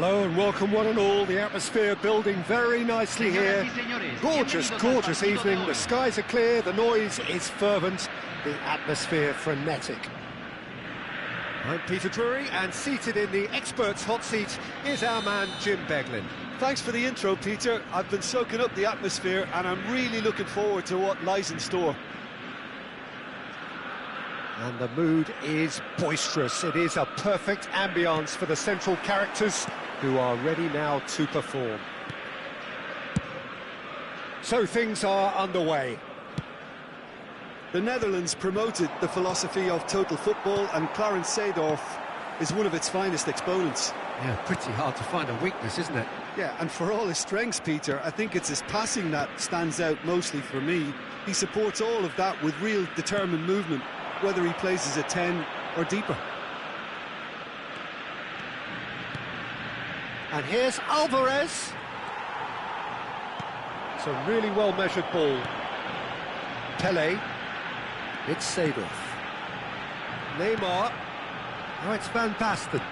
Hello and welcome one and all. The atmosphere building very nicely here. Gorgeous, gorgeous evening. The skies are clear, the noise is fervent, the atmosphere frenetic. I'm Peter Drury, and seated in the experts' hot seat is our man Jim Beglin. Thanks for the intro, Peter. I've been soaking up the atmosphere and I'm really looking forward to what lies in store. And the mood is boisterous. It is a perfect ambience for the central characters who are ready now to perform. So things are underway. The Netherlands promoted the philosophy of total football, and Clarence Seedorf is one of its finest exponents. Yeah, pretty hard to find a weakness, isn't it? Yeah, and for all his strengths, Peter, I think it's his passing that stands out mostly for me. He supports all of that with real determined movement, whether he plays as a 10 or deeper. And here's Alvarez. It's a really well-measured ball. Pele. It's Seedorf. Neymar. Now it's Van Basten.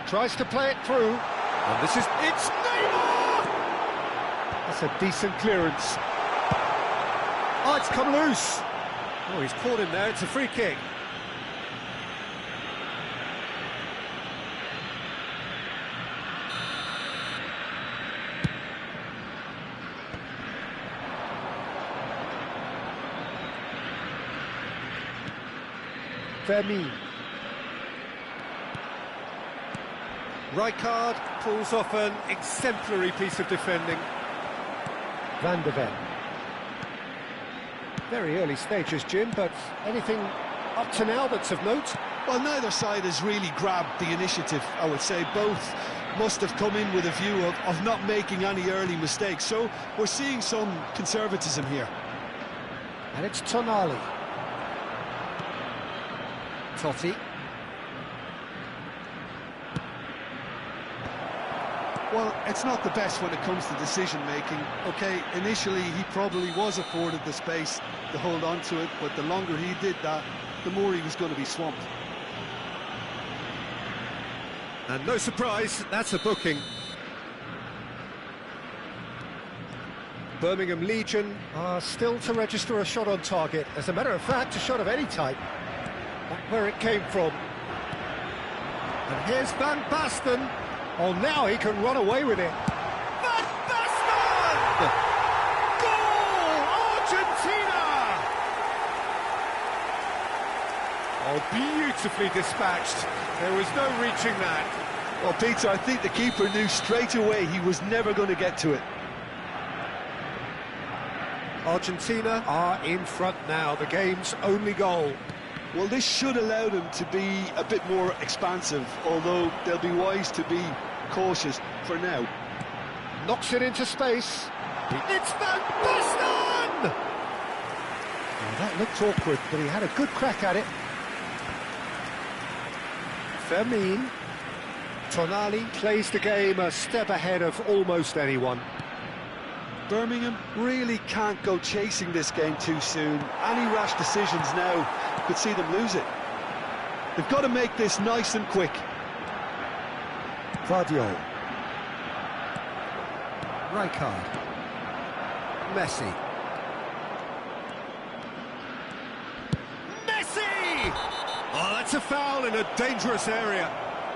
Tries to play it through. And this is... It's Neymar! That's a decent clearance. Oh, it's come loose. Oh, he's caught him there. It's a free kick. Vermeer. Rijkaard pulls off an exemplary piece of defending. Van der Ven. Very early stages, Jim, but anything up to now that's of note? Well, neither side has really grabbed the initiative, I would say. Both must have come in with a view of not making any early mistakes. So we're seeing some conservatism here. And it's Tonali. Totti. Well, it's not the best when it comes to decision-making. OK, initially he probably was afforded the space to hold on to it, but the longer he did that, the more he was going to be swamped. And no surprise, that's a booking. Birmingham Legion are still to register a shot on target. As a matter of fact, a shot of any type. Back where it came from. And here's Van Basten. Oh, now he can run away with it. Van Basten! Goal! Argentina! Oh, beautifully dispatched. There was no reaching that. Well, Peter, I think the keeper knew straight away he was never going to get to it. Argentina are in front now, the game's only goal. Well, this should allow them to be a bit more expansive, although they'll be wise to be cautious for now. Knocks it into space. It's Van Basten! Oh, that looked awkward, but he had a good crack at it. Vermeer. Tonali plays the game a step ahead of almost anyone. Birmingham really can't go chasing this game too soon. Any rash decisions now could see them lose it. They've got to make this nice and quick. Vardiol. Rijkaard. Messi. Messi! Oh, that's a foul in a dangerous area.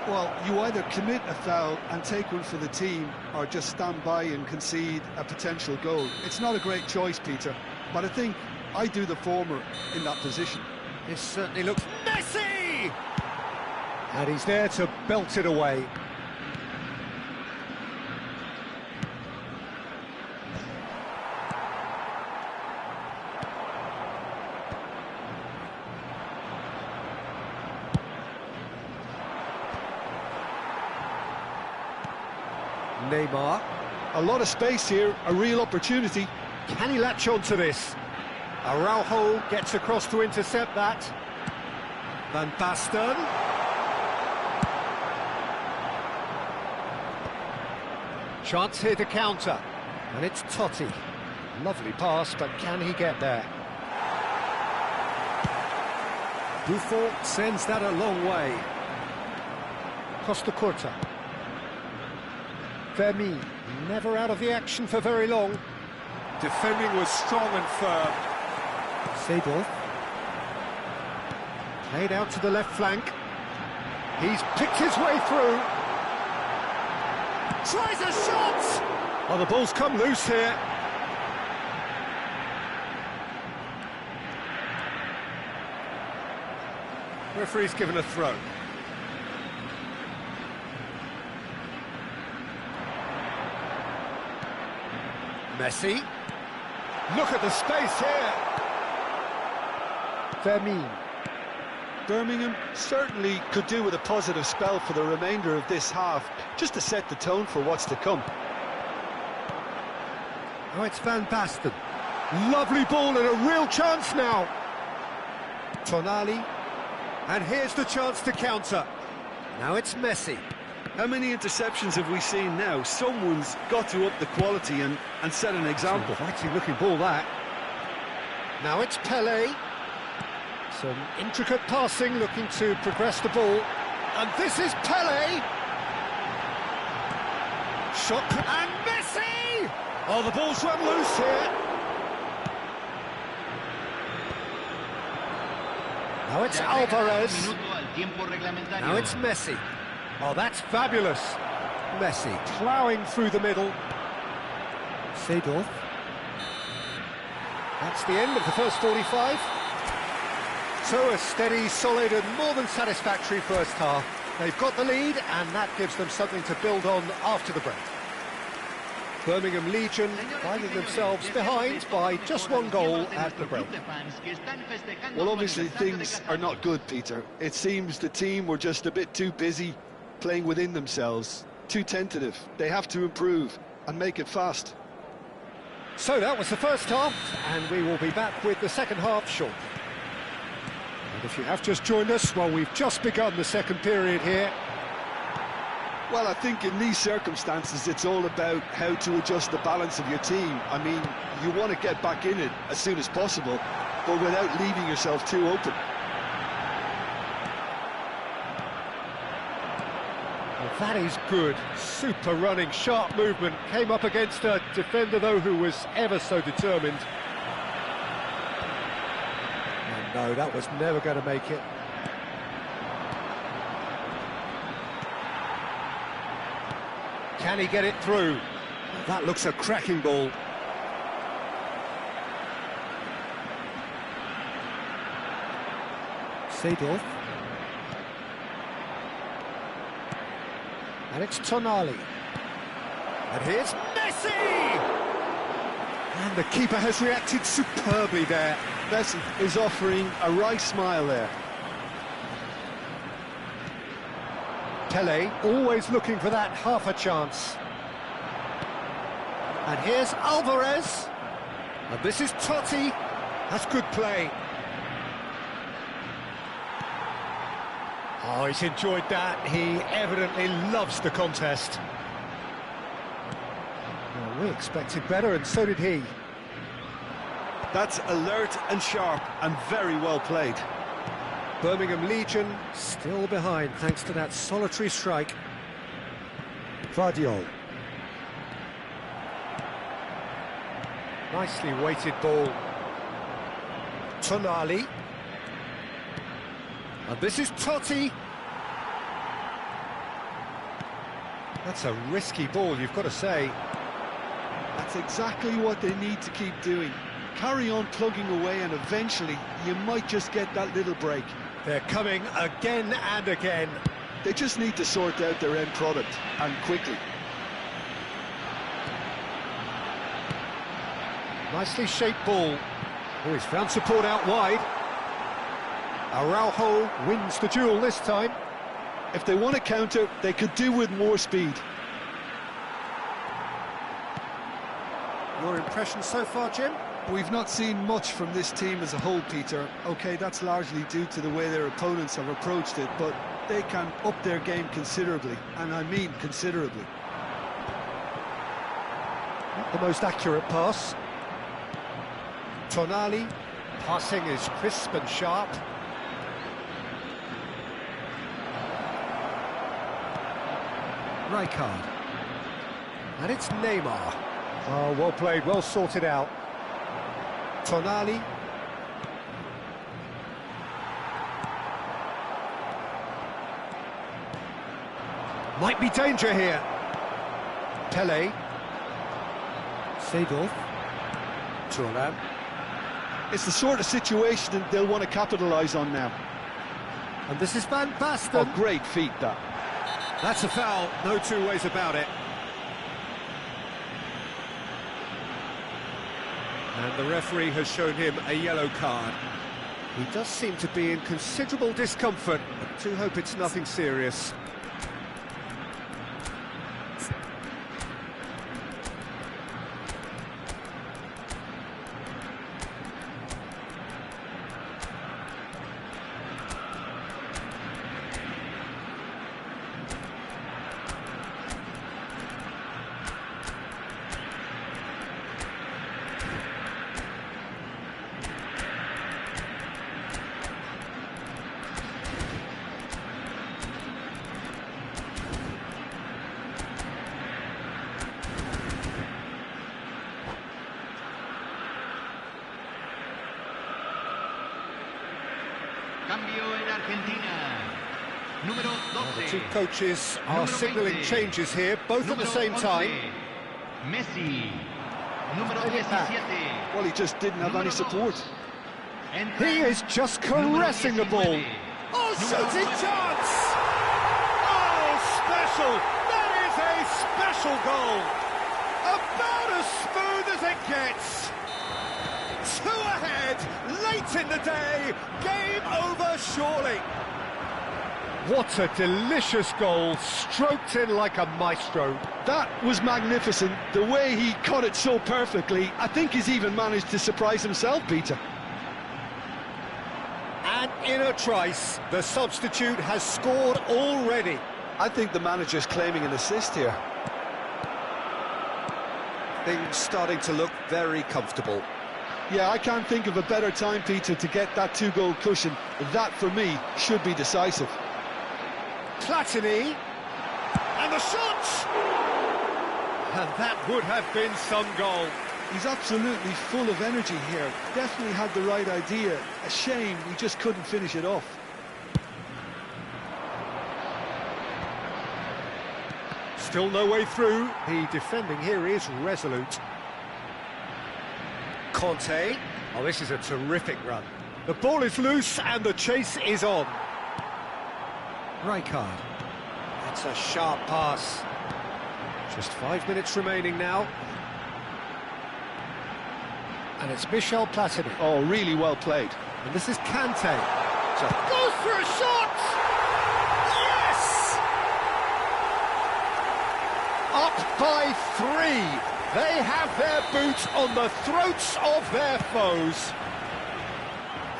Well, you either commit a foul and take one for the team, or just stand by and concede a potential goal. It's not a great choice, Peter, but I think I do the former in that position. This certainly looks... Messi! And he's there to belt it away. Neymar. A lot of space here, a real opportunity. Can he latch on to this? Araujo gets across to intercept that. Van Basten. Chance here to counter. And it's Totti. Lovely pass, but can he get there? Buffon sends that a long way. Costa Curta. Fermin, never out of the action for very long. Defending was strong and firm. Seedorf. Played out to the left flank. He's picked his way through. Tries a shot! Oh, the ball's come loose here. Referee's given a throw. Messi. Look at the space here. Fermin. Birmingham certainly could do with a positive spell for the remainder of this half, just to set the tone for what's to come. Oh, it's Van Basten. Lovely ball and a real chance now. Tonali. And here's the chance to counter. Now it's Messi. How many interceptions have we seen now? Someone's got to up the quality and set an example. Fighting looking ball, that. Now it's Pelé. Some intricate passing, looking to progress the ball. And this is Pelé. Shot, and Messi! Oh, the ball's run loose here. Now it's Alvarez. Now it's Messi. Oh, that's fabulous. Messi ploughing through the middle. Seedorf. That's the end of the first 45. So a steady, solid and more than satisfactory first half. They've got the lead and that gives them something to build on after the break. Birmingham Legion finding themselves behind by just one goal at the break. Well, obviously things are not good, Peter. It seems the team were just a bit too busy playing within themselves, too tentative. They have to improve and make it fast. So that was the first half, and we will be back with the second half shortly. And if you have just joined us, well, we've just begun the second period here. Well, I think in these circumstances, it's all about how to adjust the balance of your team. I mean, you want to get back in it as soon as possible, but without leaving yourself too open. Well, that is good. Super running, sharp movement. Came up against a defender, though, who was ever so determined. And no, that was never going to make it. Can he get it through? That looks a cracking ball. Seedorf. And it's Tonali. And here's Messi! And the keeper has reacted superbly there. Messi is offering a wry smile there. Pelé always looking for that half a chance. And here's Alvarez. And this is Totti. That's good play. Oh, he's enjoyed that. He evidently loves the contest. Well, we expected better, and so did he. That's alert and sharp and very well played. Birmingham Legion still behind thanks to that solitary strike. Vardiol. Nicely weighted ball. Tonali. And this is Totti. That's a risky ball, you've got to say. That's exactly what they need to keep doing. Carry on plugging away and eventually you might just get that little break. They're coming again and again. They just need to sort out their end product, and quickly. Nicely shaped ball. Oh, he's found support out wide. Araujo wins the duel this time. If they want to counter, they could do with more speed. Your impression so far, Jim? We've not seen much from this team as a whole, Peter. OK, that's largely due to the way their opponents have approached it, but they can up their game considerably, and I mean considerably. Not the most accurate pass. Tonali, passing is crisp and sharp. Rijkaard. And it's Neymar. Oh, well played, well sorted out. Tonali. Might be danger here. Pele. Seedorf. Thuram. It's the sort of situation that they'll want to capitalise on now. And this is Van Basten. Oh, great feat, that. That's a foul, no two ways about it. And the referee has shown him a yellow card. He does seem to be in considerable discomfort, but do hope it's nothing serious. Cambio en Argentina. Número 12. The two coaches are signalling changes here, both at the same time. Messi. Número 17. Well, he just didn't have any support. He is just caressing the ball. Oh, shooting chance! Oh, special! That is a special goal! About as smooth as it gets! Two ahead, late in the day, game over surely. What a delicious goal, stroked in like a maestro. That was magnificent. The way he caught it so perfectly, I think he's even managed to surprise himself, Peter. And in a trice, the substitute has scored already. I think the manager's claiming an assist here. Things starting to look very comfortable. Yeah, I can't think of a better time, Peter, to get that two-goal cushion. That, for me, should be decisive. Platini, and the shot! And that would have been some goal. He's absolutely full of energy here. Definitely had the right idea. A shame he just couldn't finish it off. Still no way through. The defending here is resolute. Conte. Oh, this is a terrific run. The ball is loose and the chase is on. Rijkaard. It's a sharp pass. Just 5 minutes remaining now. And it's Michel Platini. Oh, really well played. And this is Kante. So goes for a shot! Yes! Up by 3. They have their boot on the throats of their foes.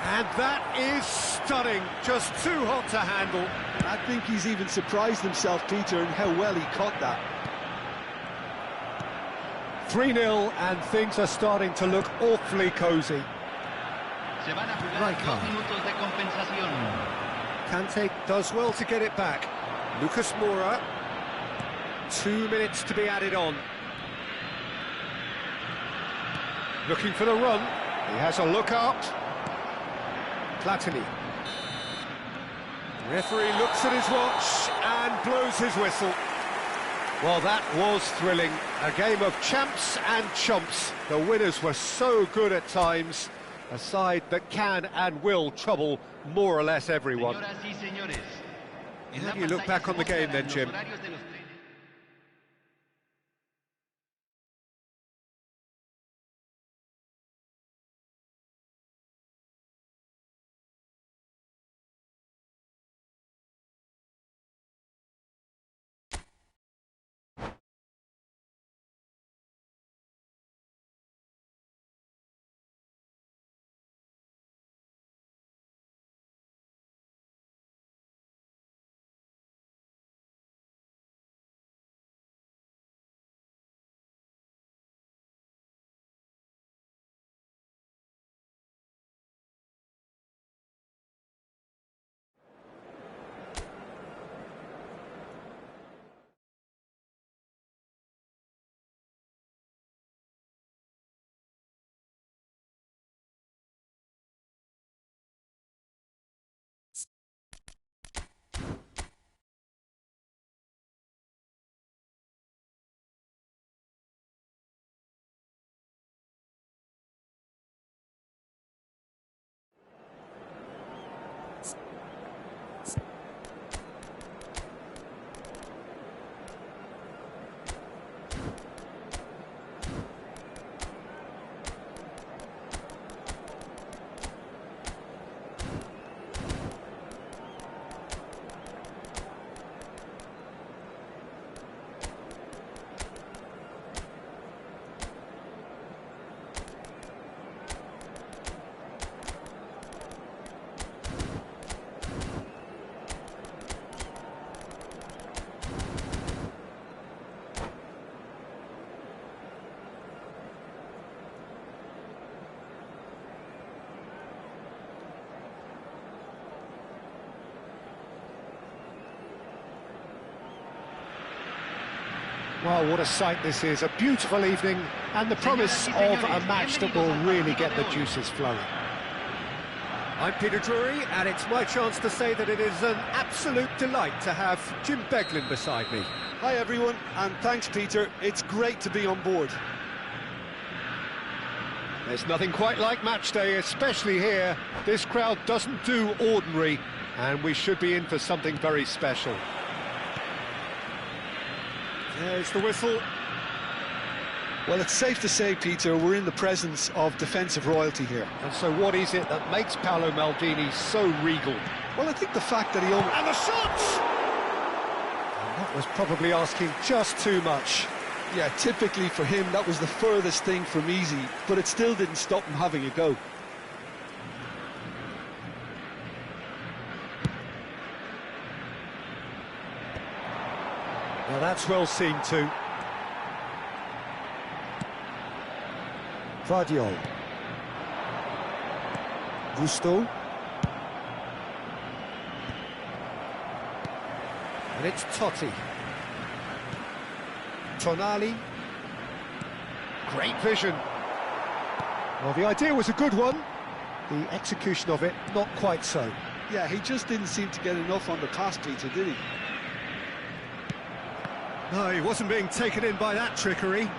And that is stunning. Just too hot to handle. I think he's even surprised himself, Peter, in how well he caught that. 3-0, and things are starting to look awfully cosy. Rijkaard. Kante does well to get it back. Lucas Moura. 2 minutes to be added on. Looking for the run. He has a look out. Platini. Referee looks at his watch and blows his whistle. Well, that was thrilling. A game of champs and chumps. The winners were so good at times. A side that can and will trouble more or less everyone. How do you look back on the game then, Jim? Well, what a sight this is. A beautiful evening and the promise of a match that will really get the juices flowing. I'm Peter Drury, and it's my chance to say that it is an absolute delight to have Jim Beglin beside me. Hi everyone, and thanks Peter, it's great to be on board. There's nothing quite like match day, especially here. This crowd doesn't do ordinary, and we should be in for something very special. There's the whistle. Well, it's safe to say, Peter, we're in the presence of defensive royalty here. And so what is it that makes Paolo Maldini so regal? Well, I think the fact that he almost... And the shots! And that was probably asking just too much. Yeah, typically for him, that was the furthest thing from easy, but it still didn't stop him having a go. Now that's well seen too. Vardiol. Gusto. And it's Totti. Tonali. Great vision. Well, the idea was a good one. The execution of it, not quite so. Yeah, he just didn't seem to get enough on the pass, Peter, did he? No, he wasn't being taken in by that trickery.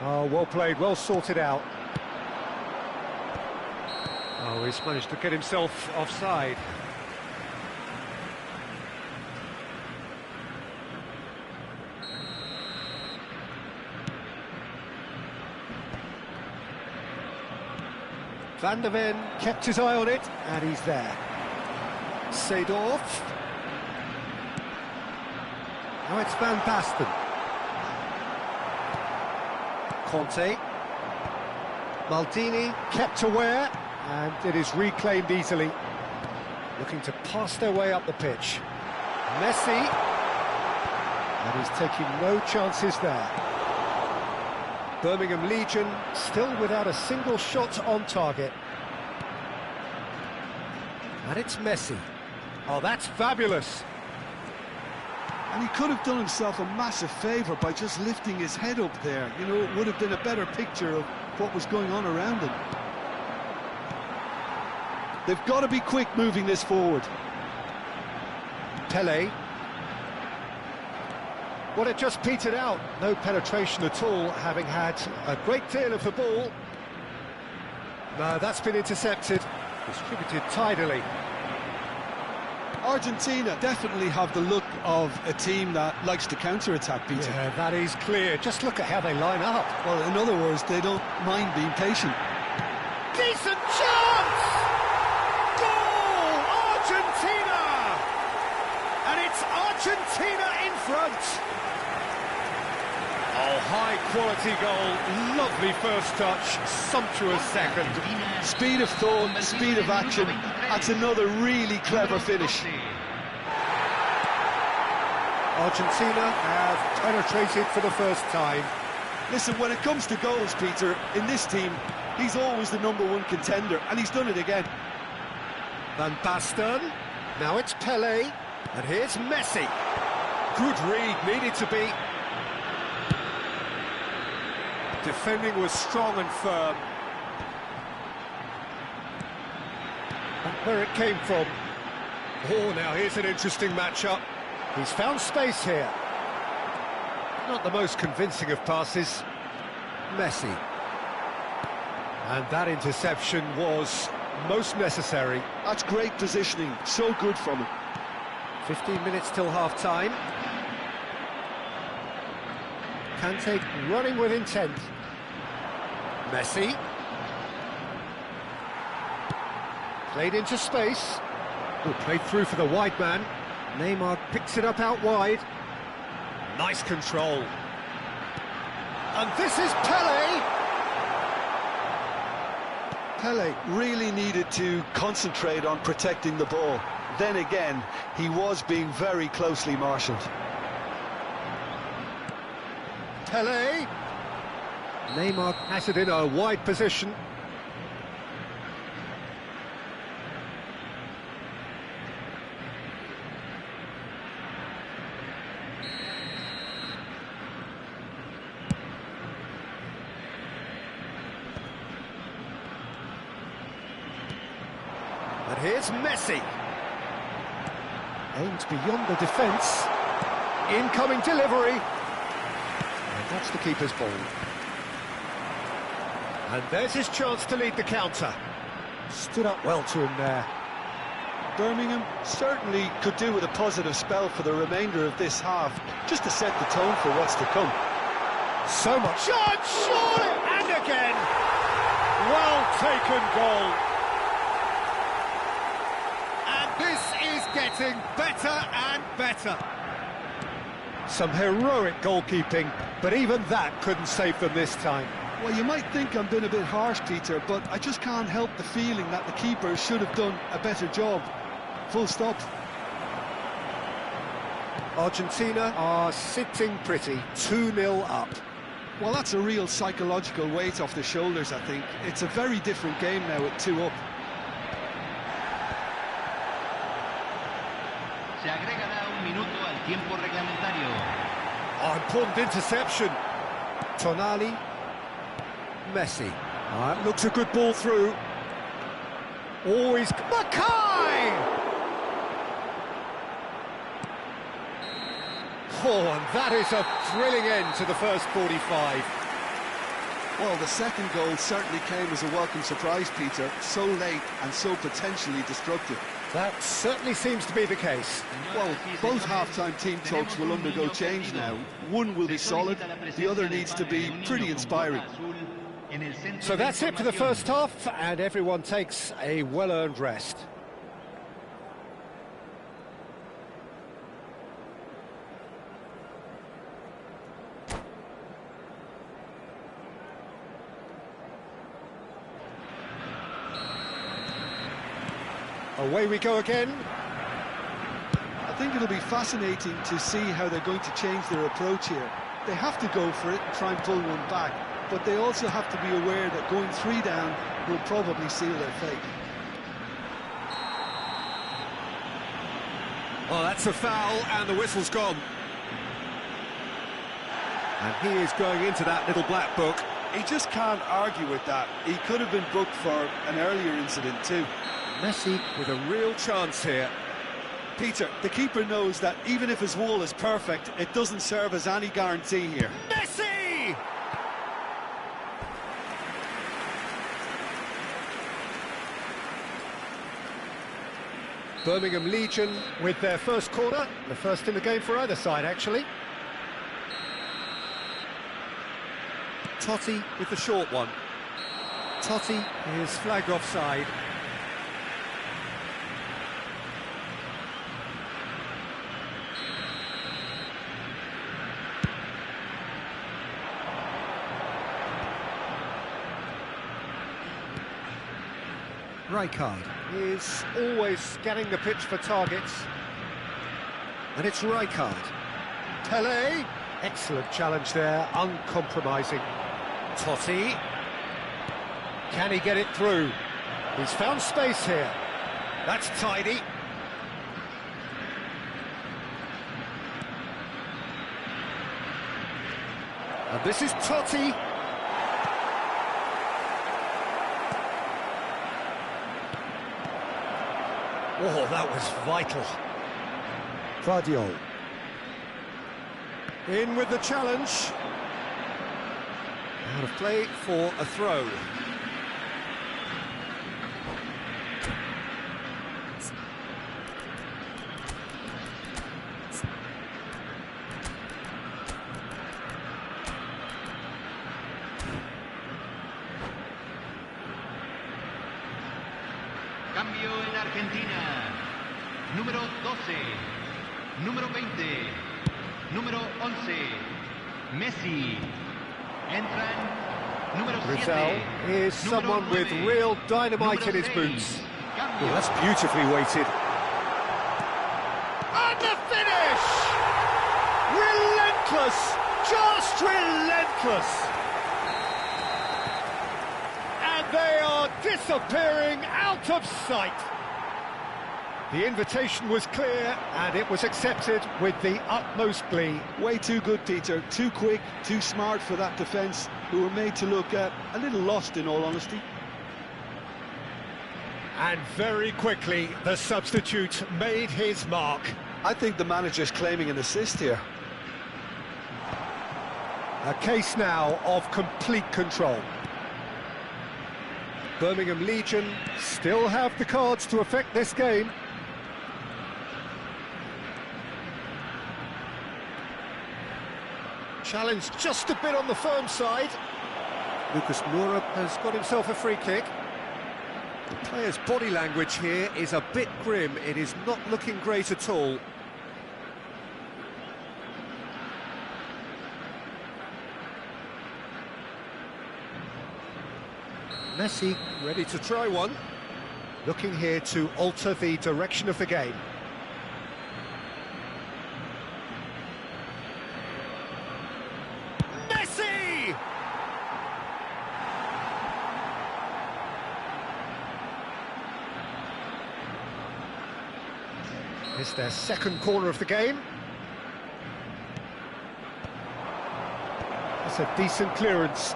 Oh, well played, well sorted out. Oh, he's managed to get himself offside. Van der Ven kept his eye on it, and he's there. Seedorf. Now it's Van Basten. Conte. Maldini kept aware, and it is reclaimed easily. Looking to pass their way up the pitch. Messi. And he's taking no chances there. Birmingham Legion still without a single shot on target. And it's Messi. Oh, that's fabulous. And he could have done himself a massive favour by just lifting his head up there. You know, it would have been a better picture of what was going on around him. They've got to be quick moving this forward. Pele. Well, it just petered out. No penetration at all, having had a great deal of the ball. No, that's been intercepted. Distributed tidily. Argentina definitely have the look of a team that likes to counter-attack, Peter. Yeah, that is clear. Just look at how they line up. Well, in other words, they don't mind being patient. Decent chance! Goal! Argentina! And it's Argentina in front. Oh, high-quality goal. Lovely first touch. Sumptuous second. Speed of thought, speed of action. That's another really clever finish. Argentina have penetrated for the first time. Listen, when it comes to goals, Peter, in this team, he's always the #1 contender, and he's done it again. Van Basten. Now it's Pele. And here's Messi. Good read, needed to be. Defending was strong and firm. Where it came from. Oh, now here's an interesting matchup. He's found space here. Not the most convincing of passes. Messi. And that interception was most necessary. That's great positioning, so good from him. 15 minutes till half-time. Kante running with intent. Messi. Played into space. Oh, played through for the wide man. Neymar picks it up out wide. Nice control. And this is Pele. Pele really needed to concentrate on protecting the ball. Then again, he was being very closely marshalled. Pele. Neymar has it in a wide position. And here's Messi. Aims beyond the defence. Incoming delivery. And that's the keeper's ball. And there's his chance to lead the counter. Stood up well to him there. Birmingham certainly could do with a positive spell for the remainder of this half, just to set the tone for what's to come. So much. Shot, surely! And again! Well taken goal. And this is getting better and better. Some heroic goalkeeping, but even that couldn't save them this time. Well, you might think I'm being a bit harsh, Peter, but I just can't help the feeling that the keeper should have done a better job. Full stop. Argentina are sitting pretty, 2-0 up. Well, that's a real psychological weight off the shoulders, I think. It's a very different game now at 2 up. Se agregará un minuto al tiempo reglamentario. Oh, important interception. Tonali. Messi. Looks a good ball through. Always Mackay! Oh, and that is a thrilling end to the first 45. Well, the second goal certainly came as a welcome surprise, Peter. So late and so potentially destructive. That certainly seems to be the case. Well, both half-time team talks will undergo change now. One will be solid, the other needs to be pretty inspiring. So that's it for the first half, and everyone takes a well-earned rest. Away we go again. I think it'll be fascinating to see how they're going to change their approach here. They have to go for it and try and pull one back, but they also have to be aware that going 3 down will probably seal their fate. Oh, that's a foul, and the whistle's gone. And he is going into that little black book. He just can't argue with that. He could have been booked for an earlier incident too. Messi with a real chance here. Peter, the keeper knows that even if his wall is perfect, it doesn't serve as any guarantee here. Messi! Birmingham Legion with their first corner, the first in the game for either side, actually. Totti with the short one. Totti is flagged offside. Rijkaard is always scanning the pitch for targets. And it's Rijkaard. Pele, excellent challenge there, uncompromising. Totti, can he get it through? He's found space here. That's tidy. And this is Totti. Oh, that was vital. Guardiola. In with the challenge. Out of play for a throw. Cambio en Argentina. Número 12. Número 20. Número 11. Messi. Entran. Número 7. Rizal is someone with real dynamite in his boots. Oh, that's beautifully weighted. And the finish! Relentless! Just relentless! And they are disappearing out of sight. The invitation was clear, and it was accepted with the utmost glee. Way too good, Peter. Too quick, too smart for that defence, who were made to look a little lost, in all honesty. And very quickly, the substitute made his mark. I think the manager's claiming an assist here. A case now of complete control. Birmingham Legion still have the cards to affect this game. Challenge just a bit on the firm side. Lucas Moura has got himself a free kick. The player's body language here is a bit grim. It is not looking great at all. Messi ready to try one. Looking here to alter the direction of the game. Messi! It's their second corner of the game. That's a decent clearance.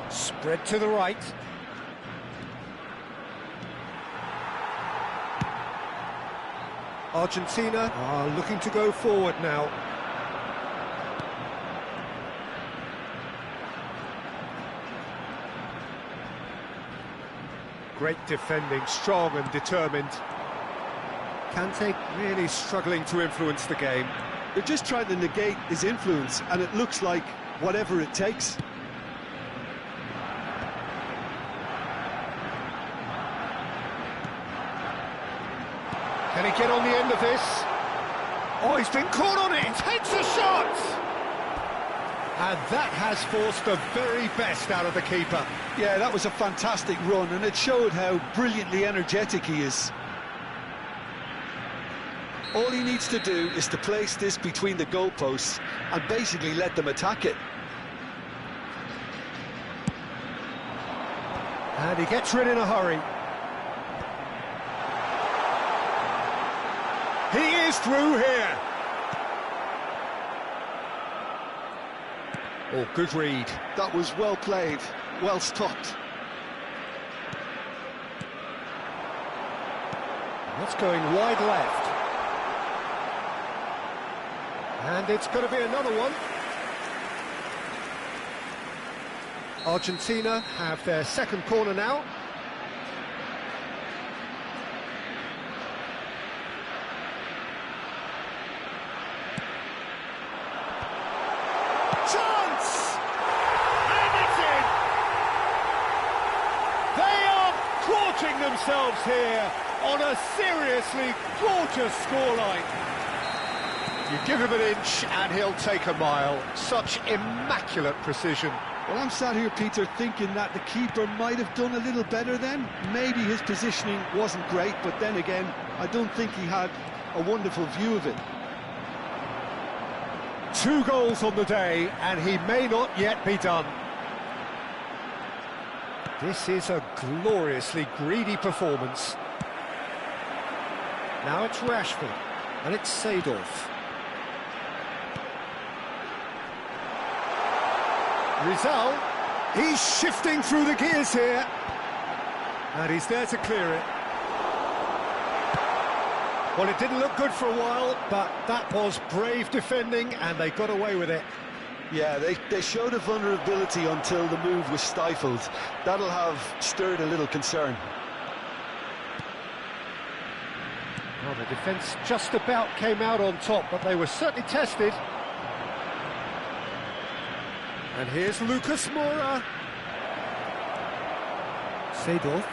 Spread to the right. Argentina are looking to go forward now. Great defending, strong and determined. Kante really struggling to influence the game. They're just trying to negate his influence, and it looks like whatever it takes. Can he get on the end of this? Oh, he's been caught on it, takes a shot! And that has forced the very best out of the keeper. Yeah, that was a fantastic run, and it showed how brilliantly energetic he is. All he needs to do is to place this between the goalposts and basically let them attack it. And he gets rid in a hurry. He is through here. Oh, good read. That was well played, well stopped. That's going wide left. And it's going to be another one. Argentina have their second corner now. Chance! And it's in! They are gorging themselves here on a seriously gorgeous scoreline. You give him an inch and he'll take a mile. Such immaculate precision. Well, I'm sat here, Peter, thinking that the keeper might have done a little better then. Maybe his positioning wasn't great, but then again, I don't think he had a wonderful view of it. 2 goals on the day, and he may not yet be done. This is a gloriously greedy performance. Now it's Rashford, and it's Seedorf. Rizal, he's shifting through the gears here. And he's there to clear it. Well, it didn't look good for a while, but that was brave defending, and they got away with it. Yeah, they showed a vulnerability until the move was stifled. That'll have stirred a little concern. Well, the defence just about came out on top, but they were certainly tested. And here's Lucas Moura. Seedorf.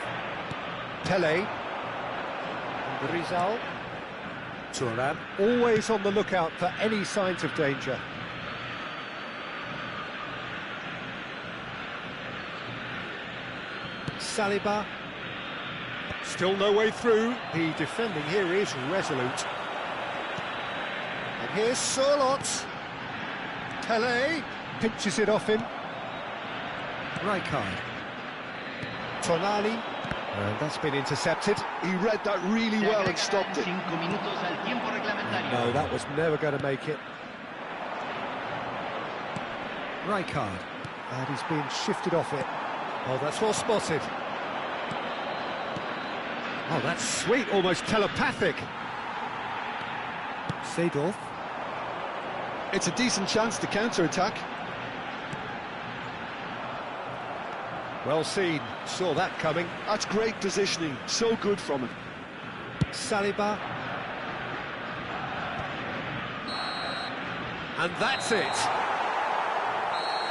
Pele. And Rizal. Thuram, always on the lookout for any signs of danger. Saliba. Still no way through. The defending here is resolute. And here's Sørloth. Pele pinches it off him. Rijkaard. Tonali. And that's been intercepted. He read that really well and stopped it. 5 minutos al tiempo reglamentario. No, that was never going to make it. Rijkaard. And he's been shifted off it. Oh, that's well spotted. Oh, that's sweet, almost telepathic. Seedorf. It's a decent chance to counter-attack. Well seen, saw that coming. That's great positioning, so good from him. Saliba. And that's it.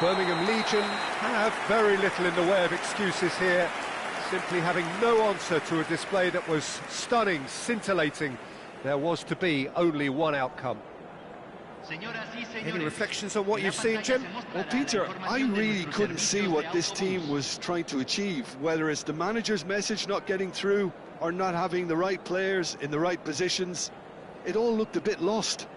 Birmingham Legion have very little in the way of excuses here, simply having no answer to a display that was stunning, scintillating. There was to be only one outcome. Any reflections on what you've seen, Jim? Well, Peter, I really couldn't see what this team was trying to achieve, whether it's the manager's message not getting through or not having the right players in the right positions. It all looked a bit lost.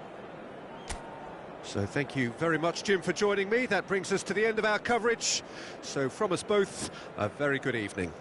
So thank you very much, Jim, for joining me. That brings us to the end of our coverage. So from us both, a very good evening.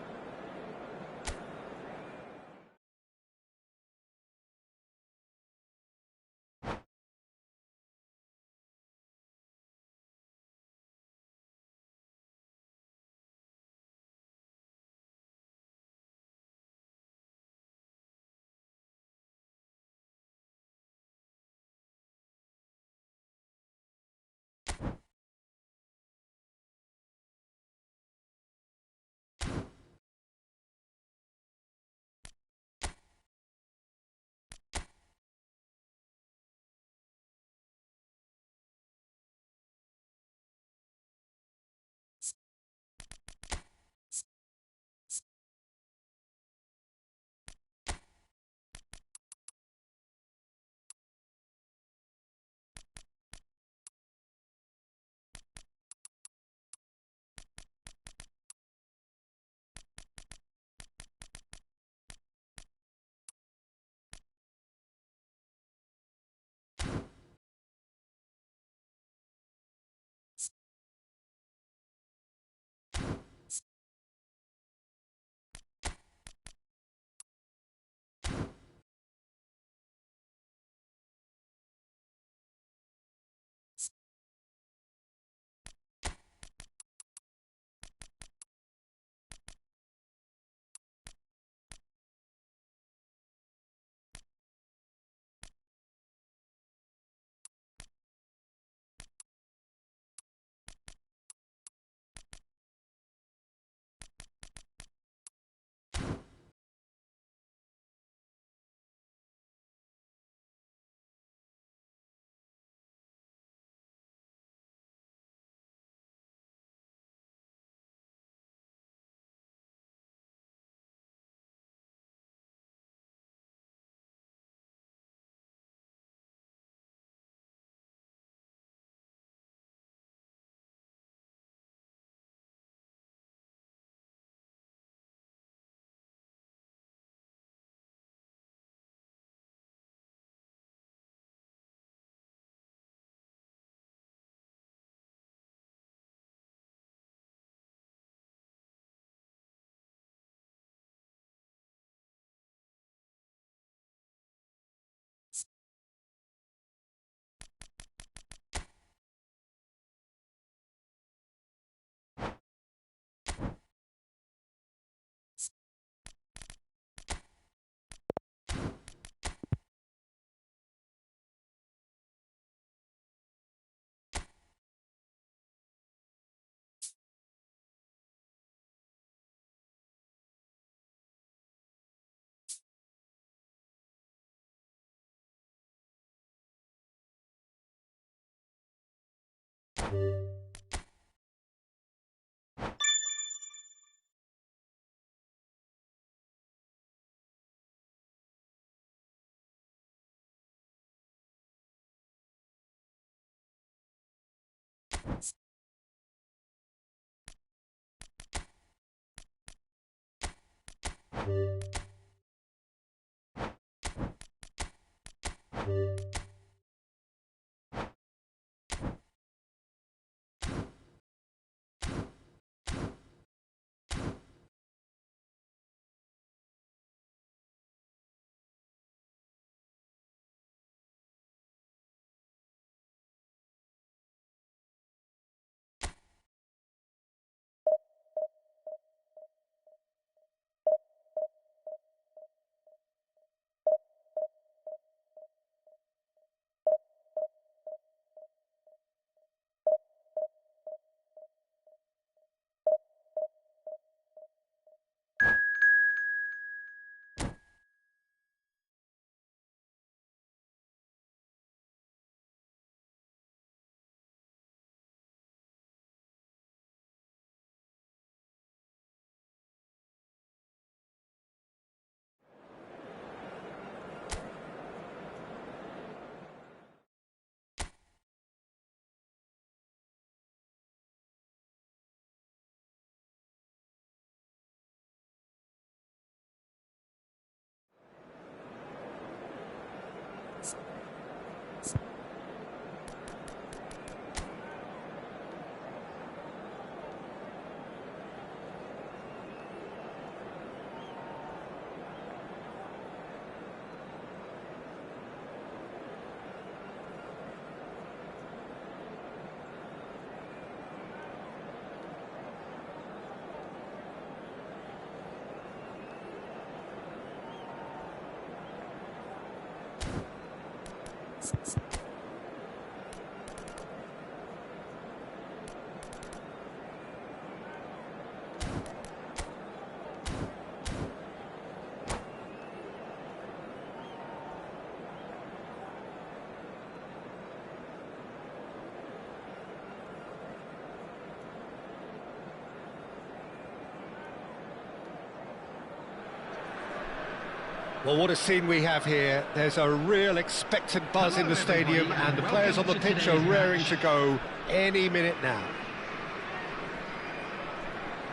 Well, what a scene we have here. There's a real expectant buzz in the stadium, and the players on the pitch are raring to go any minute now.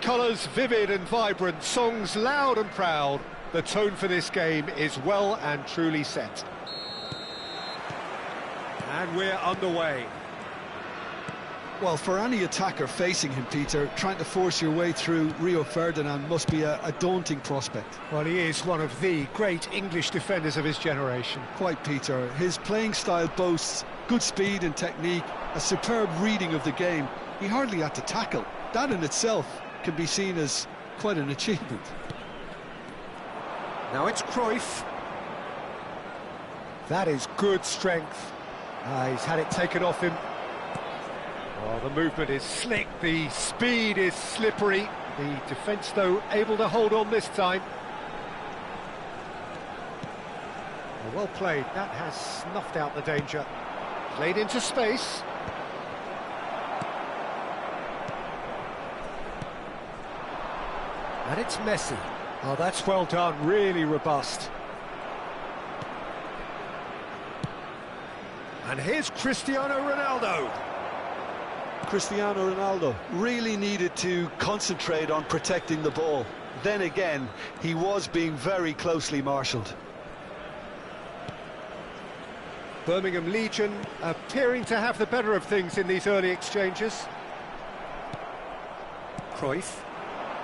Colours vivid and vibrant, songs loud and proud. The tone for this game is well and truly set. And we're underway. Well, for any attacker facing him, Peter, trying to force your way through Rio Ferdinand must be a daunting prospect. Well, he is one of the great English defenders of his generation. Quite, Peter. His playing style boasts good speed and technique, a superb reading of the game. He hardly had to tackle. That in itself can be seen as quite an achievement. Now it's Cruyff. That is good strength. He's had it taken off him. Oh, the movement is slick, the speed is slippery. The defence, though, able to hold on this time. Well played, that has snuffed out the danger. Played into space. And it's Messi. Oh, that's well done, really robust. And here's Cristiano Ronaldo. Cristiano Ronaldo really needed to concentrate on protecting the ball. Then again, he was being very closely marshalled. Birmingham Legion appearing to have the better of things in these early exchanges. Cruyff.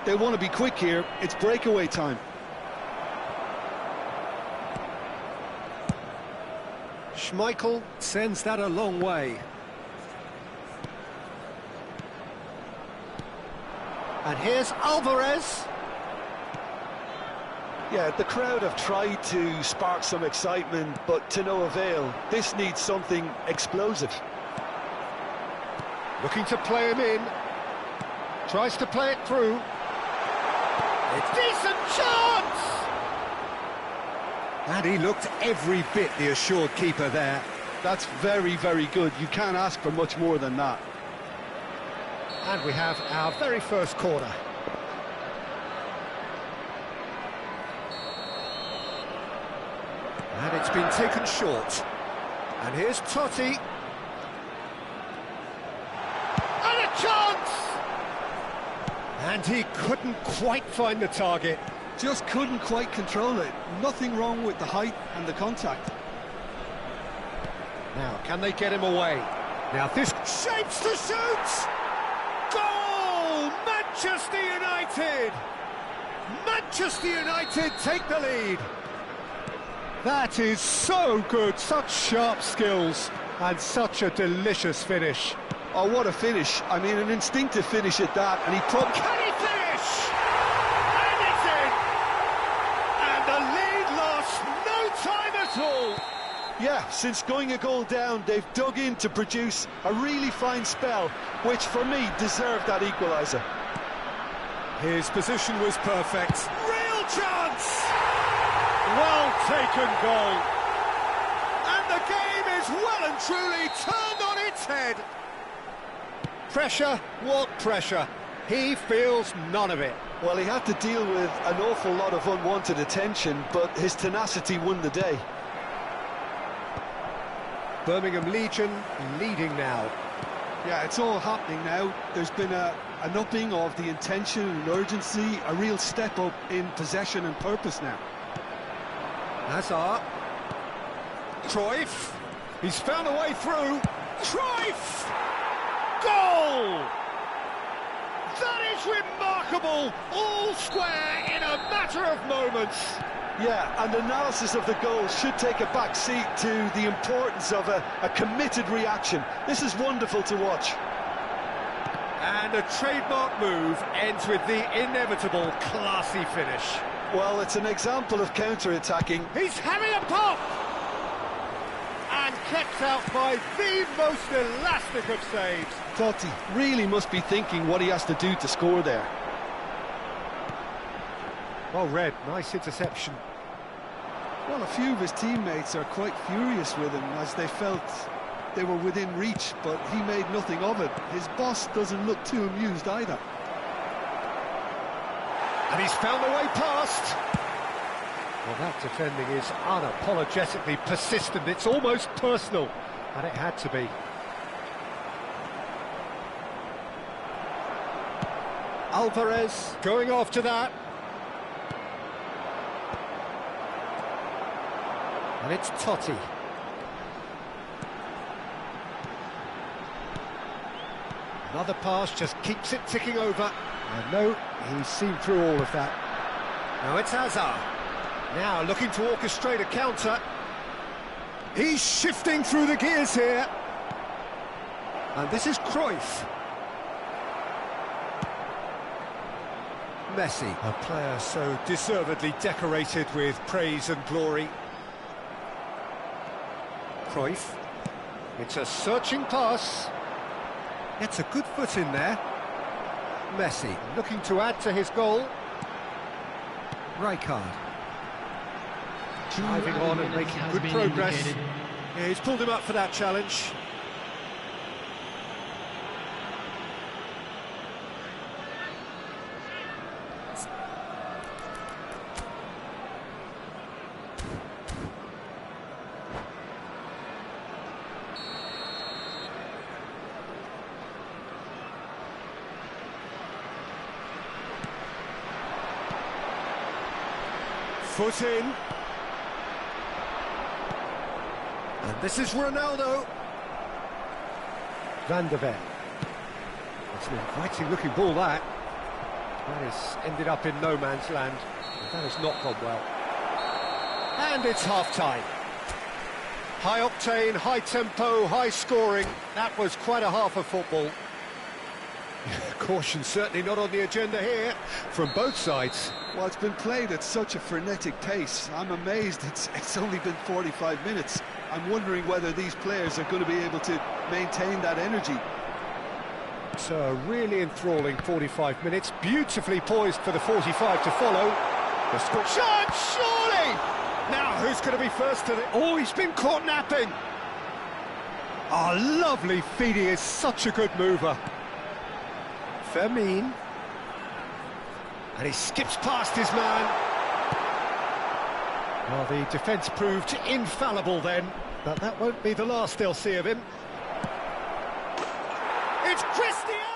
They want to be quick here. It's breakaway time. Schmeichel sends that a long way. And here's Alvarez. Yeah, the crowd have tried to spark some excitement, but to no avail. This needs something explosive. Looking to play him in. Tries to play it through. It's decent chance! And he looked every bit the assured keeper there. That's very, very good. You can't ask for much more than that. And we have our very first corner. And it's been taken short. And here's Totti. And a chance! And he couldn't quite find the target. Just couldn't quite control it. Nothing wrong with the height and the contact. Now, can they get him away? Now this shapes to shoot! Goal! Manchester United! Manchester United take the lead. That is so good, such sharp skills, and such a delicious finish. Oh, what a finish. I mean, an instinctive finish at that, and he probably... Can he finish? And it's in! And the lead lost no time at all. Yeah, since going a goal down, they've dug in to produce a really fine spell, which for me deserved that equaliser. His position was perfect. Real chance! Well taken goal. And the game is well and truly turned on its head. Pressure? What pressure? He feels none of it. Well, he had to deal with an awful lot of unwanted attention, but his tenacity won the day. Birmingham Legion leading now. Yeah, it's all happening now. There's been an upping of the intention and urgency, a real step up in possession and purpose now. Hazard. Cruyff. He's found a way through. Cruyff! Goal! That is remarkable! All square in a matter of moments. Yeah, and analysis of the goal should take a back seat to the importance of a committed reaction. This is wonderful to watch. And a trademark move ends with the inevitable classy finish. Well, it's an example of counter-attacking. He's having a pop! And kept out by the most elastic of saves. Totti really must be thinking what he has to do to score there. Well read, nice interception. Well, a few of his teammates are quite furious with him as they felt they were within reach, but he made nothing of it. His boss doesn't look too amused either. And he's found a way past. Well, that defending is unapologetically persistent. It's almost personal, and it had to be. Alvarez going after that. And it's Totti. Another pass just keeps it ticking over. And no, he's seen through all of that. Now it's Hazard. Now looking to orchestrate a counter. He's shifting through the gears here. And this is Cruyff. Messi, a player so deservedly decorated with praise and glory. Cruyff. It's a searching pass. Gets a good foot in there. Messi looking to add to his goal. Rijkaard. Driving on and making good progress. Yeah, he's pulled him up for that challenge. Foot in. And this is Ronaldo. Van der Ven. It's an inviting looking ball, that. That has ended up in no man's land. That has not gone well. And it's half-time. High octane, high tempo, high scoring. That was quite a half of football. Caution certainly not on the agenda here from both sides. Well, it's been played at such a frenetic pace. I'm amazed it's only been 45 minutes. I'm wondering whether these players are going to be able to maintain that energy. So a really enthralling 45 minutes, beautifully poised for the 45 to follow. The score shot, surely! Now who's going to be first to the... Oh, he's been caught napping! Oh, lovely feed, he is such a good mover. Fermin. And he skips past his man. Well, the defence proved infallible then, but that won't be the last they'll see of him. It's Cristiano!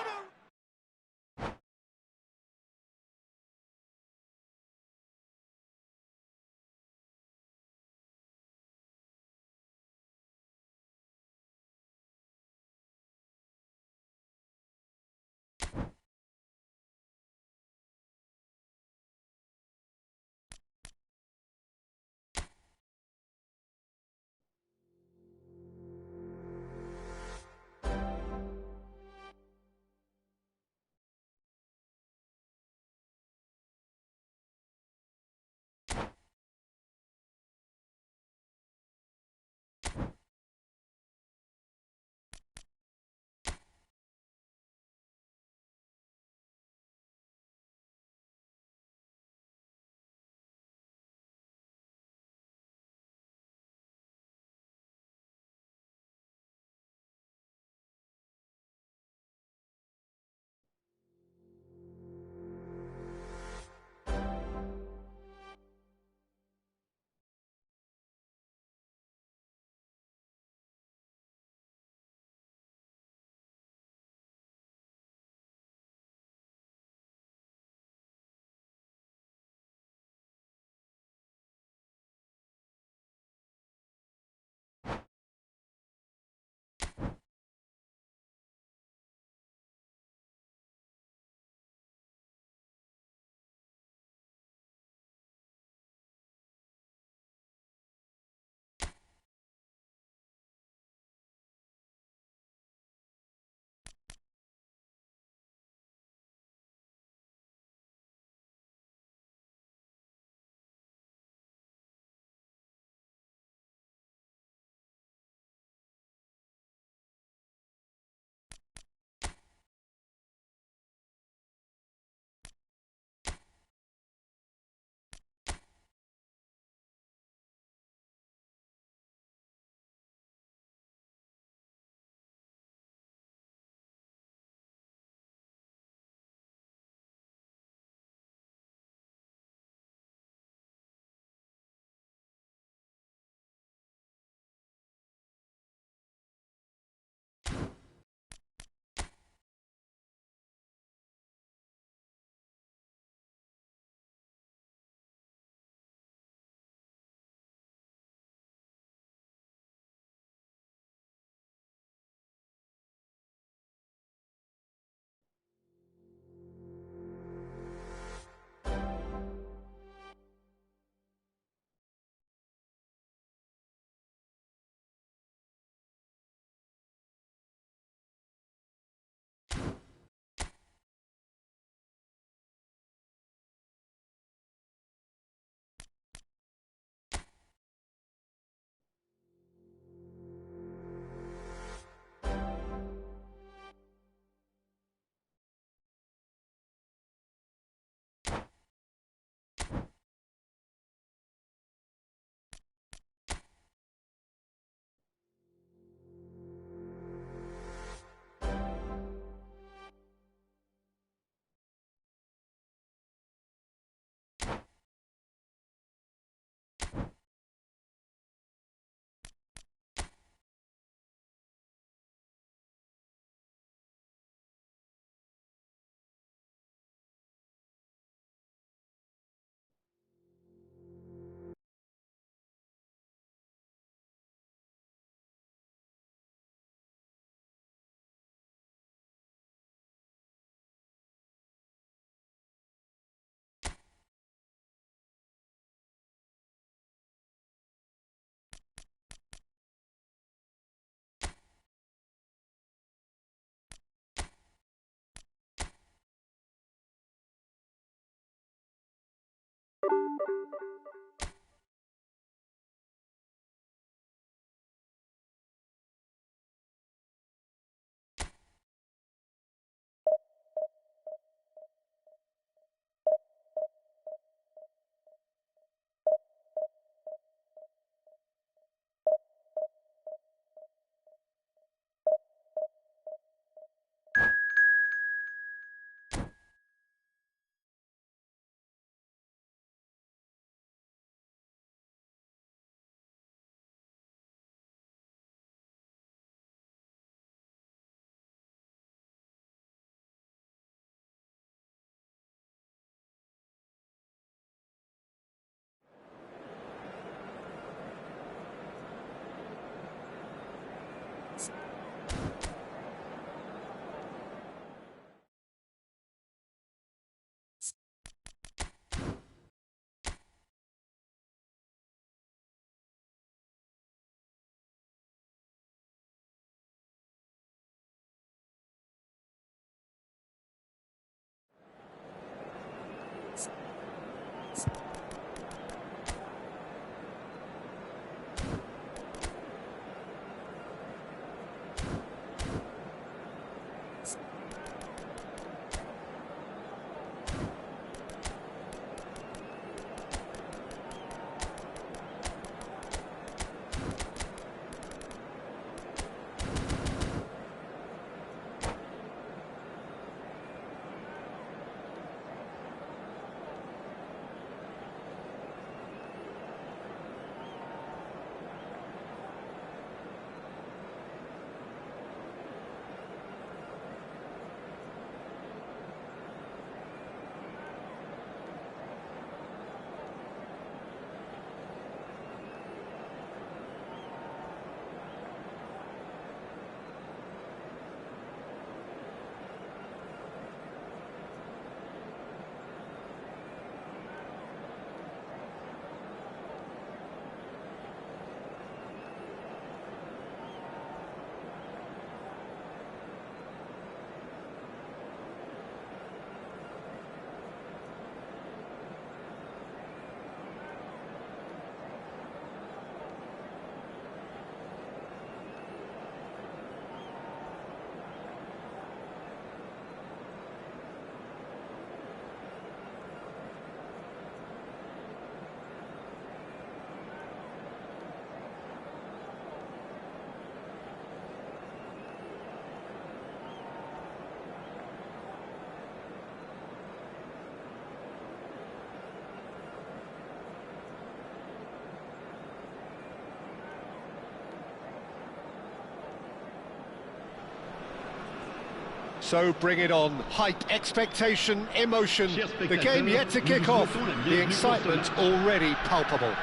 So bring it on. Hype, expectation, emotion. The game yet to kick off. The excitement already palpable.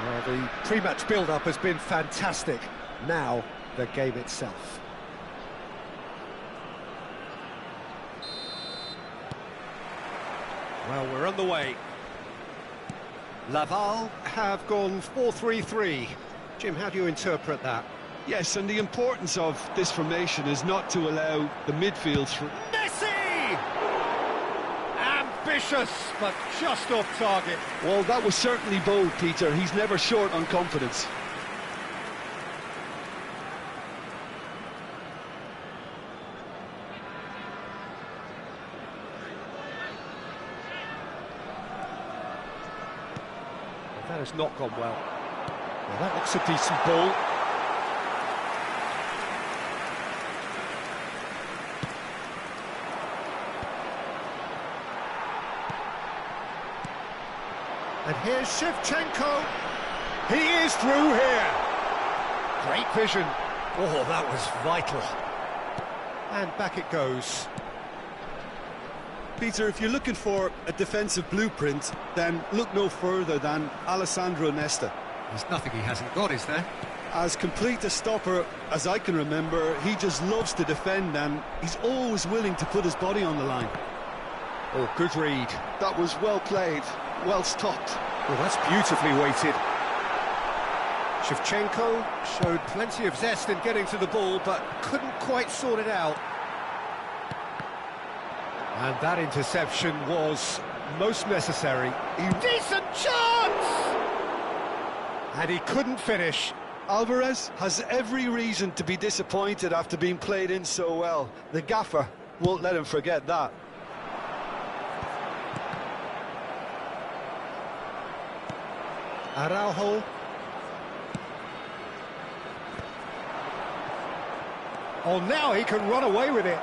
Well, the pre-match build-up has been fantastic. Now, the game itself. Well, we're on the way. Laval have gone 4-3-3. Jim, how do you interpret that? Yes, and the importance of this formation is not to allow the midfield through. Messi! Ambitious, but just off target. Well, that was certainly bold, Peter. He's never short on confidence. That has not gone well. Well, that looks a decent ball. And here's Shevchenko. He is through here. Great vision. Oh, that was vital. And back it goes. Peter, if you're looking for a defensive blueprint, then look no further than Alessandro Nesta. There's nothing he hasn't got, is there? As complete a stopper as I can remember, he just loves to defend and he's always willing to put his body on the line. Oh, good read. That was well played, well stopped. Well, that's beautifully weighted. Shevchenko showed plenty of zest in getting to the ball, but couldn't quite sort it out. And that interception was most necessary. Decent chance! And he couldn't finish. Alvarez has every reason to be disappointed after being played in so well. The gaffer won't let him forget that. Araujo. Oh, now he can run away with it.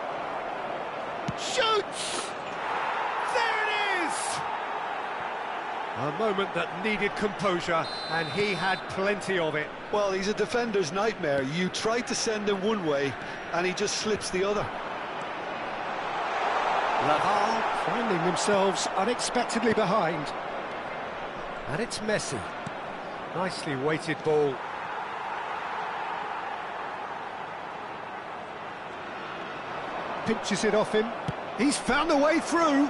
Shoots! There it is! A moment that needed composure, and he had plenty of it. Well, he's a defender's nightmare. You try to send him one way, and he just slips the other. Laval finding themselves unexpectedly behind. And it's Messi. Nicely weighted ball. Pinches it off him. He's found a way through.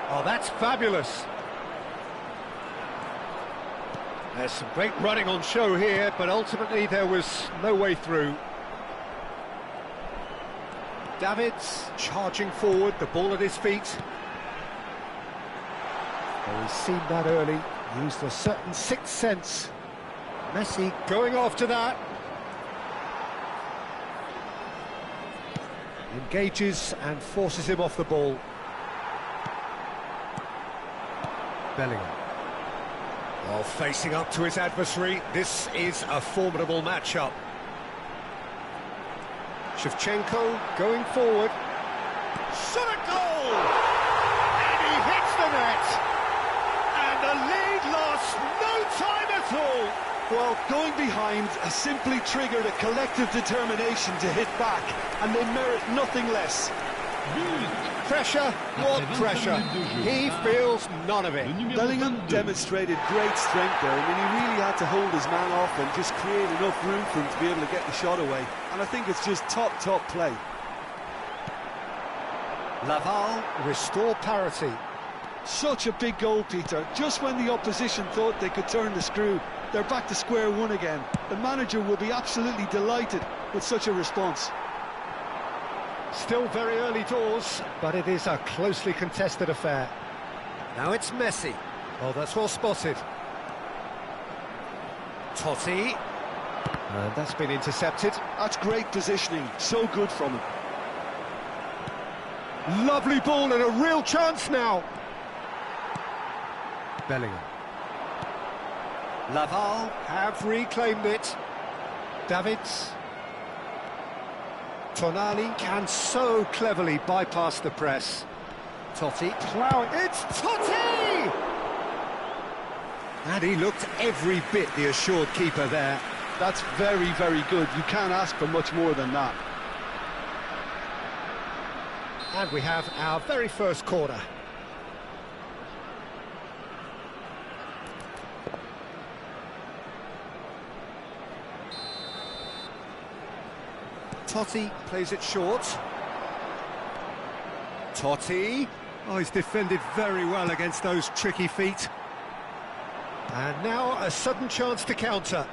Oh, that's fabulous. There's some great running on show here, but ultimately there was no way through. Davids charging forward, the ball at his feet. Oh, he's seen that early, used a certain sixth sense. Messi going after that. Engages and forces him off the ball. Bellingham. Well, facing up to his adversary, this is a formidable matchup. Shevchenko going forward. Shot a goal! And he hits the net! And the lead lost no time at all! Well, going behind has simply triggered a collective determination to hit back, and they merit nothing less. Pressure, what pressure? He feels none of it. Bellingham demonstrated great strength there. I mean, he really had to hold his man off and just create enough room for him to be able to get the shot away. And I think it's just top play. Laval restore parity. Such a big goal, Peter. Just when the opposition thought they could turn the screw, they're back to square one again. The manager will be absolutely delighted with such a response. Still very early doors, but it is a closely contested affair. Now it's Messi. Oh, that's well spotted. Totti. And that's been intercepted. That's great positioning. So good from him. Lovely ball and a real chance now. Bellingham. Laval have reclaimed it. Davids. Tonali can so cleverly bypass the press. Totti ploughing. It's Totti! And he looked every bit the assured keeper there. That's very, very good. You can't ask for much more than that. And we have our very first corner. Totti plays it short. Totti. Oh, he's defended very well against those tricky feet. And now a sudden chance to counter.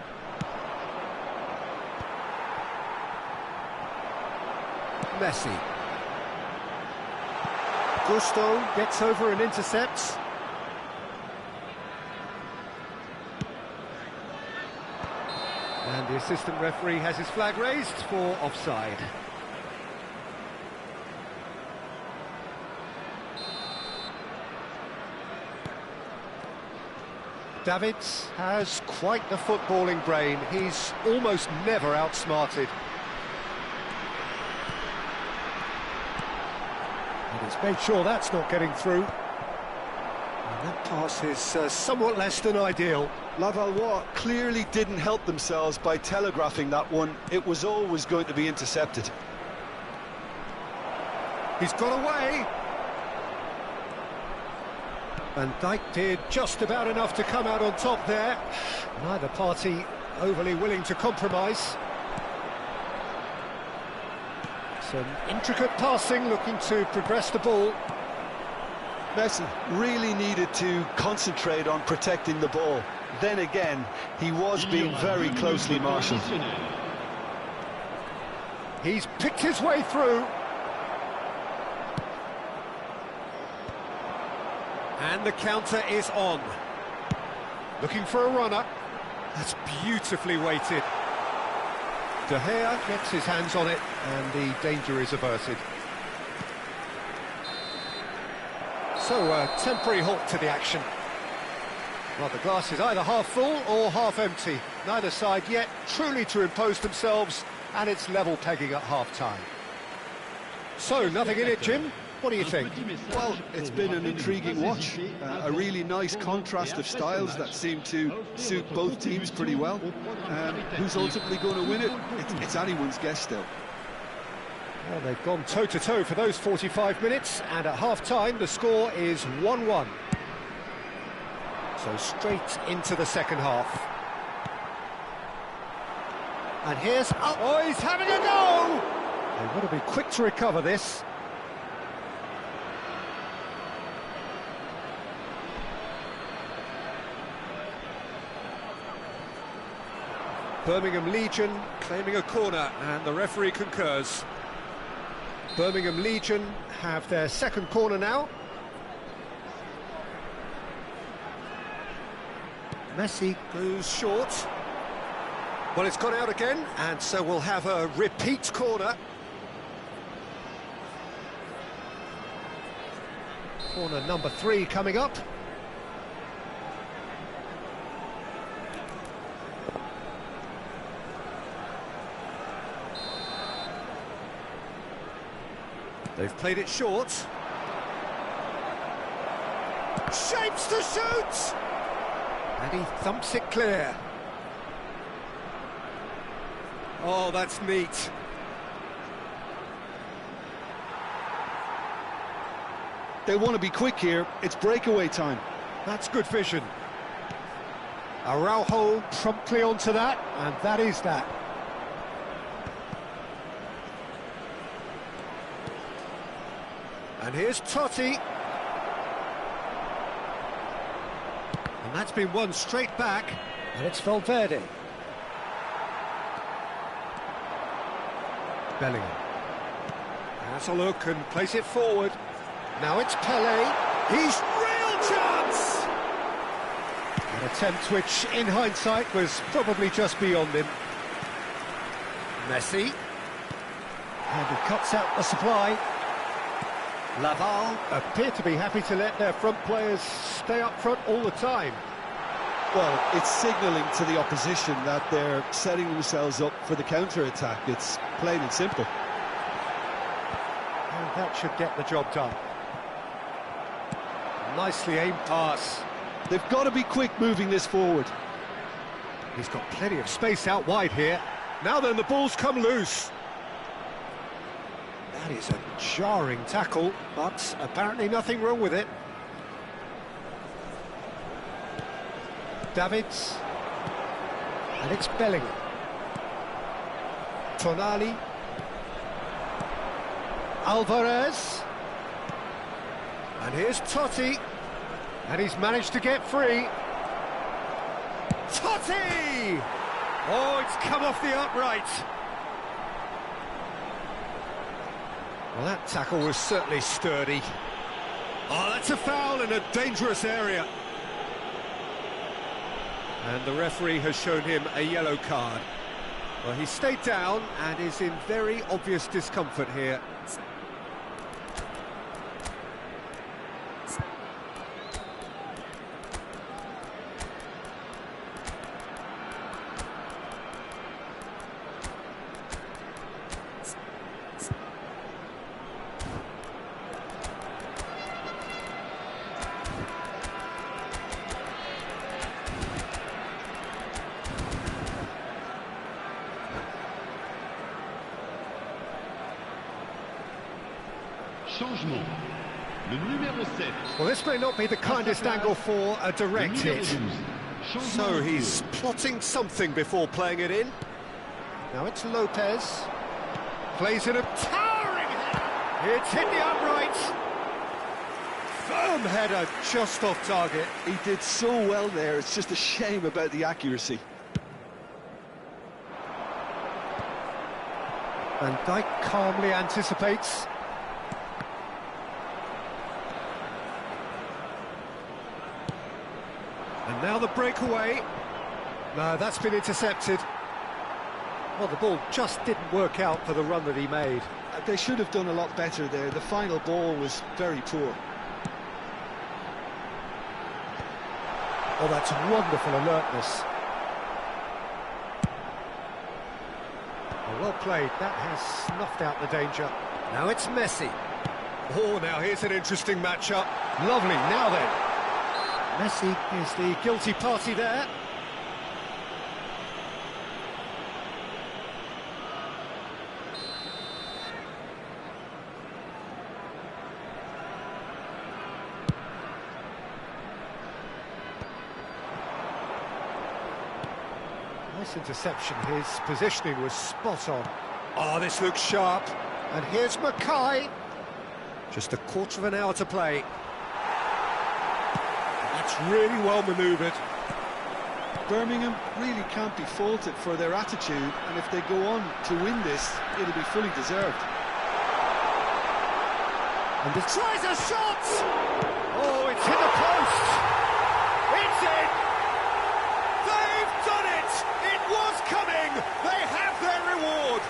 Messi. Gusto gets over and intercepts. And the assistant referee has his flag raised for offside. Davids has quite the footballing brain. He's almost never outsmarted. And he's made sure that's not getting through. And that pass is somewhat less than ideal. La Valois clearly didn't help themselves by telegraphing that one. It was always going to be intercepted. He's got away. Van Dijk did just about enough to come out on top there. Neither party overly willing to compromise. Some intricate passing, looking to progress the ball. Messi really needed to concentrate on protecting the ball. Then again, he was being very closely marshalled. He's picked his way through. And the counter is on. Looking for a runner. That's beautifully weighted. De Gea gets his hands on it, and the danger is averted. So, a temporary halt to the action. Well, the glass is either half full or half empty. Neither side yet truly to impose themselves, and it's level pegging at half-time. So, nothing in it, Jim? What do you think? Well, it's been an intriguing watch. A really nice contrast of styles that seem to suit both teams pretty well. Who's ultimately going to win it? It's anyone's guess still. Well, they've gone toe-to-toe for those 45 minutes, and at half-time the score is 1-1. So straight into the second half. And here's... Oh, he's having a go! They've got to be quick to recover this. Birmingham Legion claiming a corner, and the referee concurs. Birmingham Legion have their second corner now. Messi goes short. Well, it's gone out again, and so we'll have a repeat corner. Corner number 3 coming up. They've played it short. Shapes to shoot! And he thumps it clear. Oh, that's neat. They want to be quick here. It's breakaway time. That's good vision. Araujo promptly onto that, and that is that. And here's Totti. And that's been won straight back. And it's Valverde. Bellingham. Has a look and plays it forward. Now it's Pelé. He's real chance! An attempt which, in hindsight, was probably just beyond him. Messi. And he cuts out the supply. Laval appear to be happy to let their front players stay up front all the time. Well, it's signalling to the opposition that they're setting themselves up for the counter-attack. It's plain and simple. And that should get the job done. Nicely aimed pass. They've got to be quick moving this forward. He's got plenty of space out wide here. Now then, the ball's come loose. That is a jarring tackle, but apparently nothing wrong with it. Davids. And it's Bellingham. Tonali. Alvarez. And here's Totti. And he's managed to get free. Totti! Oh, it's come off the upright. Well, that tackle was certainly sturdy. Oh, that's a foul in a dangerous area. And the referee has shown him a yellow card. Well, he stayed down and is in very obvious discomfort here. Changement. Le numéro 7. Well, this may not be the kindest angle for a direct hit. So he's plotting something before playing it in. Now it's Lopez. Plays it a towering header. It's hit the upright. Firm header just off target. He did so well there, it's just a shame about the accuracy. Van Dijk calmly anticipates. And now the breakaway. No, that's been intercepted. Well, the ball just didn't work out for the run that he made. They should have done a lot better there. The final ball was very poor. Oh, that's wonderful alertness. Oh, well played. That has snuffed out the danger. Now it's Messi. Oh, now here's an interesting matchup. Lovely, now then. Messi is the guilty party there. Nice interception. His positioning was spot on. Oh, this looks sharp. And here's Mackay. Just a quarter of an hour to play. That's really well manoeuvred. Birmingham really can't be faulted for their attitude, and if they go on to win this, it'll be fully deserved. And this tries a shot! Oh, it's hit the post! It's in! They've done it! It was coming! They have their reward!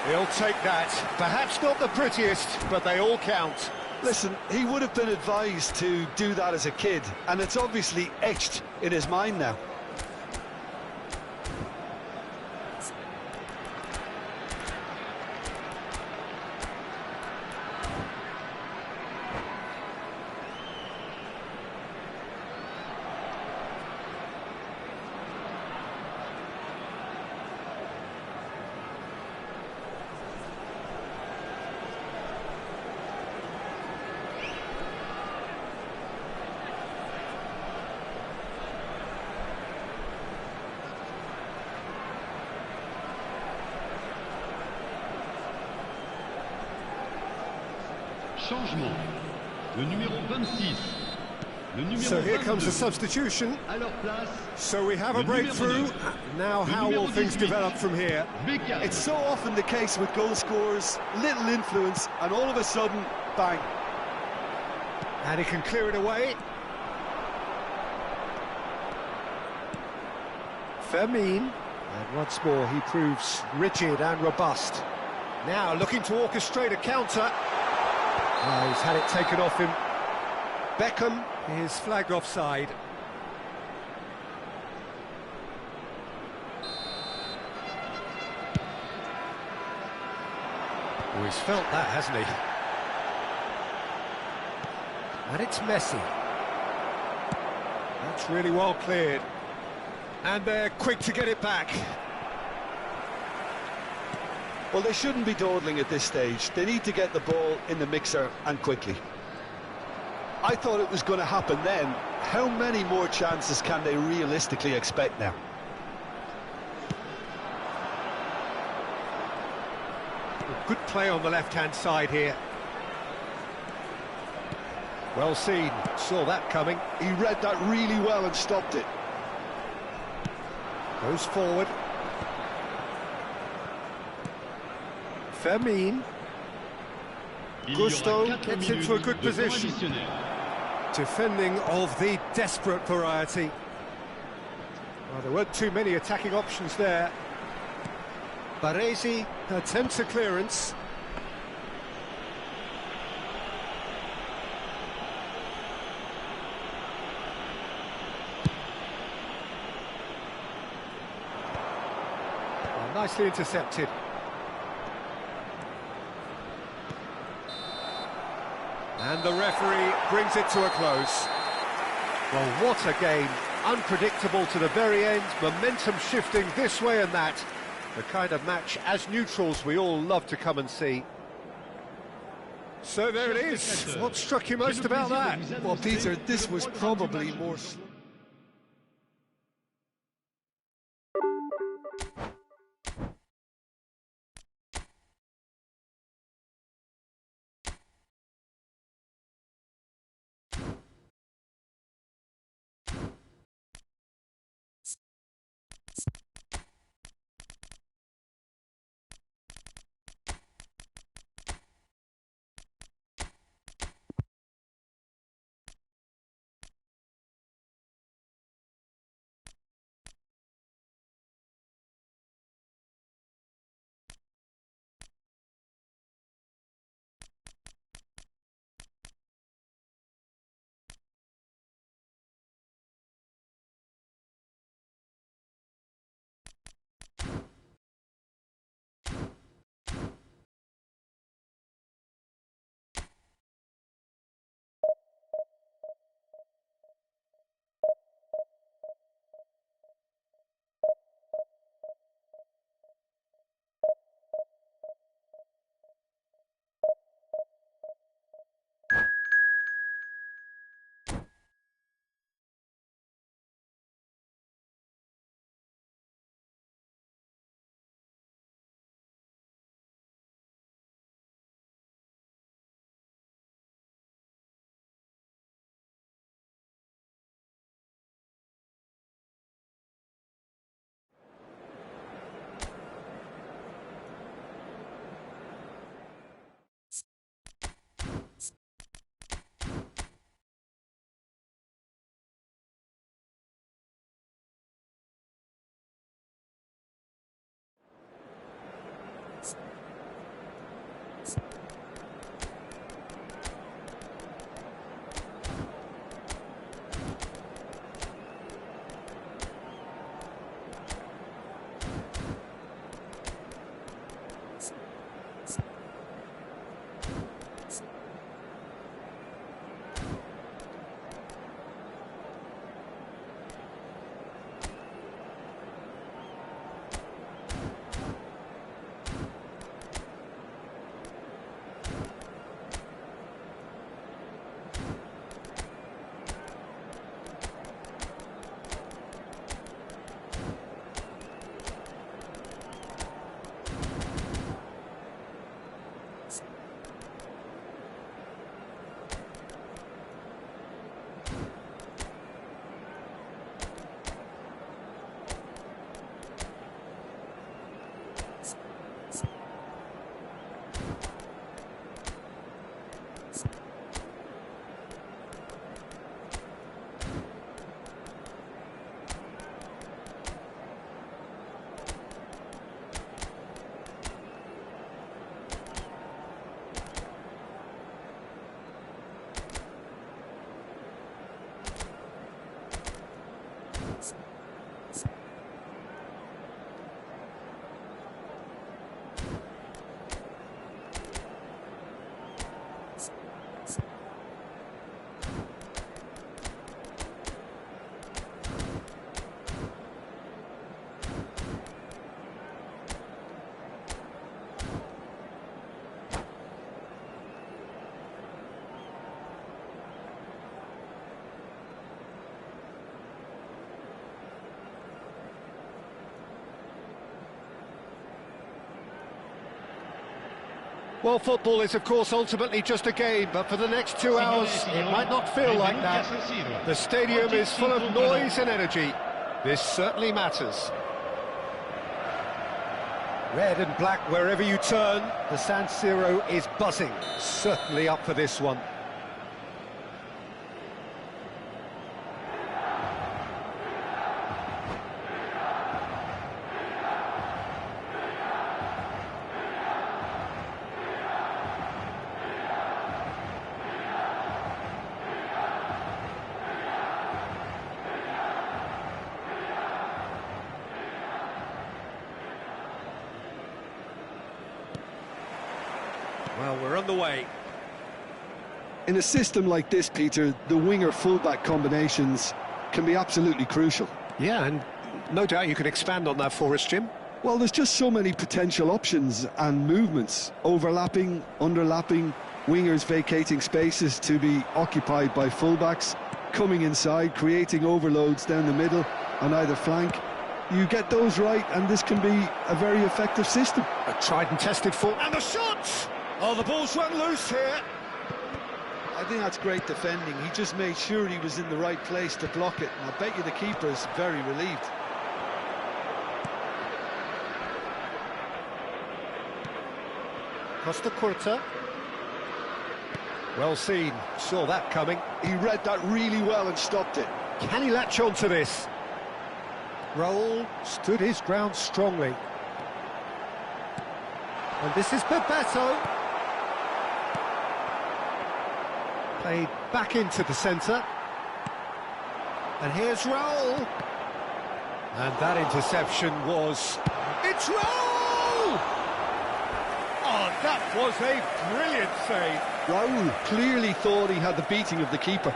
He'll take that. Perhaps not the prettiest, but they all count. Listen, he would have been advised to do that as a kid, and it's obviously etched in his mind now. Changement. Le numéro 26. Le numéro So here comes a 22. substitution. À leur place, So we have a Le numéro breakthrough. 9. Now Le how will numéro things 18. develop from here? Beckham. It's so often the case with goal scorers, little influence, and all of a sudden, bang. And he can clear it away. Firmine. And once more he proves rigid and robust. Now looking to orchestrate a counter. Oh, he's had it taken off him. Beckham is flagged offside. Oh, he's felt that, hasn't he? And it's Messi. That's really well cleared. And they're quick to get it back. Well, they shouldn't be dawdling at this stage. They need to get the ball in the mixer and quickly. I thought it was going to happen then. How many more chances can they realistically expect now? Good play on the left-hand side here. Well seen, saw that coming. He read that really well and stopped it. Goes forward. Fermin. Gusto gets into a good position. Defending of the desperate variety. Well, there weren't too many attacking options there. Baresi attempts a clearance. Oh, nicely intercepted. And the referee brings it to a close. Well, what a game. Unpredictable to the very end, momentum shifting this way and that. The kind of match, as neutrals, we all love to come and see. So there it is. What struck you most about that? Well, Peter, this was probably more... Well, football is, of course, ultimately just a game, but for the next 2 hours, it might not feel like that. The stadium is full of noise and energy. This certainly matters. Red and black wherever you turn, the San Siro is buzzing. Certainly up for this one. Well, we're on the way. In a system like this, Peter, the winger-fullback combinations can be absolutely crucial. Yeah, and no doubt you can expand on that for us, Jim. Well, there's just so many potential options and movements. Overlapping, underlapping, wingers vacating spaces to be occupied by fullbacks, coming inside, creating overloads down the middle on either flank. You get those right, and this can be a very effective system. A tried and tested full... And the shot! Oh, the ball's run loose here. I think that's great defending. He just made sure he was in the right place to block it. And I bet you the keeper is very relieved. Costa Curta. Well seen. Saw that coming. He read that really well and stopped it. Can he latch on to this? Raul stood his ground strongly. And this is Bebeto. Played back into the centre. And here's Raul. And that interception was... It's Raul! Oh, that was a brilliant save. Raul clearly thought he had the beating of the keeper.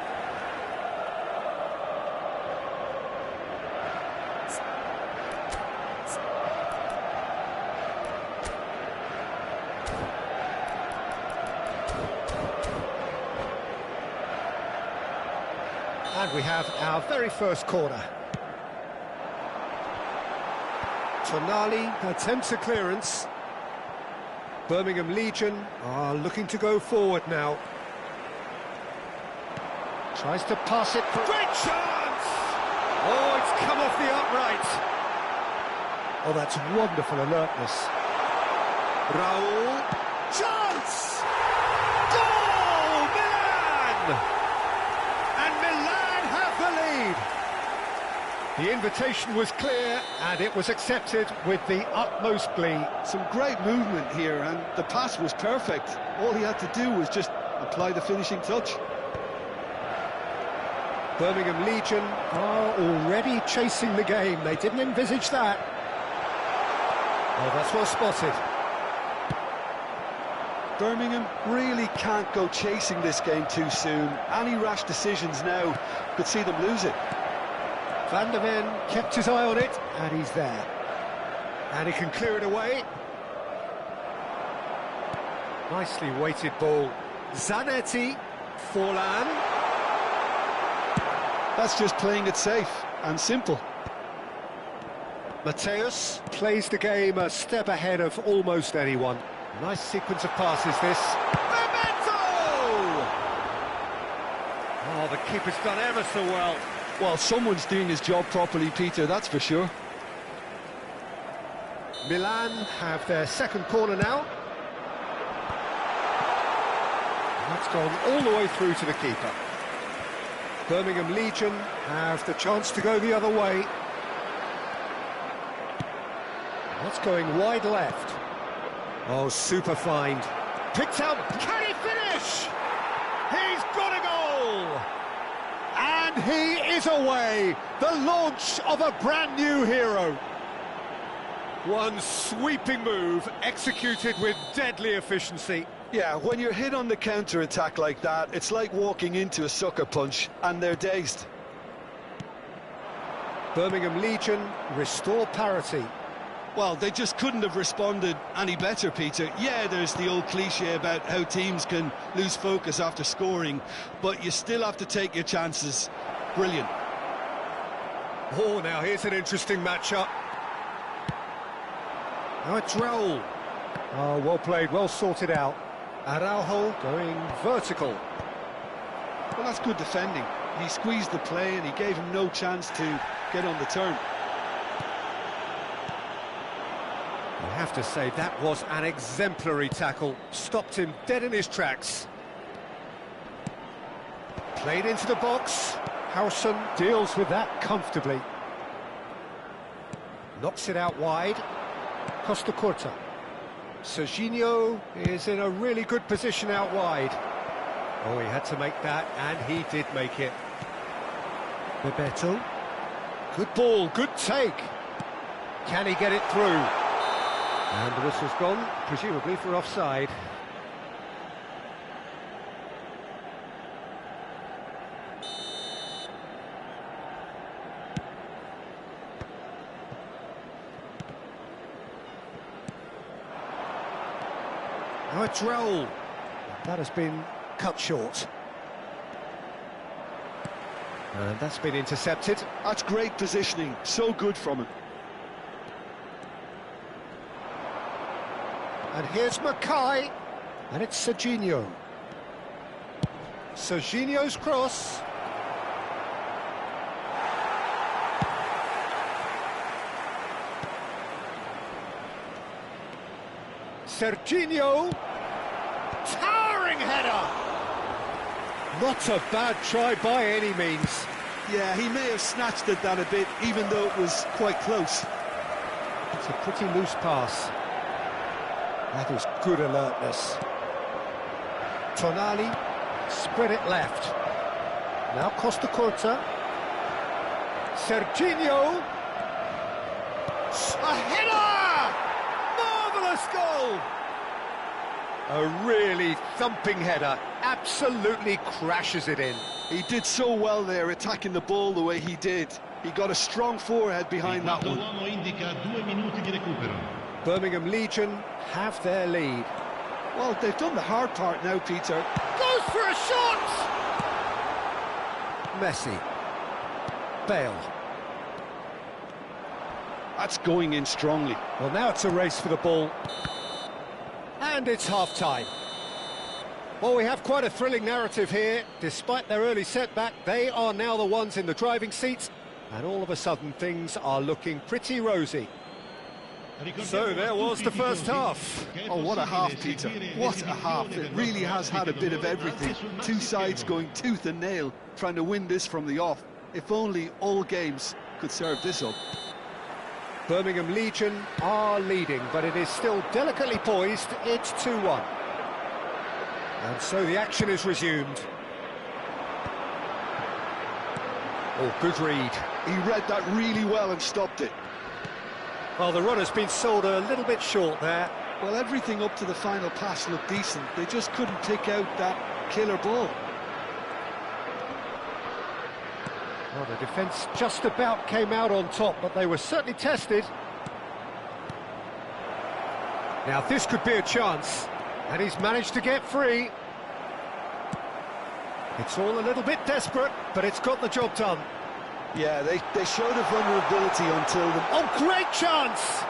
And we have our very first corner. Tonali attempts a clearance. Birmingham Legion are looking to go forward now. Tries to pass it. Great chance! Oh, it's come off the upright. Oh, that's wonderful alertness. Raul. Chance! Goal! Milan! And Milan have the lead. The invitation was clear, and it was accepted with the utmost glee. Some great movement here, and the pass was perfect. All he had to do was just apply the finishing touch. Birmingham Legion are already chasing the game. They didn't envisage that. Oh, that's well spotted. Birmingham really can't go chasing this game too soon. Any rash decisions now could see them lose it. Van der Ven kept his eye on it, and he's there. And he can clear it away. Nicely weighted ball. Zanetti, Forlan. That's just playing it safe and simple. Mateus plays the game a step ahead of almost anyone. Nice sequence of passes, this. Bebeto! Oh, the keeper's done ever so well. Well, someone's doing his job properly, Peter, that's for sure. Milan have their second corner now. That's gone all the way through to the keeper. Birmingham Legion have the chance to go the other way. That's going wide left. Oh, super find. Picked out. Can he finish? He's got a goal! And he is away. The launch of a brand new hero. One sweeping move executed with deadly efficiency. Yeah, when you're hit on the counter-attack like that, it's like walking into a sucker punch, and they're dazed. Birmingham Legion restore parity. Well, they just couldn't have responded any better, Peter. Yeah, there's the old cliche about how teams can lose focus after scoring, but you still have to take your chances. Brilliant. Oh, now here's an interesting matchup. Now it's Raul. Oh, well played, well sorted out. Araujo going vertical. Well, that's good defending. He squeezed the play and he gave him no chance to get on the turn. I have to say, that was an exemplary tackle. Stopped him dead in his tracks. Played into the box. Howson deals with that comfortably. Knocks it out wide. Costa Curta. Serginho is in a really good position out wide. Oh, he had to make that, and he did make it. Bebeto. Good ball, good take. Can he get it through? And the whistle's gone, presumably for offside. Now it's Raul. That has been cut short. And that's been intercepted. That's great positioning, so good from him. And here's Mackay, and it's Serginho. Serginho's cross. Serginho, towering header. Not a bad try by any means. Yeah, he may have snatched at that a bit, even though it was quite close. It's a pretty loose pass. That is good alertness. Tonali, spread it left. Now Costa Curta. Serginho. A header! Marvellous goal! A really thumping header. Absolutely crashes it in. He did so well there, attacking the ball the way he did. He got a strong forehead behind that one. Birmingham Legion have their lead. Well, they've done the hard part now, Peter. Goes for a shot! Messi. Bale. That's going in strongly. Well, now it's a race for the ball. And it's half-time. Well, we have quite a thrilling narrative here. Despite their early setback, they are now the ones in the driving seat. And all of a sudden, things are looking pretty rosy. So there was the first half. Oh, what a half, Peter. What a half. It really has had a bit of everything. Two sides going tooth and nail, trying to win this from the off. If only all games could serve this up. Birmingham Legion are leading, but it is still delicately poised. It's 2-1. And so the action is resumed. Oh, good read. He read that really well and stopped it. Well, the run has been sold a little bit short there. Well, everything up to the final pass looked decent. They just couldn't pick out that killer ball. Well, the defence just about came out on top, but they were certainly tested. Now, this could be a chance, and he's managed to get free. It's all a little bit desperate, but it's got the job done. Yeah, they showed a vulnerability until the... Oh, great chance!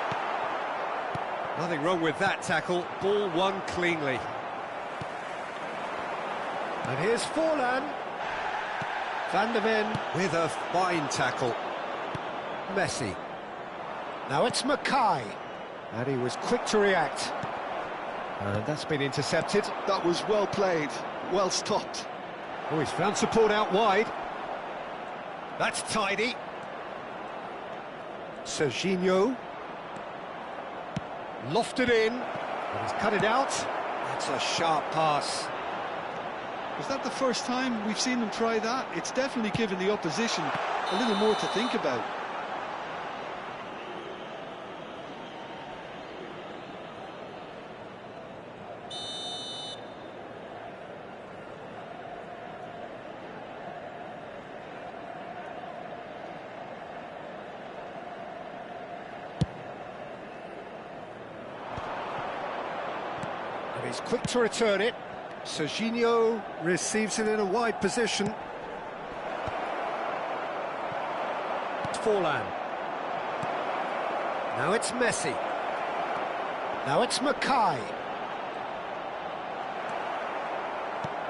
Nothing wrong with that tackle. Ball won cleanly. And here's Forlan. Van der Ven with a fine tackle. Messi. Now it's Mackay. And he was quick to react. And that's been intercepted. That was well played, well stopped. Oh, he's found support out wide. That's tidy. Serginho. Lofted in. But he's cut it out. That's a sharp pass. Was that the first time we've seen them try that? It's definitely given the opposition a little more to think about. And he's quick to return it. Serginho receives it in a wide position. Forlan. Now it's Messi. Now it's Mackay.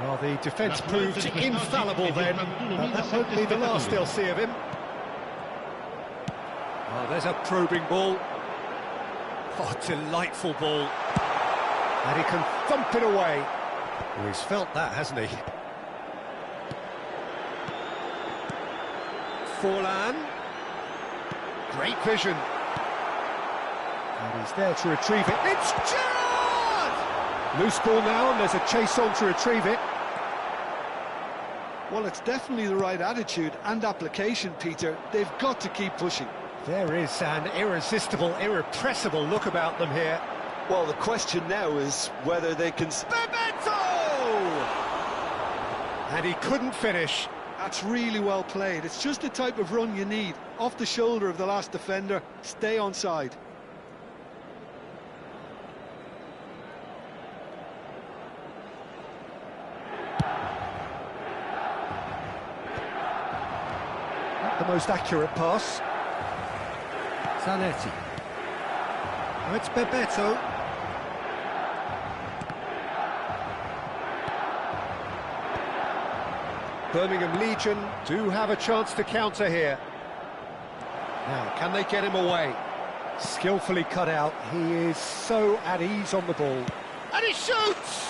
Well, the defence proved infallible then, but that won't be the last they'll see of him. Oh, there's a probing ball. Oh, delightful ball. And he can thump it away. Oh, he's felt that, hasn't he? Forlan. Great vision. And he's there to retrieve it. It's Gerrard! Loose ball now, and there's a chase on to retrieve it. Well, it's definitely the right attitude and application, Peter. They've got to keep pushing. There is an irresistible, irrepressible look about them here. Well, the question now is whether they can... Bebeto! And he couldn't finish. That's really well played. It's just the type of run you need. Off the shoulder of the last defender, stay onside. Not the most accurate pass. Zanetti. Oh, it's Bebeto. Birmingham Legion do have a chance to counter here. Now, can they get him away? Skillfully cut out. He is so at ease on the ball. And he shoots!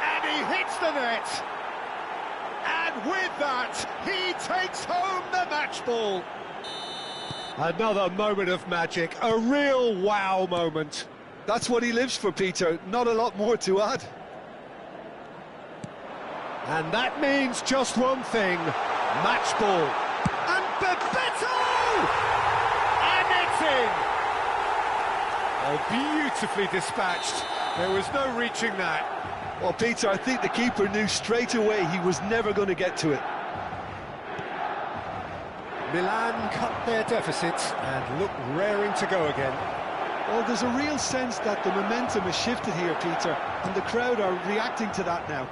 And he hits the net! And with that, he takes home the match ball. Another moment of magic, a real wow moment. That's what he lives for, Peter. Not a lot more to add. And that means just one thing, match ball. And Bebeto! And it's in! Oh, beautifully dispatched. There was no reaching that. Well, Peter, I think the keeper knew straight away he was never going to get to it. Milan cut their deficit and look raring to go again. Well, there's a real sense that the momentum has shifted here, Peter, and the crowd are reacting to that now.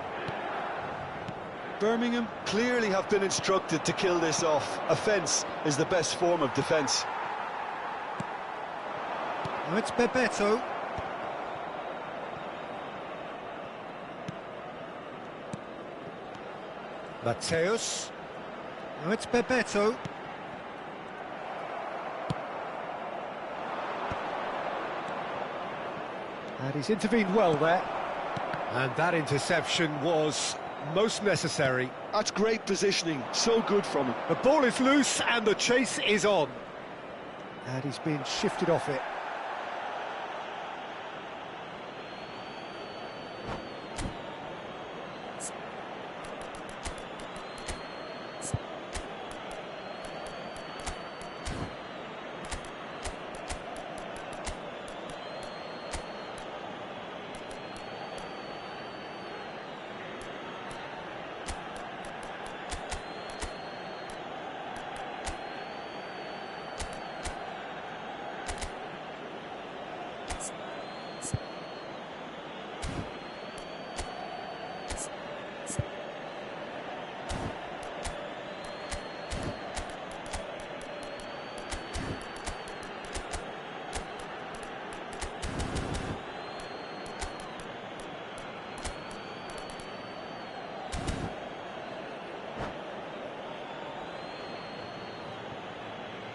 Birmingham clearly have been instructed to kill this off. Offence is the best form of defence. Now it's Bebeto. Mateus. Now it's Bebeto. And he's intervened well there. And that interception was most necessary. That's great positioning, so good from him. The ball is loose and the chase is on. And he's been shifted off it.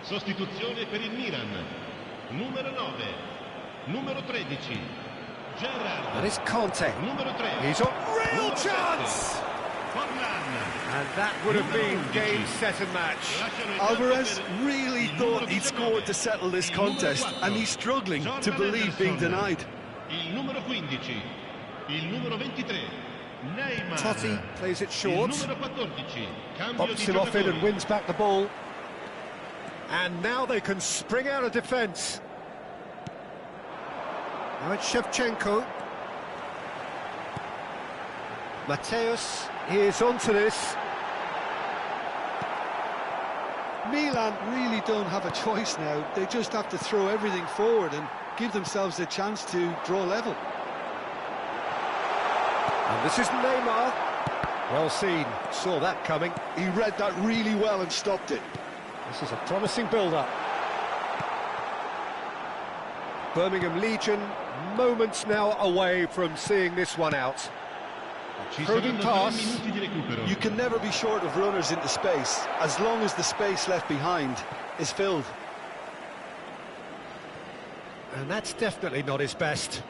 Sostituzione per il Milan. Numero 9. Numero 13. Gerrard. And it's Conte. Numero 3. He's on real chance! And that would have been game, set and match. Alvarez really thought he'd scored to settle this contest, and he's struggling to believe being denied. Il numero 15. Il numero 23. Neymar. Totti plays it short. Il numero 14. Cambio Bumps di him off it and giocatori. wins back the ball. And now they can spring out of defence. Now it's Shevchenko. Mateus is onto this. Milan really don't have a choice now. They just have to throw everything forward and give themselves a chance to draw level. And this is Neymar. Well seen, saw that coming. He read that really well and stopped it. This is a promising build-up. Birmingham Legion Moments now away from seeing this one out. Ci Probing saranno 3 pass. minuti di recupero. You can never be short of runners into space, as long as the space left behind is filled. And that's definitely not his best.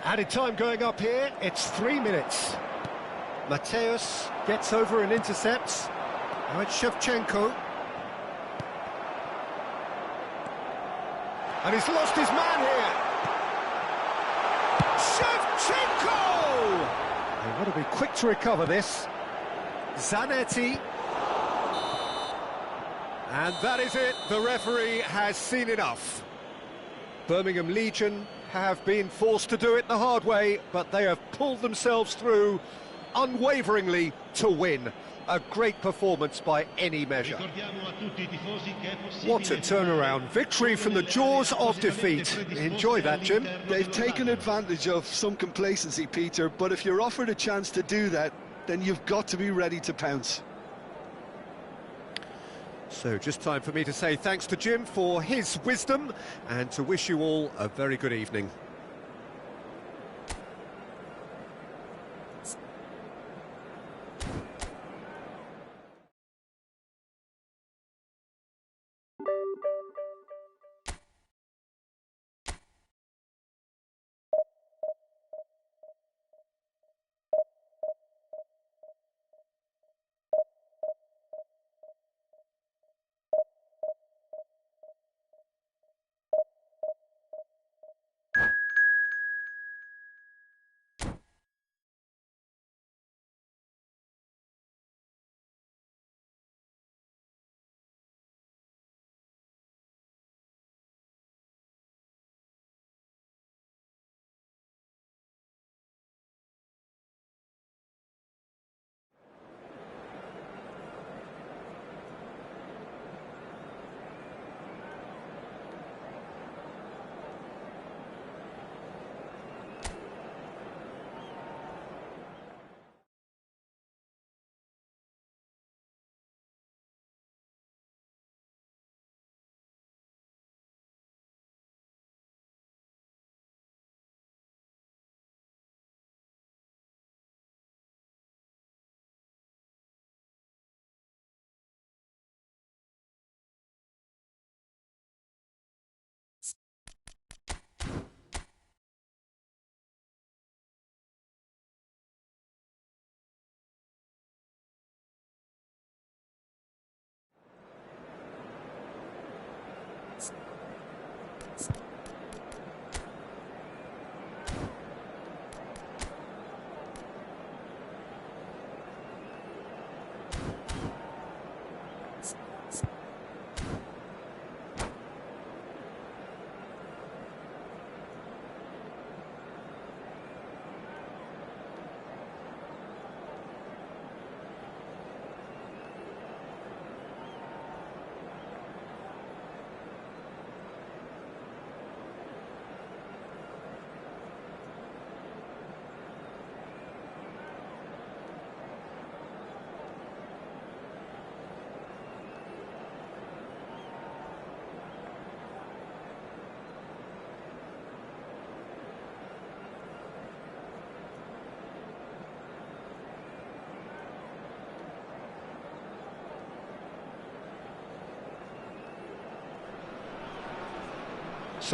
Added time going up here, it's 3 minutes. Mateus gets over and intercepts. Now it's Shevchenko. And he's lost his man here. Shevchenko! They've got to be quick to recover this. Zanetti. And that is it, the referee has seen enough. Birmingham Legion have been forced to do it the hard way, but they have pulled themselves through unwaveringly to win. A great performance by any measure. Ricordiamo a tutti I tifosi che è possibile What a turnaround. Victory from the jaws of defeat. Enjoy that, Jim. They've taken advantage of some complacency, Peter, but if you're offered a chance to do that, then you've got to be ready to pounce. So just time for me to say thanks to Jim for his wisdom and to wish you all a very good evening.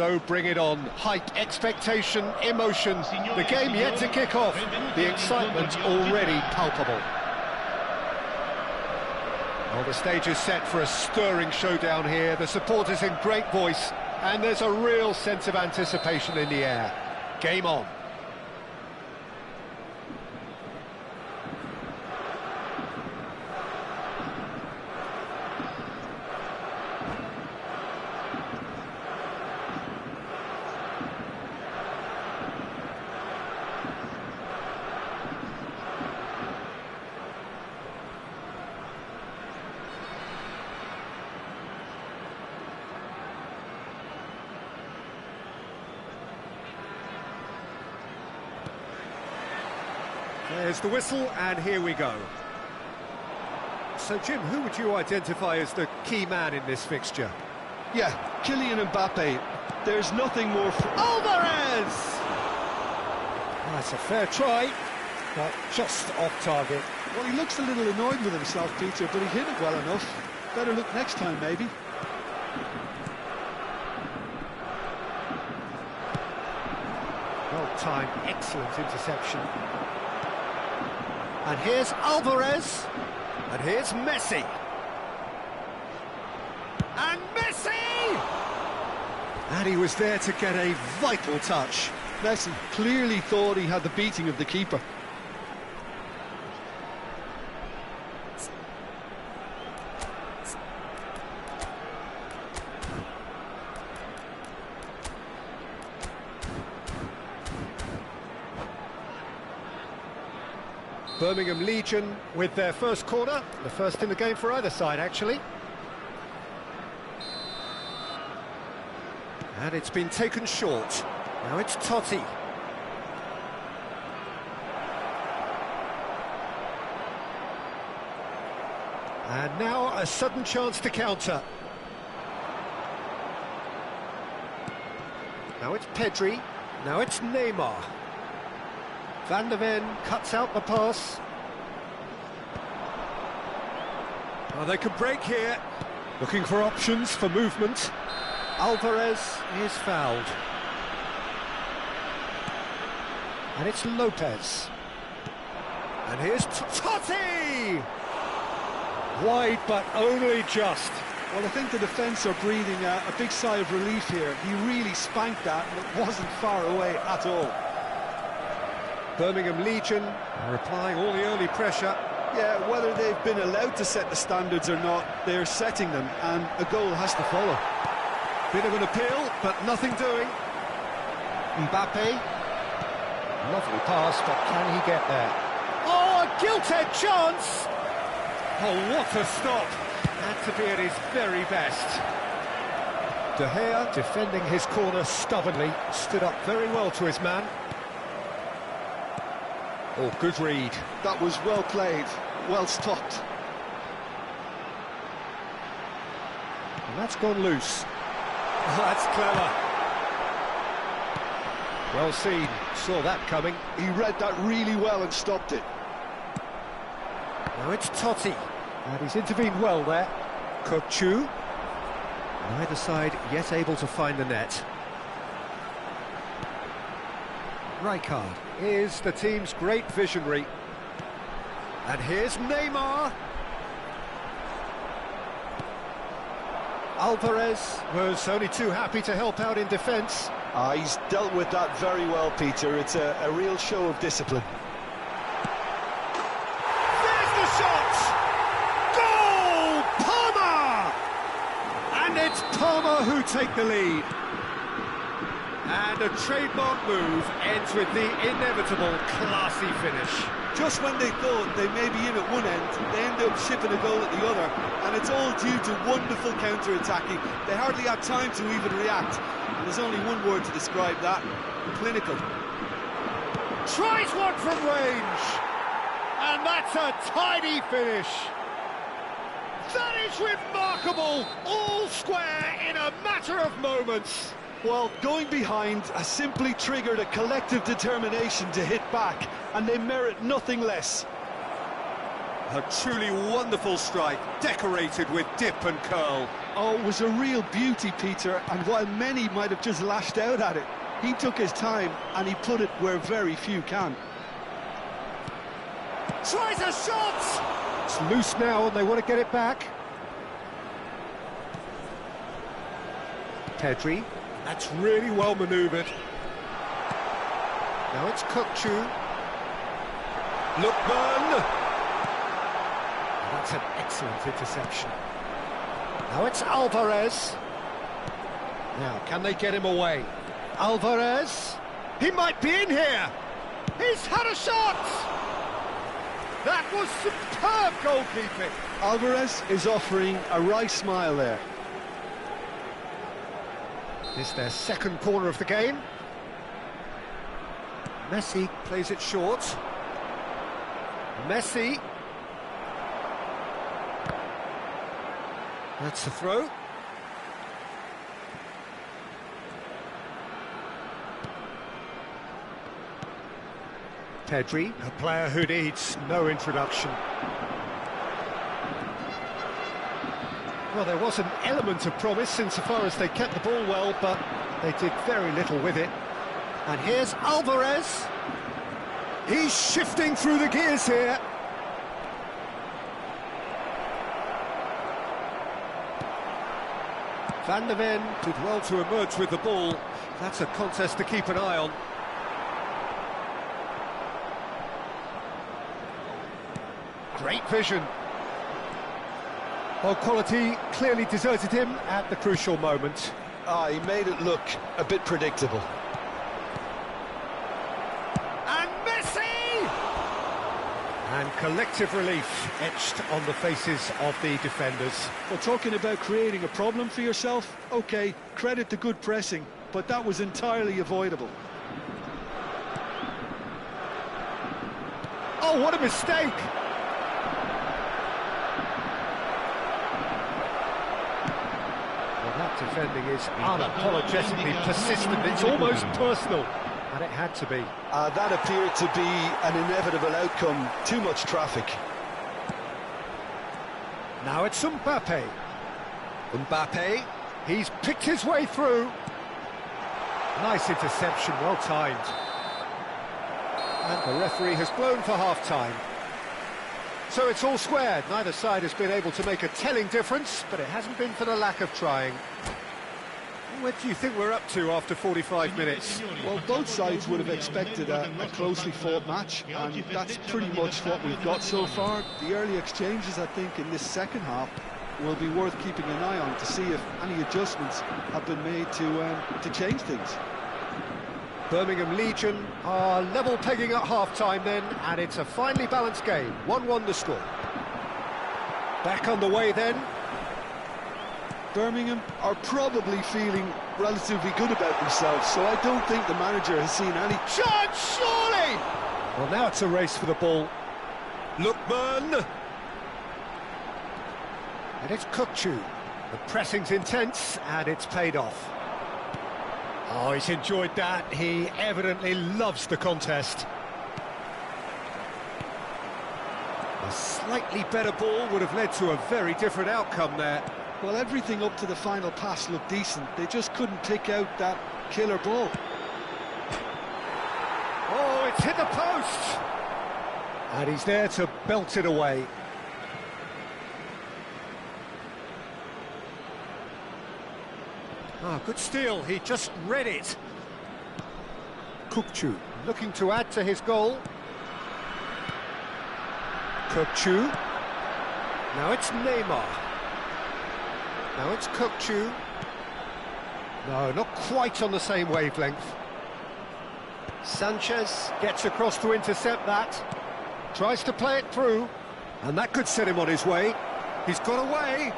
So bring it on. Hype, expectation, emotion. The game yet to kick off. The excitement already palpable. Well, the stage is set for a stirring showdown here. The supporters in great voice, and there's a real sense of anticipation in the air. Game on. There's the whistle, and here we go. So, Jim, who would you identify as the key man in this fixture? Yeah, Kylian Mbappe. There's nothing more... Alvarez! That's a fair try, but just off target. Well, he looks a little annoyed with himself, Peter, but he hit it well enough. Better look next time, maybe. Well-timed, excellent interception. And here's Alvarez. And here's Messi. And Messi! And he was there to get a vital touch. Messi clearly thought he had the beating of the keeper. Birmingham Legion with their first corner, the first in the game for either side, actually. And it's been taken short. Now it's Totti. And now a sudden chance to counter. Now it's Pedri. Now it's Neymar. Van der Ven cuts out the pass. Oh, they can break here. Looking for options for movement. Alvarez is fouled. And it's Lopez. And here's Totti! Wide, but only just. Well, I think the defence are breathing a big sigh of relief here. He really spanked that, and it wasn't far away at all. Birmingham Legion are applying all the early pressure. Yeah, whether they've been allowed to set the standards or not, they're setting them, and a goal has to follow. Bit of an appeal, but nothing doing. Mbappe. Lovely pass, but can he get there? Oh, a gilt-edged chance! Oh, what a stop! Had to be at his very best. De Gea, defending his corner stubbornly, stood up very well to his man. Oh, good read. That was well played, well stopped. And that's gone loose. Oh, that's clever. Well seen, saw that coming. He read that really well and stopped it. Now it's Totti, and he's intervened well there. Kochu. Neither side yet able to find the net. Rijkaard is the team's great visionary. And here's Neymar. Alvarez was only too happy to help out in defence. He's dealt with that very well, Peter. It's a real show of discipline. There's the shot! Goal! Palmer! And it's Palmer who take the lead. And a trademark move ends with the inevitable classy finish. Just when they thought they may be in at one end, they end up shipping a goal at the other, and it's all due to wonderful counter-attacking. They hardly had time to even react, and there's only one word to describe that: clinical. Tries one from range, and that's a tidy finish. That is remarkable, all square in a matter of moments. Well, going behind has simply triggered a collective determination to hit back, and they merit nothing less. A truly wonderful strike, decorated with dip and curl. Oh, it was a real beauty, Peter, and while many might have just lashed out at it, he took his time and he put it where very few can. Tries a shot! It's loose now and they want to get it back. Pedri. That's really well manoeuvred. Now it's Kochu. Lookman! That's an excellent interception. Now it's Alvarez. Now, can they get him away? Alvarez. He might be in here. He's had a shot. That was superb goalkeeping. Alvarez is offering a wry smile there. This their second corner of the game. Messi plays it short. Messi. That's the throw. Pedri, a player who needs no introduction. Well, there was an element of promise insofar as they kept the ball well, but they did very little with it. And here's Alvarez. He's shifting through the gears here. Van der Ven did well to emerge with the ball. That's a contest to keep an eye on. Great vision. Well, quality clearly deserted him at the crucial moment. He made it look a bit predictable. And Messi! And collective relief etched on the faces of the defenders. Well, talking about creating a problem for yourself, OK, credit to good pressing, but that was entirely avoidable. Oh, what a mistake! That defending is unapologetically persistent. It's almost personal, and it had to be. That appeared to be an inevitable outcome. Too much traffic. Now it's Mbappe. Mbappe, he's picked his way through. Nice interception, well timed. And the referee has blown for half-time. So it's all squared. Neither side has been able to make a telling difference, but it hasn't been for the lack of trying. What do you think we're up to after 45 minutes? Well, both sides would have expected a closely fought match, and that's pretty much what we've got so far. The early exchanges, I think, in this second half will be worth keeping an eye on to see if any adjustments have been made to change things. Birmingham Legion are level pegging at half-time then, and it's a finely balanced game. 1-1 the score. Back on the way then. Birmingham are probably feeling relatively good about themselves, so I don't think the manager has seen any chance, surely! Well, now it's a race for the ball. Lookman! And it's Kukçu. The pressing's intense, and it's paid off. Oh, he's enjoyed that. He evidently loves the contest. A slightly better ball would have led to a very different outcome there. Well, everything up to the final pass looked decent. They just couldn't pick out that killer ball. Oh, it's hit the post! And he's there to belt it away. Ah, good steal, he just read it. Kukçu looking to add to his goal. Kukçu. Now it's Neymar. Now it's Kukçu. No, not quite on the same wavelength. Sanchez gets across to intercept that. Tries to play it through. And that could set him on his way. He's got away.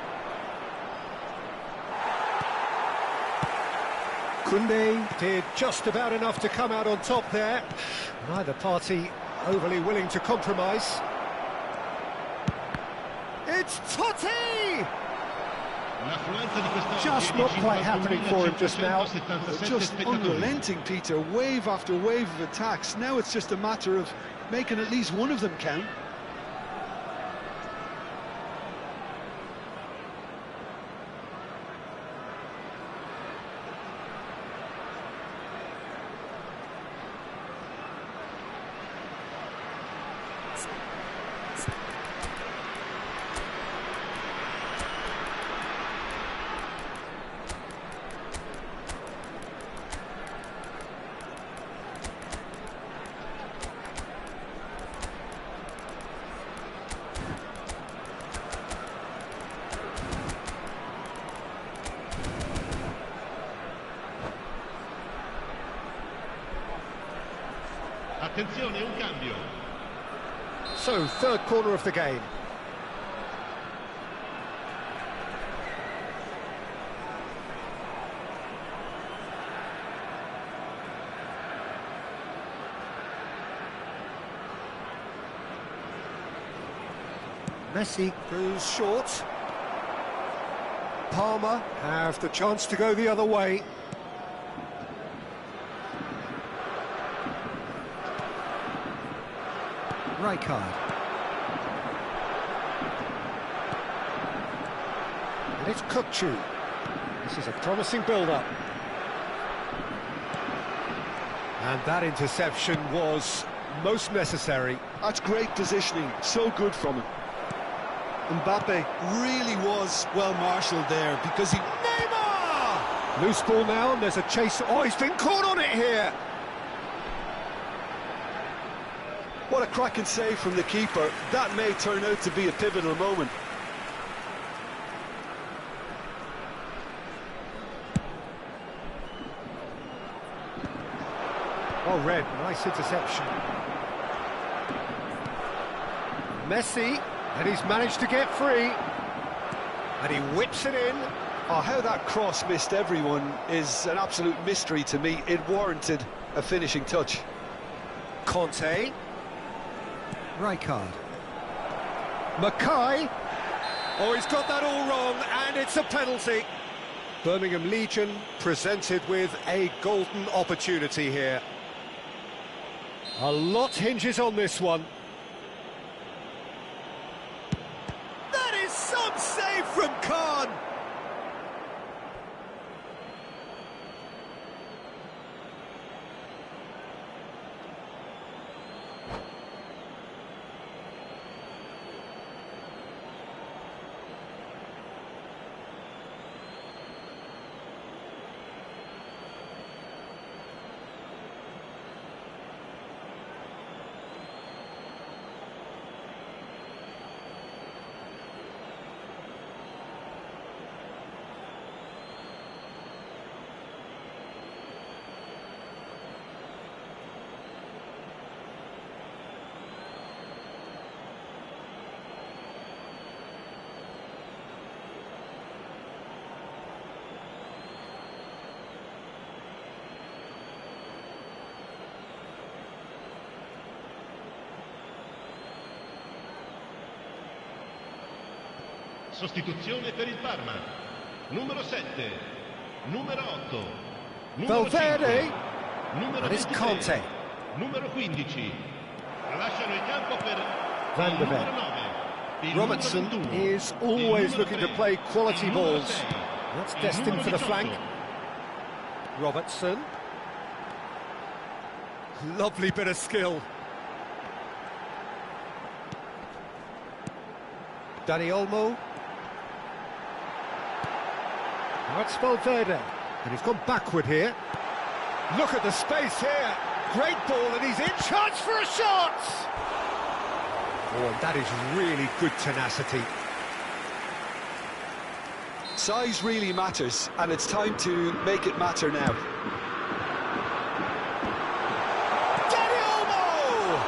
Koundé did just about enough to come out on top there. Neither party overly willing to compromise. It's Totti! Just not quite happening for him just now. Just unrelenting, Peter. Wave after wave of attacks. Now it's just a matter of making at least one of them count. Attenzione, un cambio. So, third corner of the game. Messi goes short. Palmer have the chance to go the other way. Rijkaard. And it's Kukçu. This is a promising build-up. And that interception was most necessary. That's great positioning, so good from him. Mbappe. Really was well marshalled there because he... Neymar! Loose ball now, and there's a chase. Oh, he's been caught on it here! What a cracking save from the keeper. That may turn out to be a pivotal moment. Oh, Red, nice interception. Messi, and he's managed to get free. And he whips it in. Oh, how that cross missed everyone is an absolute mystery to me. It warranted a finishing touch. Conte. Rijkaard. Mackay. Oh, he's got that all wrong, and it's a penalty. Birmingham Legion presented with a golden opportunity here. A lot hinges on this one. That is some save from Khan. Sostituzione per il Parma. Numero 7, numero 8, numero Valverde. 5, numero And it's 26, Conte. numero 15. Lasciano il campo per Van il de numero Ven. 9. Il Robertson numero 21, is always il looking to numero play 3, quality il numero balls. 6, That's il destined numero for the 18. flank. Robertson. Lovely bit of skill. Dani Olmo. Now it's Valverde. And he's gone backward here. Look at the space here. Great ball, and he's in. Chance for a shot! Oh, and that is really good tenacity. Size really matters, and it's time to make it matter now. Dani Olmo!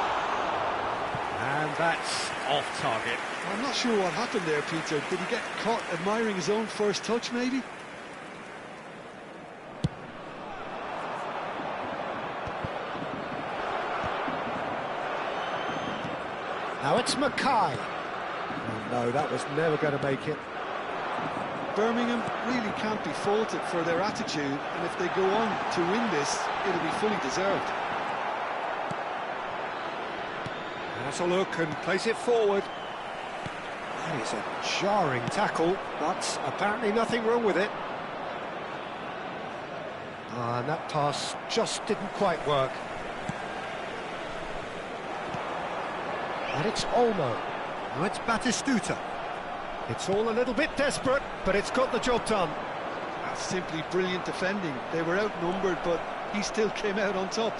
And that's off target. I'm not sure what happened there, Peter. Did he get caught admiring his own first touch, maybe? Now it's Mackay. Oh, no, that was never going to make it. Birmingham really can't be faulted for their attitude, and if they go on to win this, it'll be fully deserved. That's a look and place it forward. That is a jarring tackle, but apparently nothing wrong with it. And that pass just didn't quite work. And it's Olmo. Now it's Batistuta. It's all a little bit desperate, but it's got the job done. That's simply brilliant defending. They were outnumbered, but he still came out on top.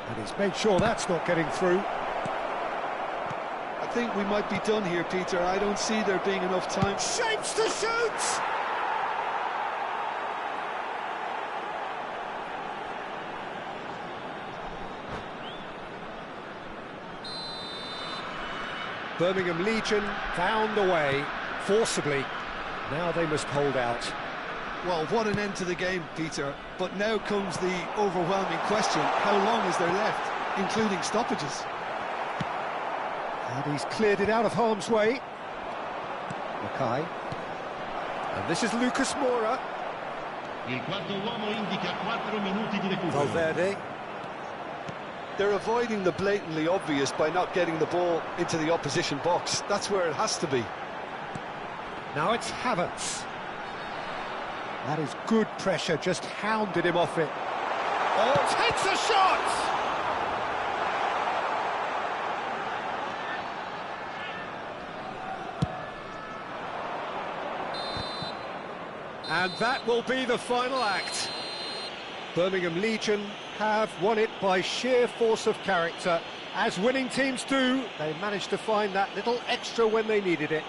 And he's made sure that's not getting through. I think we might be done here, Peter. I don't see there being enough time. Shapes to shoot! Birmingham Legion found a way, forcibly. Now they must hold out. Well, what an end to the game, Peter. But now comes the overwhelming question: how long is there left, including stoppages? And he's cleared it out of harm's way. Mackay. And this is Lucas Moura. Il quarto uomo indica 4 minuti di recupero. Valverde. They're avoiding the blatantly obvious by not getting the ball into the opposition box. That's where it has to be. Now it's Havertz. That is good pressure, just hounded him off it. Oh, takes a shot! And that will be the final act. Birmingham Legion have won it by sheer force of character. As winning teams do, they managed to find that little extra when they needed it.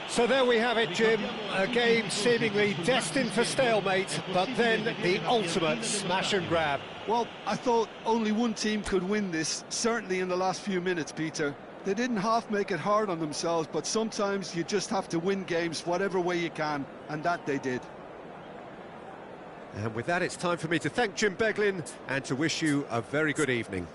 So there we have it, Jim. A game seemingly destined for stalemate, but then the ultimate smash and grab. Well, I thought only one team could win this, certainly in the last few minutes, Peter. They didn't half make it hard on themselves, but sometimes you just have to win games whatever way you can, and that they did. And with that, it's time for me to thank Jim Beglin and to wish you a very good evening.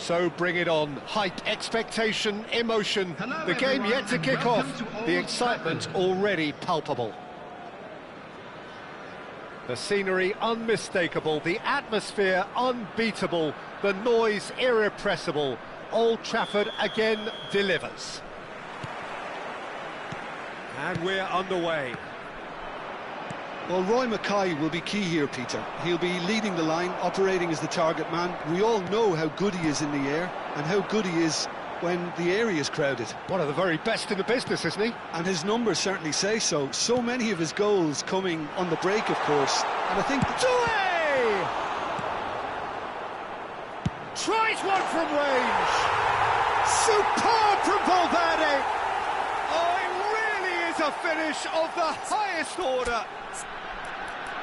So bring it on. Hype, expectation, emotion. The game yet to kick off. The excitement already palpable. The scenery unmistakable. The atmosphere unbeatable. The noise irrepressible. Old Trafford again delivers. And we're underway. Well, Roy Mackay will be key here, Peter. He'll be leading the line, operating as the target man. We all know how good he is in the air and how good he is when the area is crowded. One of the very best in the business, isn't he? And his numbers certainly say so. So many of his goals coming on the break, of course. And I think... Doué! Tries one from range. Superb from Valverde. Oh, it really is a finish of the highest order.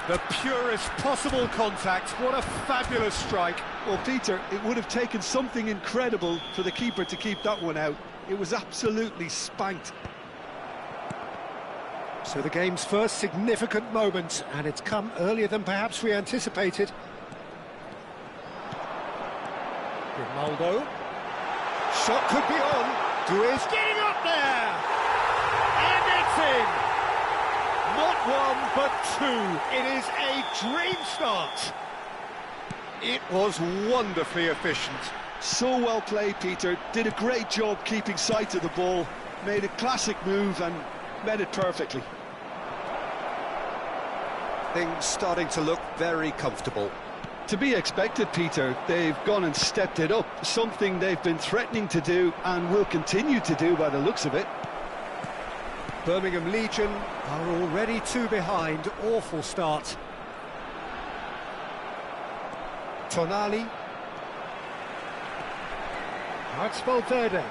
The purest possible contact. What a fabulous strike. Well, Peter, it would have taken something incredible for the keeper to keep that one out. It was absolutely spanked. So the game's first significant moment, and it's come earlier than perhaps we anticipated. Ronaldo. Shot could be on. Doué's getting up there. And it's in. Not one, but two. It is a dream start. It was wonderfully efficient. So well played, Peter. Did a great job keeping sight of the ball. Made a classic move and met it perfectly. Things starting to look very comfortable. To be expected, Peter. They've gone and stepped it up. Something they've been threatening to do and will continue to do by the looks of it. Birmingham Legion are already two behind. Awful start. Tonali. Now it's Valverde.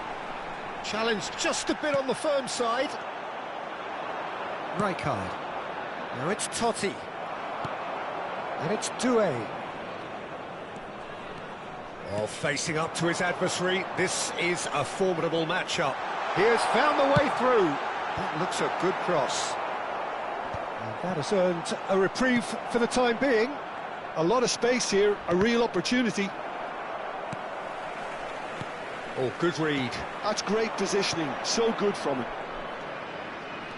Challenged just a bit on the firm side. Rijkaard. Now it's Totti. And it's Doué. Oh, facing up to his adversary. This is a formidable matchup. He has found the way through. That looks a good cross. And that has earned a reprieve for the time being. A lot of space here, a real opportunity. Oh, good read. That's great positioning, so good from him.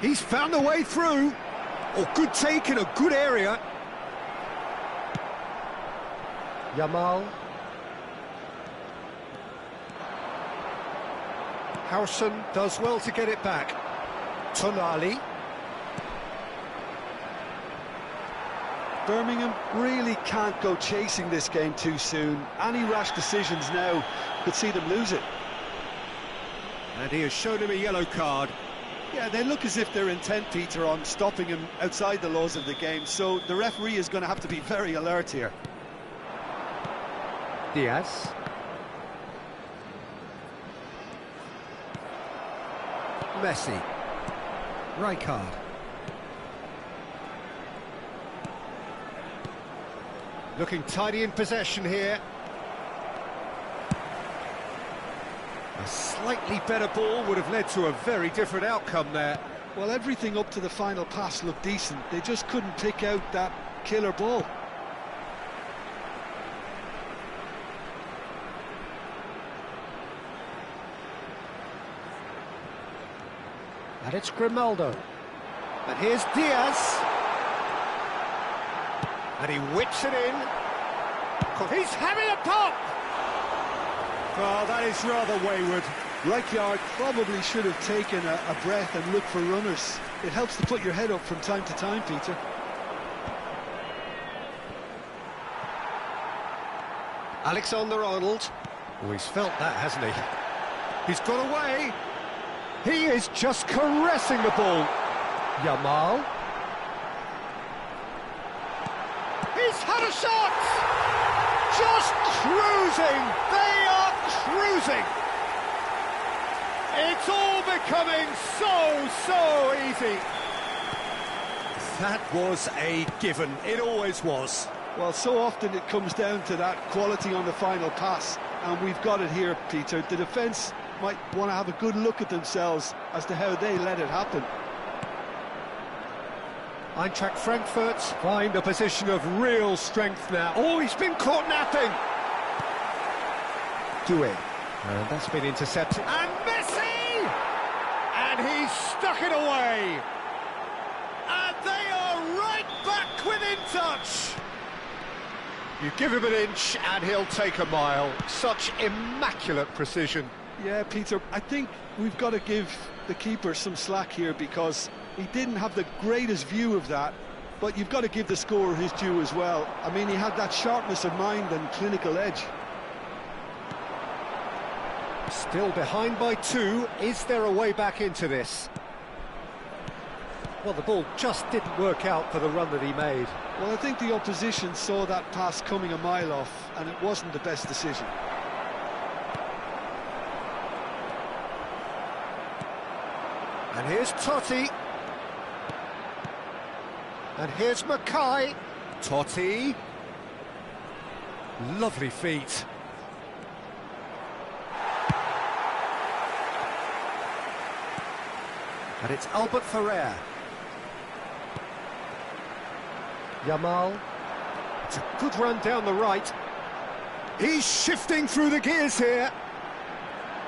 He's found the way through. Oh, good take in a good area. Yamal. Howson does well to get it back. Tonali. Birmingham really can't go chasing this game too soon. Any rash decisions now could see them lose it. And he has shown him a yellow card. Yeah, they look as if they're intent, Peter, on stopping him outside the laws of the game, so the referee is going to have to be very alert here. Diaz. Messi. Rijkaard. Looking tidy in possession here. A slightly better ball would have led to a very different outcome there. Well, everything up to the final pass looked decent. They just couldn't pick out that killer ball. And it's Grimaldo. And here's Diaz. And he whips it in. He's having a pop! Oh, that is rather wayward. Rijkaard probably should have taken a breath and looked for runners. It helps to put your head up from time to time, Peter. Alexander-Arnold. Oh, he's felt that, hasn't he? He's got away. He is just caressing the ball. Yamal. He's had a shot! Just cruising! They are cruising! It's all becoming so easy. That was a given. It always was. Well, so often it comes down to that quality on the final pass, and we've got it here, Peter. The defence might want to have a good look at themselves as to how they let it happen. Eintracht Frankfurt find a position of real strength now. Oh, he's been caught napping. Doué. And that's been intercepted. And Messi! And he's stuck it away. And they are right back within touch. You give him an inch and he'll take a mile. Such immaculate precision. Yeah, Peter, I think we've got to give the keeper some slack here because he didn't have the greatest view of that, but you've got to give the scorer his due as well. I mean, he had that sharpness of mind and clinical edge. Still behind by 2. Is there a way back into this? Well, the ball just didn't work out for the run that he made. Well, I think the opposition saw that pass coming a mile off, and it wasn't the best decision. And here's Totti. And here's Mackay. Totti. Lovely feet. And it's Albert Ferrer. Yamal. It's a good run down the right. He's shifting through the gears here.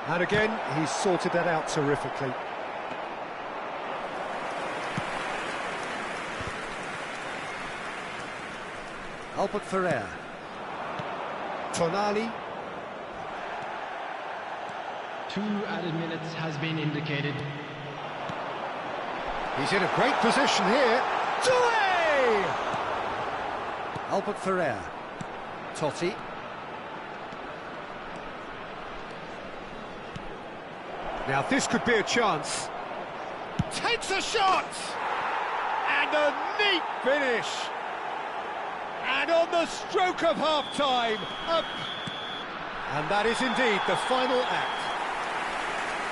And again, he's sorted that out terrifically. Albert Ferrer. Tonali. 2 added minutes has been indicated. He's in a great position here. Doué! Albert Ferrer. Totti. Now this could be a chance. Takes a shot! And a neat finish! And on the stroke of half-time, up. And that is indeed the final act.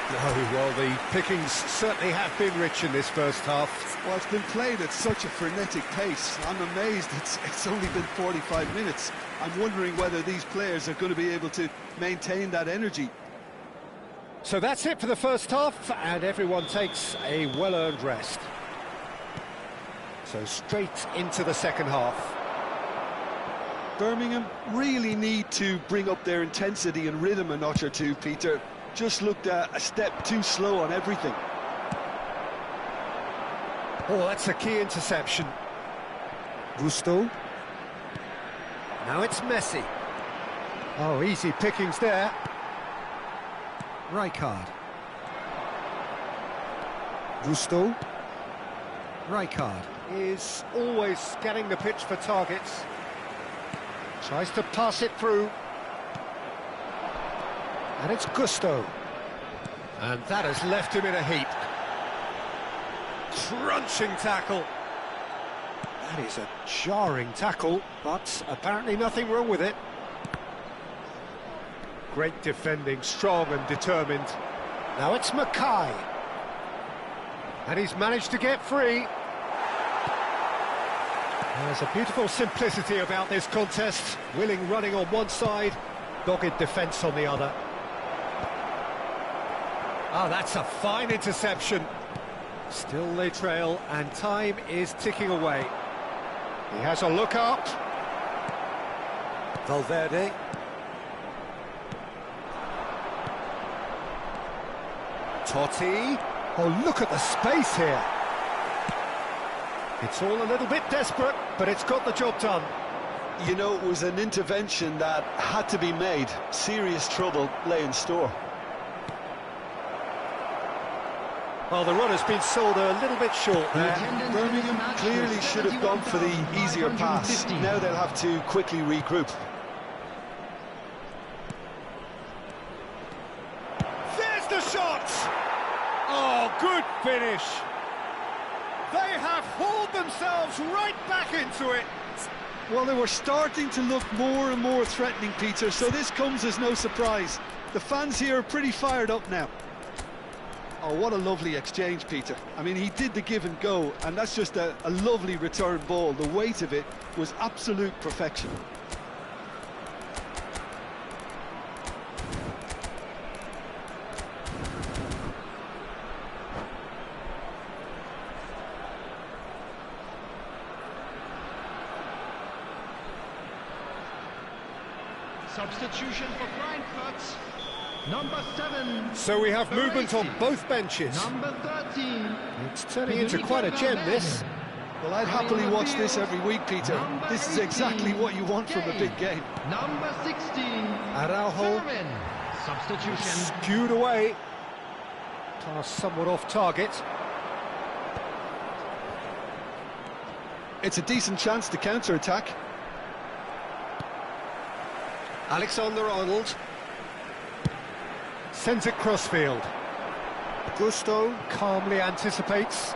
Oh, well, the pickings certainly have been rich in this first half. Well, it's been played at such a frenetic pace. I'm amazed it's only been 45 minutes. I'm wondering whether these players are going to be able to maintain that energy. So that's it for the first half, and everyone takes a well-earned rest. So straight into the second half. Birmingham really need to bring up their intensity and rhythm a notch or two, Peter. Just looked a step too slow on everything. Oh, that's a key interception. Gusto. Now it's Messi. Oh, easy pickings there. Rijkaard. Gusto. Rijkaard is always scanning the pitch for targets. Tries to pass it through. And it's Gusto. And that has left him in a heap. Crunching tackle. That is a jarring tackle, but apparently nothing wrong with it. Great defending, strong and determined. Now it's Mackay. And he's managed to get free. There's a beautiful simplicity about this contest. Willing running on one side, dogged defence on the other. Oh, that's a fine interception. Still they trail, and time is ticking away. He has a look up. Valverde. Totti. Oh, look at the space here. It's all a little bit desperate, but it's got the job done. You know, it was an intervention that had to be made. Serious trouble lay in store. Well, the run has been sold a little bit short there. Birmingham clearly should have gone for the easier pass. Now they'll have to quickly regroup. There's the shot! Oh, good finish. They have hauled themselves right back into it. Well, they were starting to look more and more threatening, Peter, so this comes as no surprise. The fans here are pretty fired up now. Oh, what a lovely exchange, Peter. I mean, he did the give and go, and that's just a lovely return ball. The weight of it was absolute perfection. Substitution for Frankfurt. Number 7. So we have movement on Racing. both benches. Number 13. It's turning into quite a gem, this. Well, I'd happily watch this every week, Peter. Number This is exactly 18, what you want from a big game. Number 16. Araujo Fermin. Substitution. skewed away. Pass somewhat off target. It's a decent chance to counter-attack. Alexander-Arnold sends it crossfield. Gusto calmly anticipates.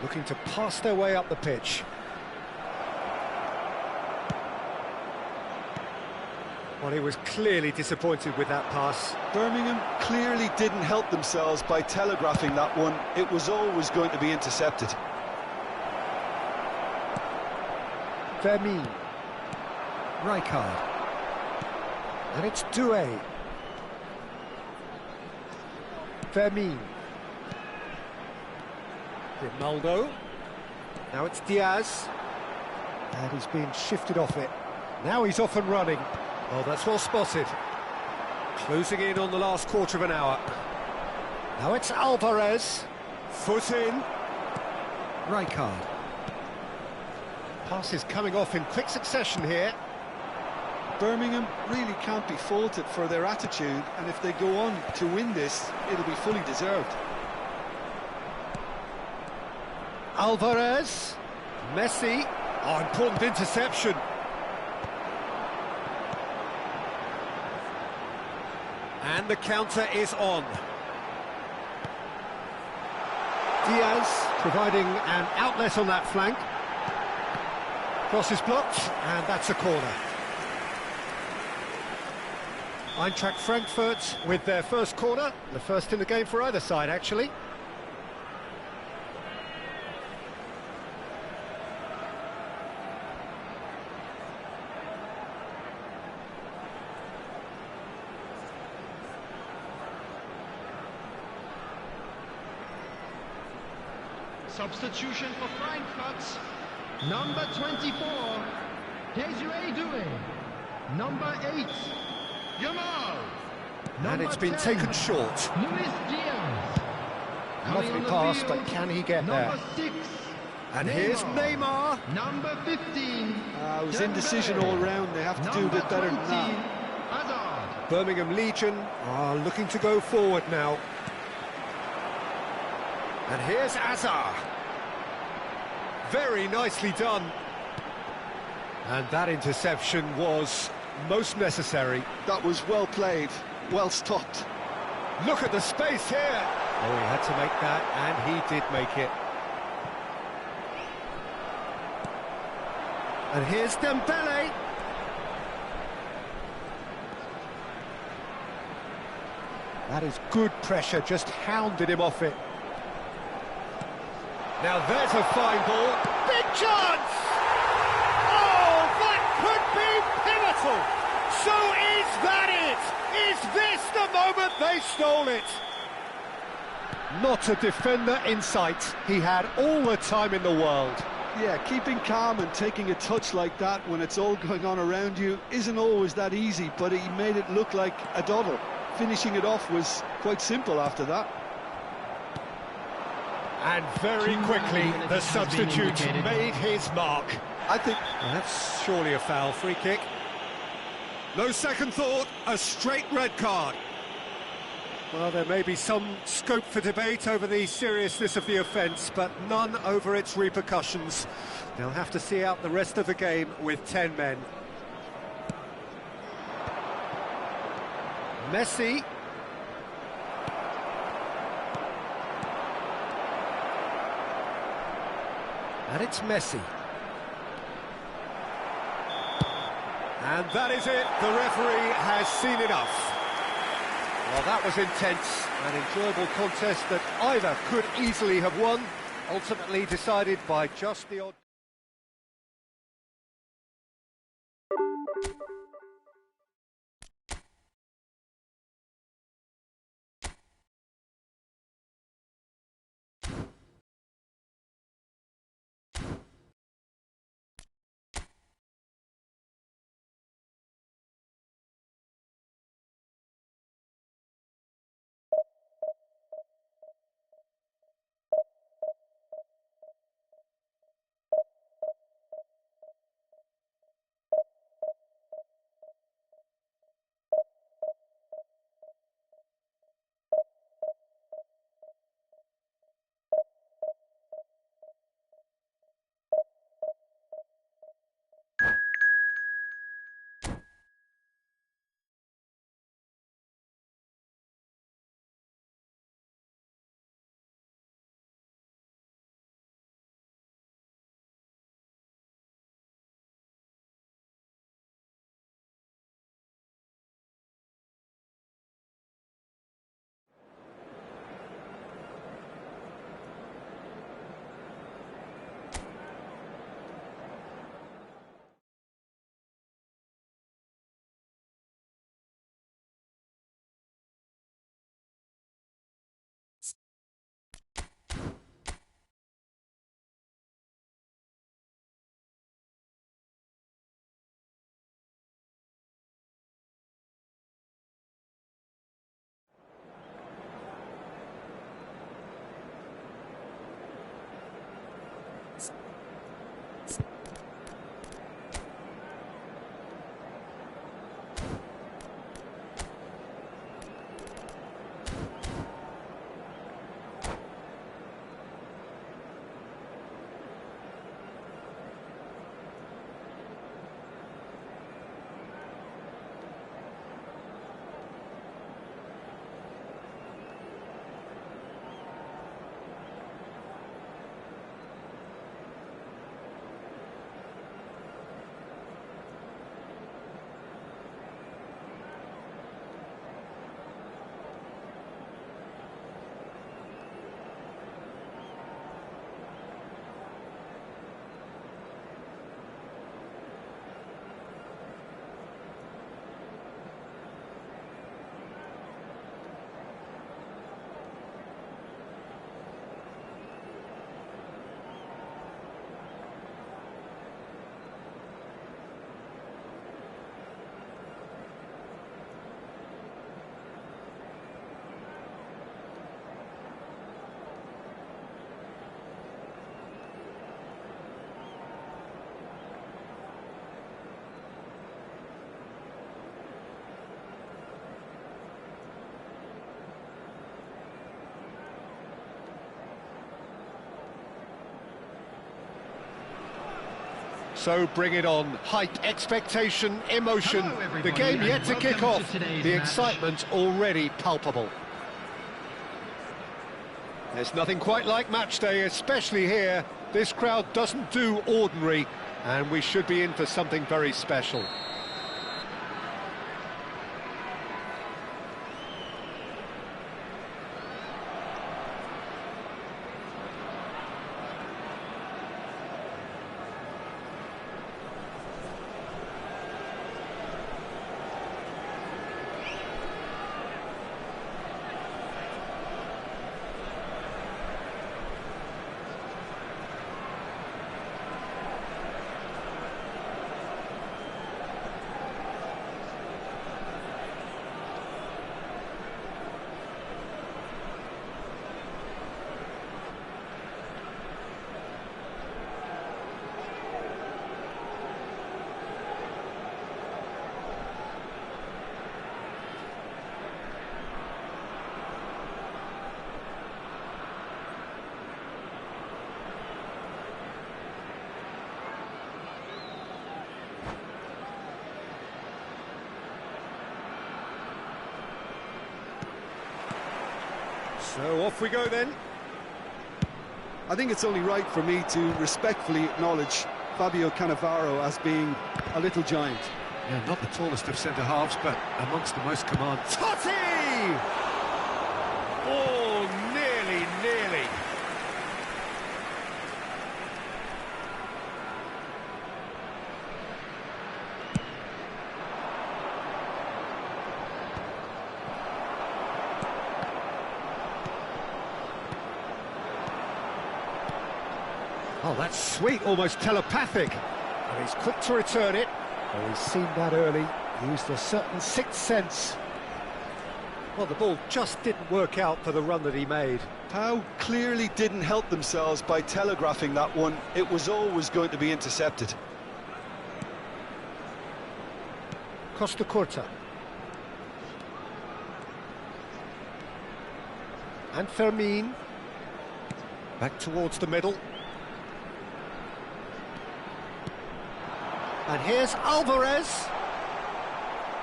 Looking to pass their way up the pitch. Well, he was clearly disappointed with that pass. Birmingham clearly didn't help themselves by telegraphing that one. It was always going to be intercepted. Vermeer. Rijkaard. And it's Doué. Vermeer. Ronaldo. Now it's Diaz. And he's being shifted off it. Now he's off and running. Oh, that's well spotted. Closing in on the last quarter of an hour. Now it's Alvarez. Foot in. Rijkaard. Passes coming off in quick succession here. Birmingham really can't be faulted for their attitude, and if they go on to win this, it'll be fully deserved. Alvarez. Messi. Oh, important interception. And the counter is on. Diaz providing an outlet on that flank. Cross is blocked, and that's a corner. Eintracht Frankfurt with their first corner, the first in the game for either side, actually. Substitution for Frankfurt. Number 24. Desiree Doué. Number 8. Jamal. And it's been taken short. Luis Diaz. Lovely pass, but can he get there? Number 6. And here's Neymar. Number 15. It was indecision all round. They have to do a bit better than that. Hazard. Birmingham Legion are looking to go forward now. And here's Azar. Very nicely done. And that interception was most necessary. That was well played, well stopped. Look at the space here. Oh, he had to make that, and he did make it. And here's Dembele. That is good pressure, just hounded him off it. Now there's a fine ball. Big chance! Oh, that could be pivotal! So is that it? Is this the moment they stole it? Not a defender in sight. He had all the time in the world. Yeah, keeping calm and taking a touch like that when it's all going on around you isn't always that easy, but he made it look like a doddle. Finishing it off was quite simple after that. And very quickly, the substitute made his mark. I think that's surely a foul. Free kick. No second thought, a straight red card. Well, there may be some scope for debate over the seriousness of the offence, but none over its repercussions. They'll have to see out the rest of the game with 10 men. Messi. And it's Messi. And that is it. The referee has seen enough. Well, that was intense, an enjoyable contest that either could easily have won, ultimately decided by just the odd... So bring it on. Hype, expectation, emotion. Hello, The game everybody, yet to and kick welcome off. to today's The match. excitement already palpable. There's nothing quite like match day, especially here. This crowd doesn't do ordinary, and we should be in for something very special. So off we go then. I think it's only right for me to respectfully acknowledge Fabio Cannavaro as being a little giant. Yeah, not the tallest of centre-halves, but amongst the most command. Totti! Oh, nearly. Oh, that's sweet, almost telepathic. And he's quick to return it. Oh, he's seen that early, used a certain sixth sense. Well, the ball just didn't work out for the run that he made. Pau clearly didn't help themselves by telegraphing that one. It was always going to be intercepted. Costa Curta. And Fermin. Back towards the middle. And here's Alvarez.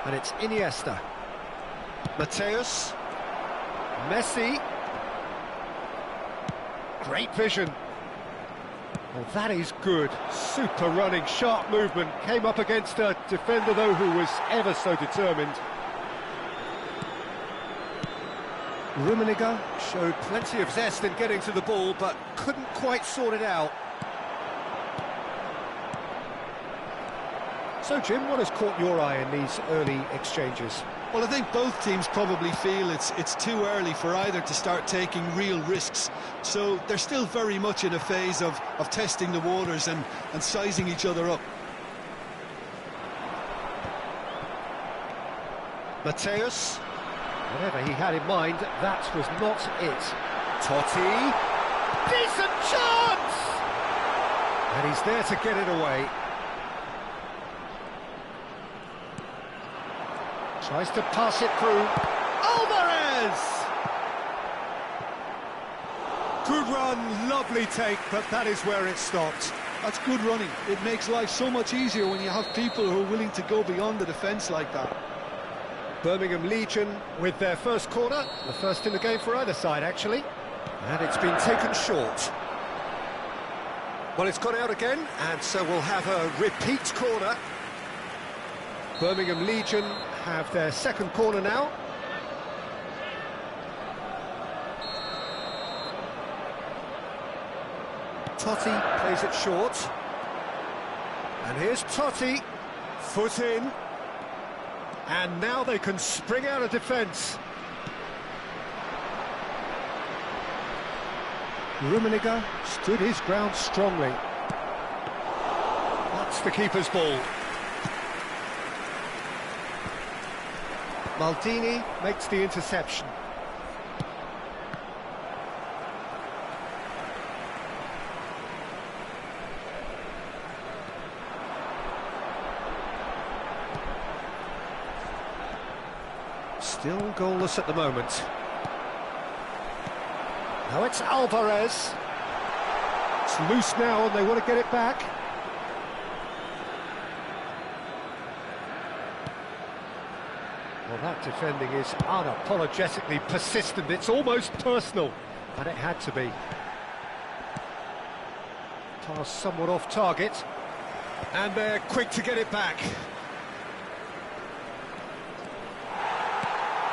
And it's Iniesta. Mateus. Messi. Great vision. Well, that is good. Super running, sharp movement. Came up against a defender, though, who was ever so determined. Rummenigge showed plenty of zest in getting to the ball, but couldn't quite sort it out. So, Jim, what has caught your eye in these early exchanges? Well, I think both teams probably feel it's too early for either to start taking real risks. So they're still very much in a phase of testing the waters and sizing each other up. Mateus. Whatever he had in mind, that was not it. Totti. Decent chance! And he's there to get it away. Tries to pass it through. Alvarez! Good run, lovely take, but that is where it stopped. That's good running. It makes life so much easier when you have people who are willing to go beyond the defence like that. Birmingham Legion with their first corner, the first in the game for either side, actually. And it's been taken short. Well, it's gone out again, and so we'll have a repeat corner. Birmingham Legion have their second corner now. Totti plays it short. And here's Totti, foot in. And now they can spring out of defence. Rummenigge stood his ground strongly. That's the keeper's ball. Maldini makes the interception. Still goalless at the moment. Now it's Alvarez. It's loose now and they want to get it back. Well, that defending is unapologetically persistent. It's almost personal, and it had to be. Pass somewhat off target, and they're quick to get it back.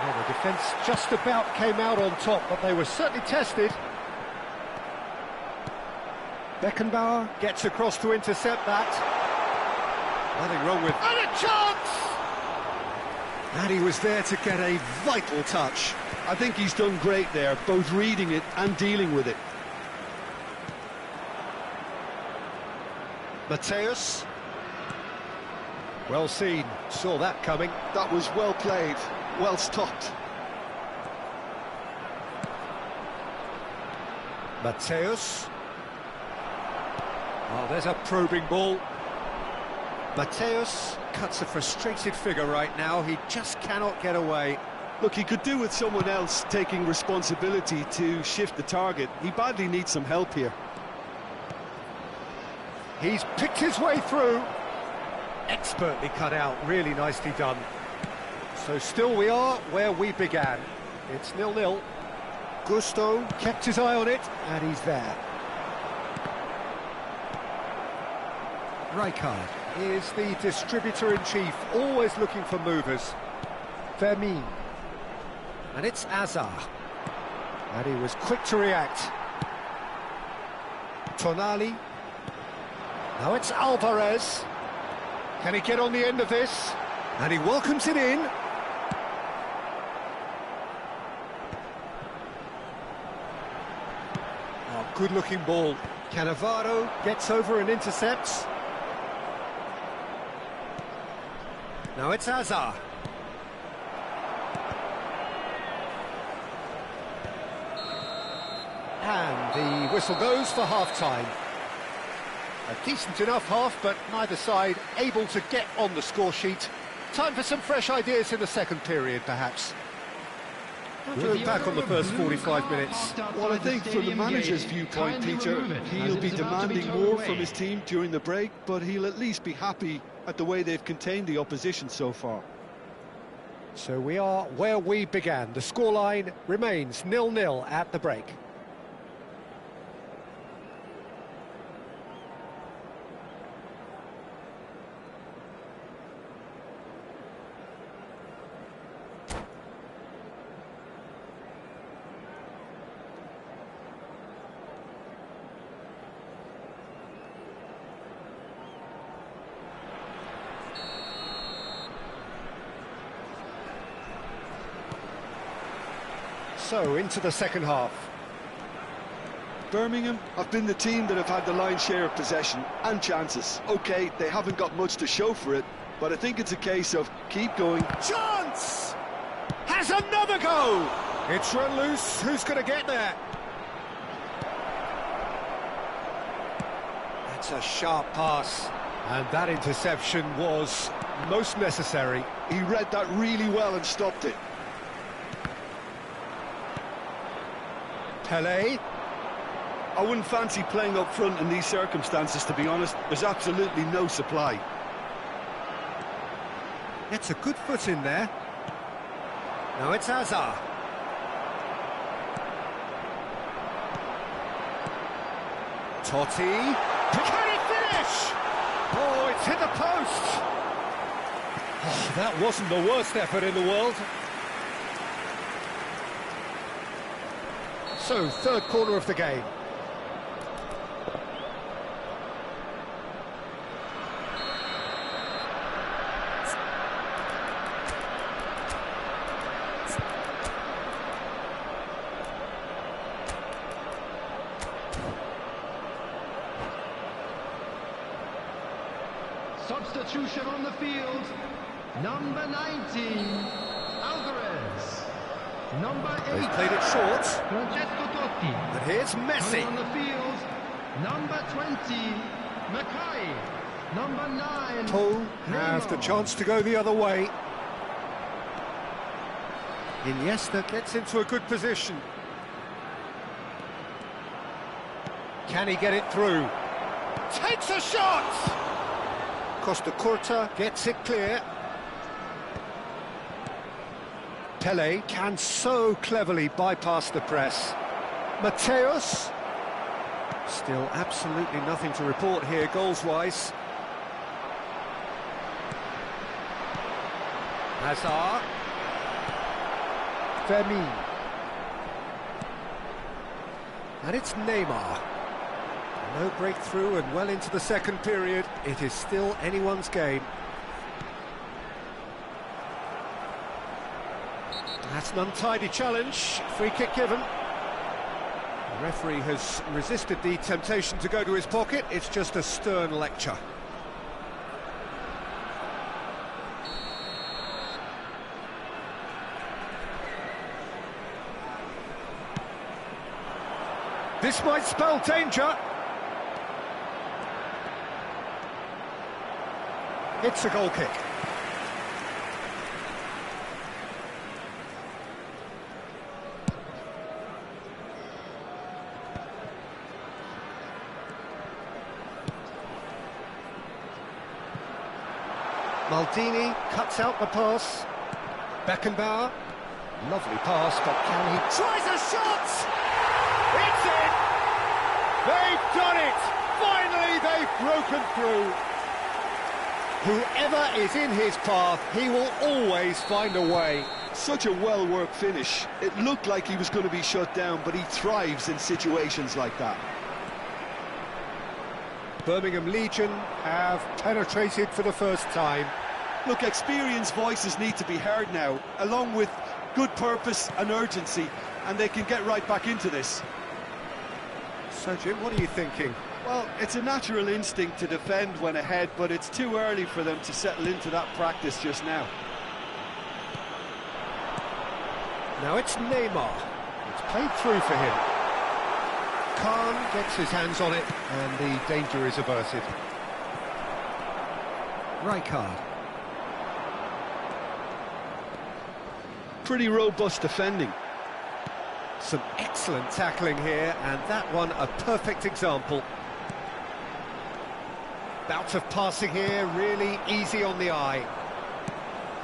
Well, the defence just about came out on top, but they were certainly tested. Beckenbauer gets across to intercept that. Nothing wrong with... And a chance! And he was there to get a vital touch. I think he's done great there, both reading it and dealing with it. Mateus. Well seen, saw that coming. That was well played, well stopped. Mateus. Oh, there's a probing ball. Mateus cuts a frustrated figure right now. He just cannot get away. Look, he could do with someone else taking responsibility to shift the target. He badly needs some help here. He's picked his way through. Expertly cut out, really nicely done. So still we are where we began. It's 0-0. Gusto kept his eye on it, and he's there. Rijkaard is the distributor-in-chief, always looking for movers. Vermin. And it's Azar. And he was quick to react. Tonali. Now it's Alvarez. Can he get on the end of this? And he welcomes it in. Oh, good-looking ball. Cannavaro gets over and intercepts. Now it's Azar. And the whistle goes for half-time. A decent enough half, but neither side able to get on the score sheet. Time for some fresh ideas in the second period, perhaps. We'll look back on the first 45 minutes. Well, I think from the manager's viewpoint, Peter, he'll be demanding more from his team during the break, but he'll at least be happy at the way they've contained the opposition so far. So we are where we began. The scoreline remains 0-0 at the break. So, into the second half. Birmingham have been the team that have had the lion's share of possession and chances. OK, they haven't got much to show for it, but I think it's a case of keep going. Chance! Has another go! It's run loose. Who's going to get there? That's a sharp pass. And that interception was most necessary. He read that really well and stopped it. Pelé. I wouldn't fancy playing up front in these circumstances, to be honest. There's absolutely no supply. Gets a good foot in there. Now it's Azar. Totti. Can he finish? Oh, it's hit the post. Oh, that wasn't the worst effort in the world. So, third corner of the game. Substitution on the field. Number 19, Alvarez. Number 8. He's played it short. Francesco Totti. And here's Messi. On the field. Number 20, Mackay. Number 9. Paul have the chance to go the other way. Iniesta gets into a good position. Can he get it through? Takes a shot! Costa Curta gets it clear. Pele can so cleverly bypass the press. Mateus. Still absolutely nothing to report here, goals-wise. Hazard. Firmino. And it's Neymar. No breakthrough and well into the second period. It is still anyone's game. That's an untidy challenge. Free kick given. The referee has resisted the temptation to go to his pocket. It's just a stern lecture. This might spell danger. It's a goal kick. Maldini cuts out the pass. Beckenbauer. Lovely pass, but can he... Tries a shot! It's in! They've done it! Finally, they've broken through. Whoever is in his path, he will always find a way. Such a well-worked finish. It looked like he was going to be shut down, but he thrives in situations like that. Birmingham Legion have penetrated for the first time. Look, experienced voices need to be heard now, along with good purpose and urgency, and they can get right back into this. So, Jim, what are you thinking? Well, it's a natural instinct to defend when ahead, but it's too early for them to settle into that practice just now. Now it's Neymar. It's played through for him. Khan gets his hands on it, and the danger is averted. Rijkaard. Pretty robust defending. Some excellent tackling here, and that one a perfect example. Bout of passing here, really easy on the eye.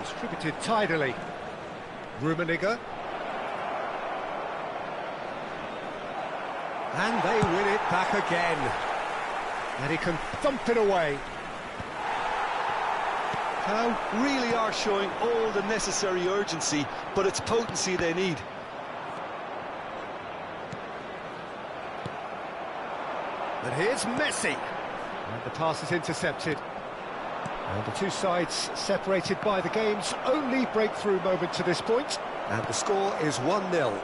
Distributed tidily. Rummenigge. And they win it back again. And he can thump it away. Now really are showing all the necessary urgency, but it's potency they need. And here's Messi. And the pass is intercepted. And the two sides separated by the game's only breakthrough moment to this point. And the score is 1-0.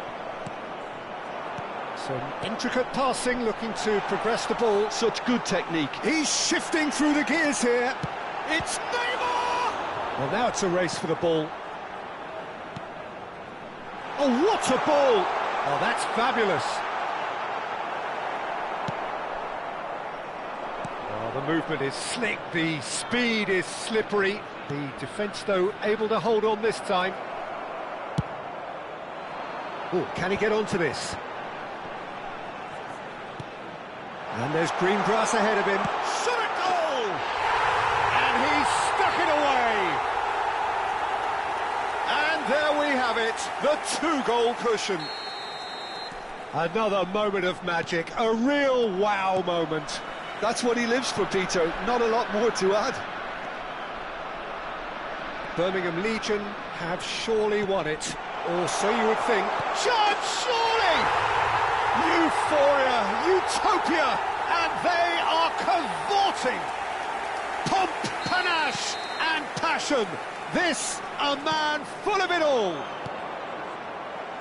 Some intricate passing, looking to progress the ball. Such good technique. He's shifting through the gears here. It's Neymar! Well, now it's a race for the ball. Oh, what a ball! Oh, that's fabulous. Oh, the movement is slick, the speed is slippery. The defence, though, able to hold on this time. Oh, can he get onto this? And there's green grass ahead of him. Shot at goal! And he stuck it away! And there we have it, the two-goal cushion. Another moment of magic, a real wow moment. That's what he lives for, Peter. Not a lot more to add. Birmingham Legion have surely won it, or so you would think. Chance, surely! Euphoria, utopia, and they are cavorting. Pomp, panache, and passion. This, a man full of it all.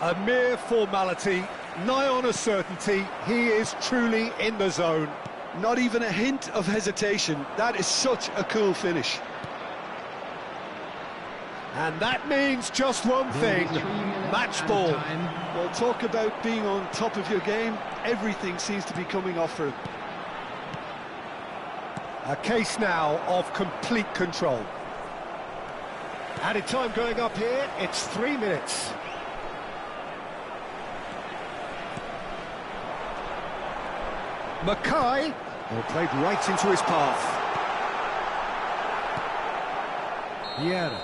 A mere formality, nigh on a certainty. He is truly in the zone. Not even a hint of hesitation. That is such a cool finish. And that means just one thing, match ball. Well, talk about being on top of your game. Everything seems to be coming off for him. A case now of complete control. Added time going up here, it's 3 minutes. Mackay, well, played right into his path. Vieira.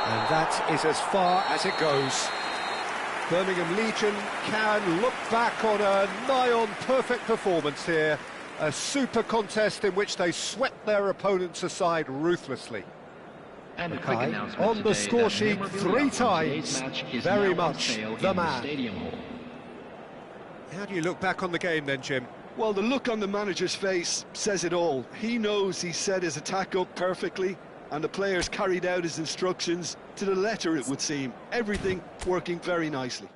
And that is as far as it goes. Birmingham Legion can look back on a nigh-on perfect performance here. A super contest in which they swept their opponents aside ruthlessly. And a quick announcement on the today score that sheet memorabilia 3 from today's times, match is very now on much sale the in man. Stadium Hall. How do you look back on the game then, Jim? Well, the look on the manager's face says it all. He knows he set his attack up perfectly, and the players carried out his instructions to the letter, it would seem. Everything working very nicely.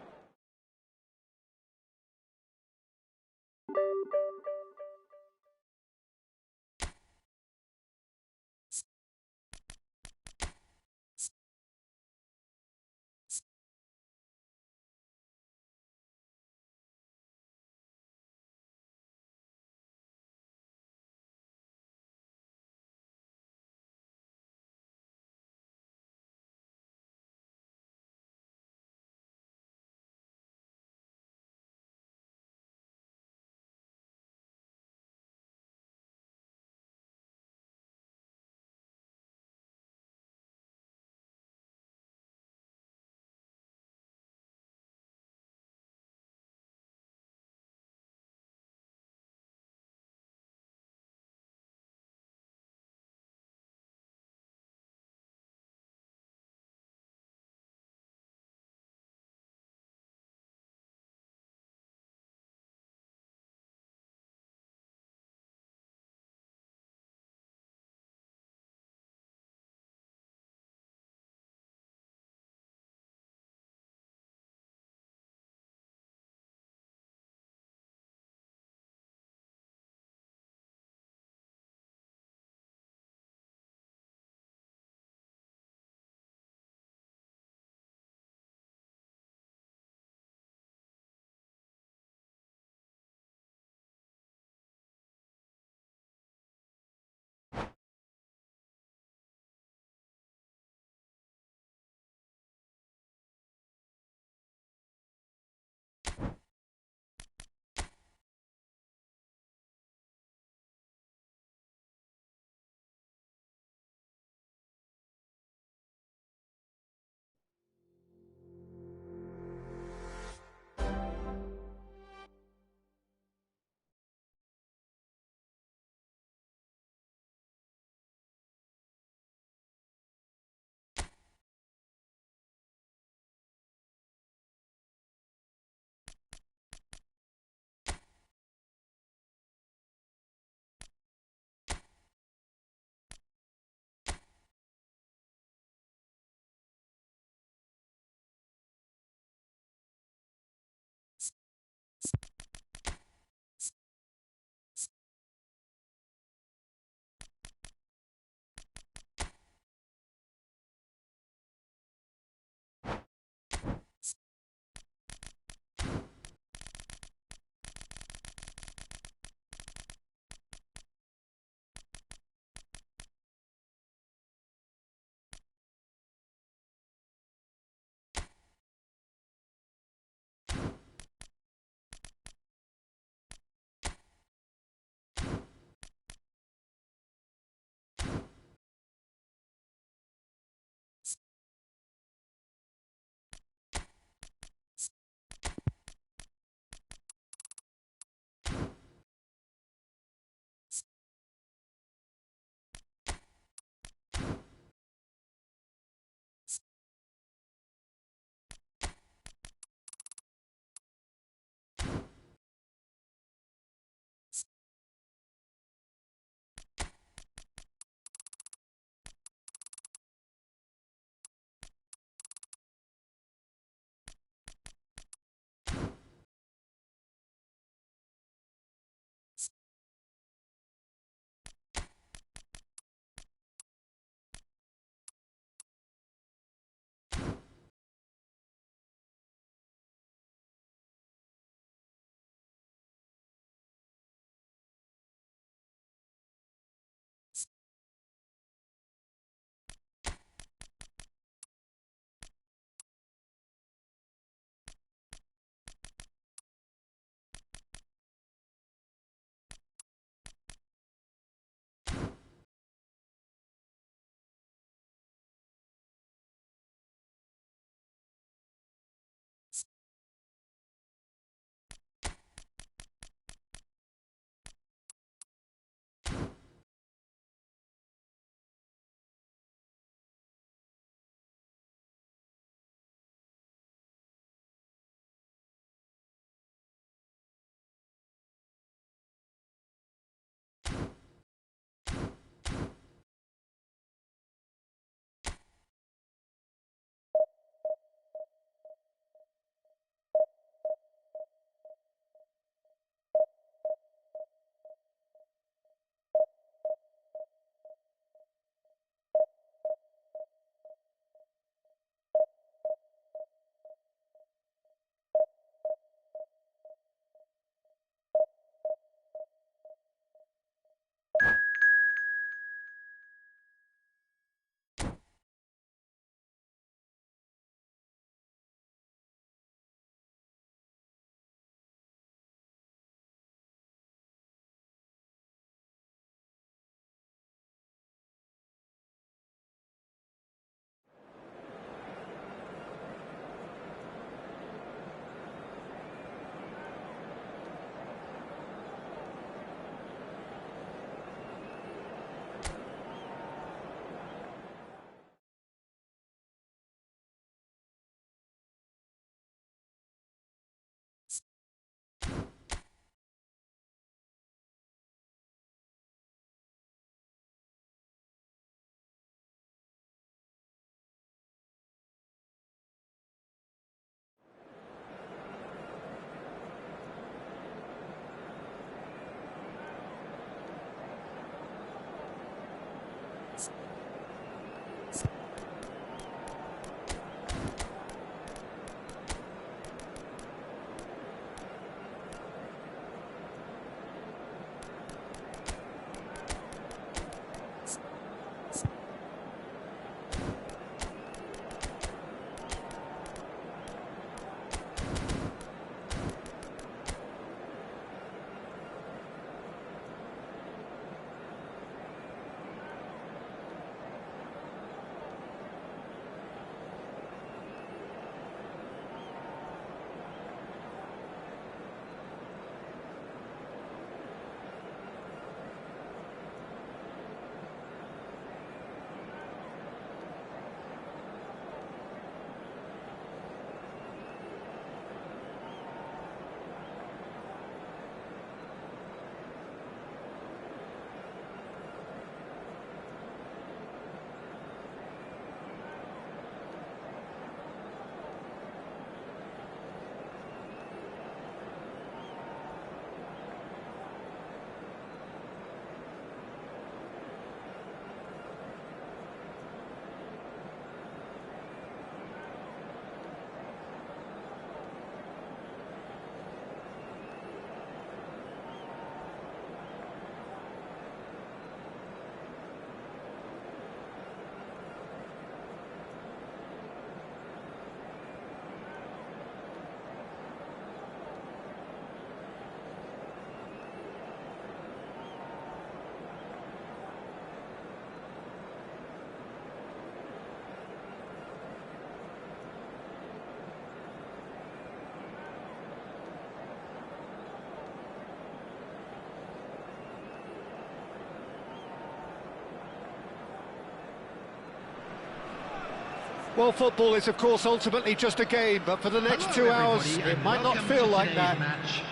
Well, football is, of course, ultimately just a game, but for the next 2 hours, it might not feel like that.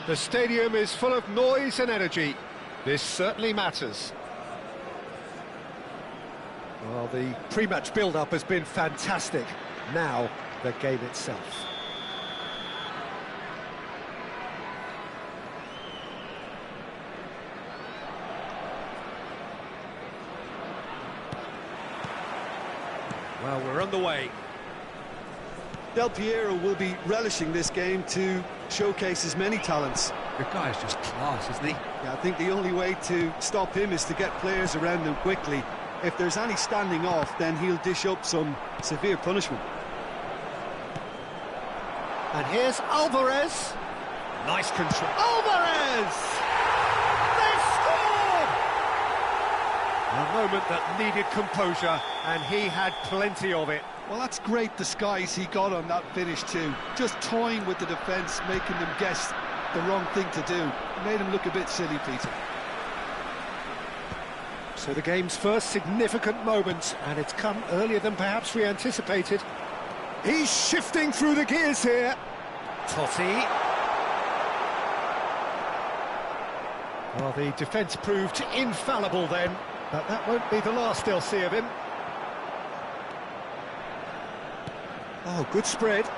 The stadium is full of noise and energy. This certainly matters. Well, the pre-match build-up has been fantastic. Now, the game itself. Well, we're underway. Del Piero will be relishing this game to showcase his many talents. The guy's just class, isn't he? Yeah, I think the only way to stop him is to get players around him quickly. If there's any standing off, then he'll dish up some severe punishment. And here's Alvarez. Nice control. Alvarez! They scored! A moment that needed composure, and he had plenty of it. Well, that's great disguise he got on that finish too. Just toying with the defence, making them guess the wrong thing to do. It made him look a bit silly, Peter. So the game's first significant moment, and it's come earlier than perhaps we anticipated. He's shifting through the gears here. Totti. Well, the defence proved infallible then, but that won't be the last they'll see of him. Oh, good spread.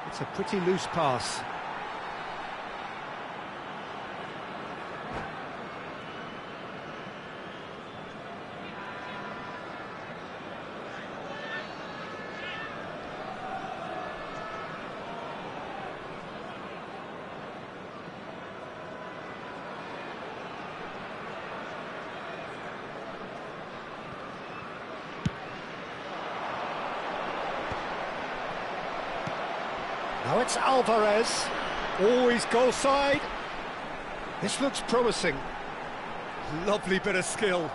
It's a pretty loose pass. Now it's Alvarez, always goal side. This looks promising. Lovely bit of skill.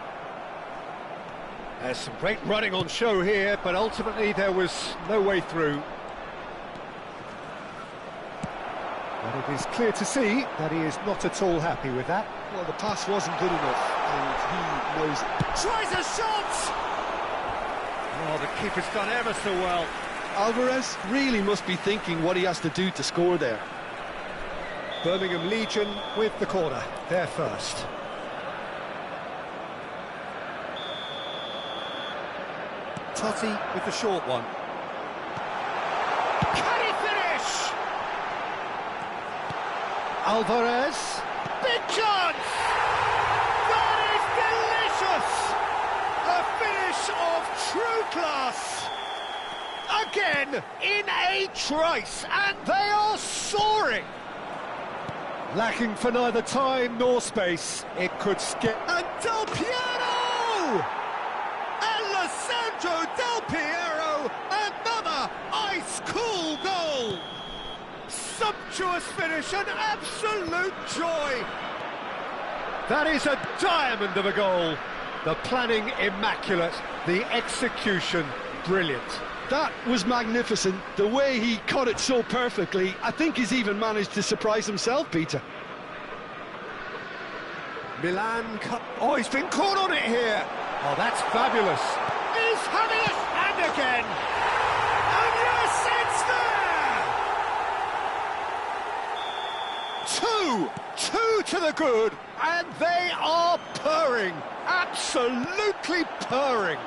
There's some great running on show here, but ultimately there was no way through. But it is clear to see that he is not at all happy with that. Well, the pass wasn't good enough, and he knows it. Tries a shot! Oh, the keeper's done ever so well. Alvarez really must be thinking what he has to do to score there. Birmingham Legion with the corner, they're first. Totti with the short one. Can he finish? Alvarez, big chance! Marvellous! A finish of true class! Again, in a trice, and they are soaring! Lacking for neither time nor space, it could skip. And Del Piero! Alessandro Del Piero, another ice-cool goal! Sumptuous finish, an absolute joy! That is a diamond of a goal. The planning immaculate, the execution brilliant. That was magnificent. The way he cut it so perfectly, I think he's even managed to surprise himself, Peter. Milan cut. Oh, he's been caught on it here. Oh, that's fabulous. He's having it, and again. And yes, it's there. Two to the good, and they are purring. Absolutely purring.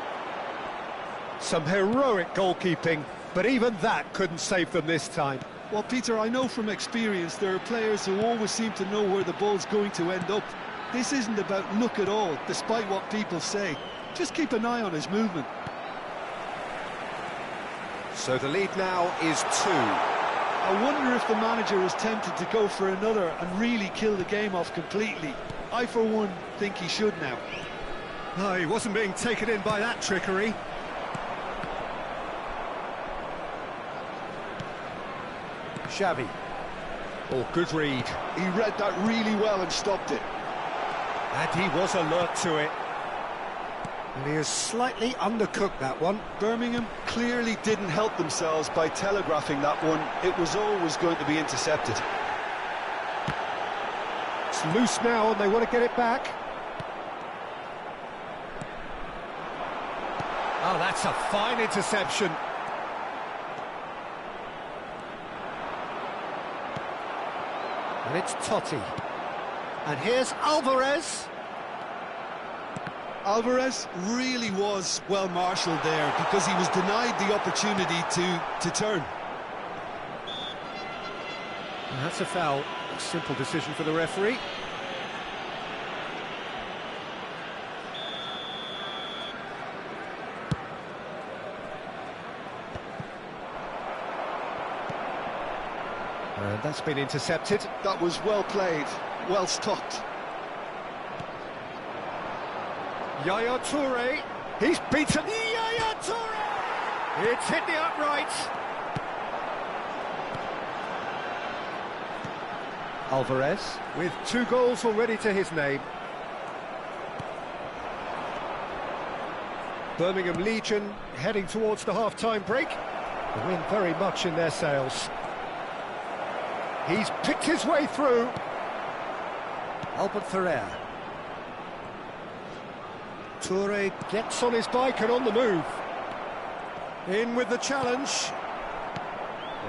Some heroic goalkeeping, but even that couldn't save them this time. Well, Peter, I know from experience there are players who always seem to know where the ball's going to end up. This isn't about luck at all, despite what people say. Just keep an eye on his movement. So the lead now is 2. I wonder if the manager is tempted to go for another and really kill the game off completely. I, for one, think he should now. Oh, he wasn't being taken in by that trickery. Xavi. Oh, good read. He read that really well and stopped it. And he was alert to it. And he has slightly undercooked that one. Birmingham clearly didn't help themselves by telegraphing that one. It was always going to be intercepted. It's loose now and they want to get it back. Oh, that's a fine interception. And it's Totti. And here's Alvarez. Alvarez really was well marshalled there because he was denied the opportunity to turn. And that's a foul. A simple decision for the referee. And that's been intercepted. That was well played, well stopped. Yaya Toure, he's beaten. Yaya Toure! It's hit the upright. Alvarez with 2 goals already to his name. Birmingham Legion heading towards the half-time break. The wind very much in their sails. He's picked his way through. Albert Ferrer. Toure gets on his bike and on the move. In with the challenge.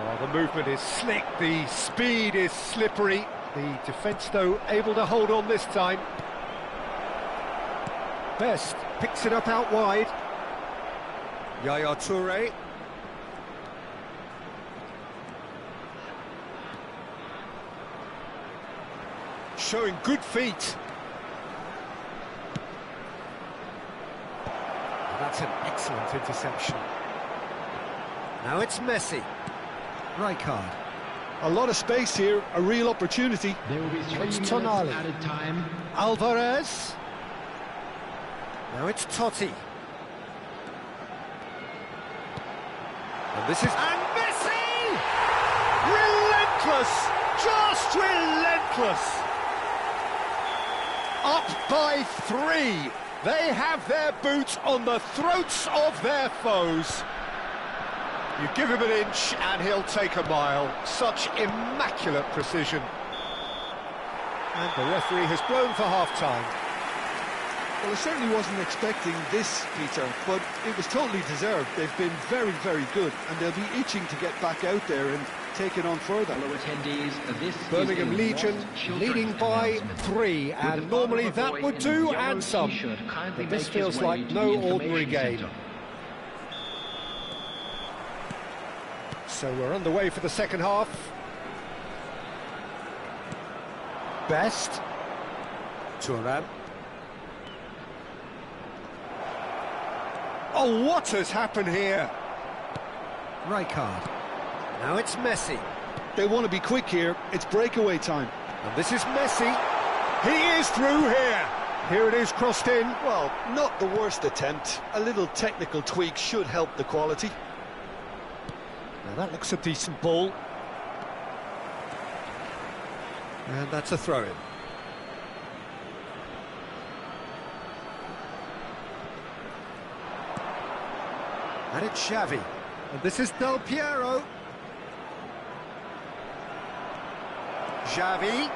Oh, the movement is slick, the speed is slippery. The defence, though, able to hold on this time. Best picks it up out wide. Yaya Toure. Showing good feet. That's an excellent interception. Now it's Messi. Rijkaard. A lot of space here, a real opportunity. There will be 3 It's minutes Tonali. added time. Alvarez. Now it's Totti. And this is... And Messi! Relentless! Just relentless! Up by 3. They have their boots on the throats of their foes. You give him an inch and he'll take a mile. Such immaculate precision. And the referee has blown for half-time. Well, I certainly wasn't expecting this, Peter, but it was totally deserved. They've been very, very good, and they'll be itching to get back out there and take it on further. Fellow attendees, this Birmingham is a Legion lost leading by announcement. 3, With and the normally father of a that boy would in do, a yellow and some. t-shirt kindly But this make his feels way like to no the ordinary information game. centre. So we're underway for the second half. Best. Thuram. Oh, what has happened here? Rijkaard. Now it's Messi. They want to be quick here. It's breakaway time. And this is Messi. He is through here. Here it is, crossed in. Well, not the worst attempt. A little technical tweak should help the quality. Now that looks a decent ball. And that's a throw-in. And it's Xavi. And this is Del Piero. Xavi.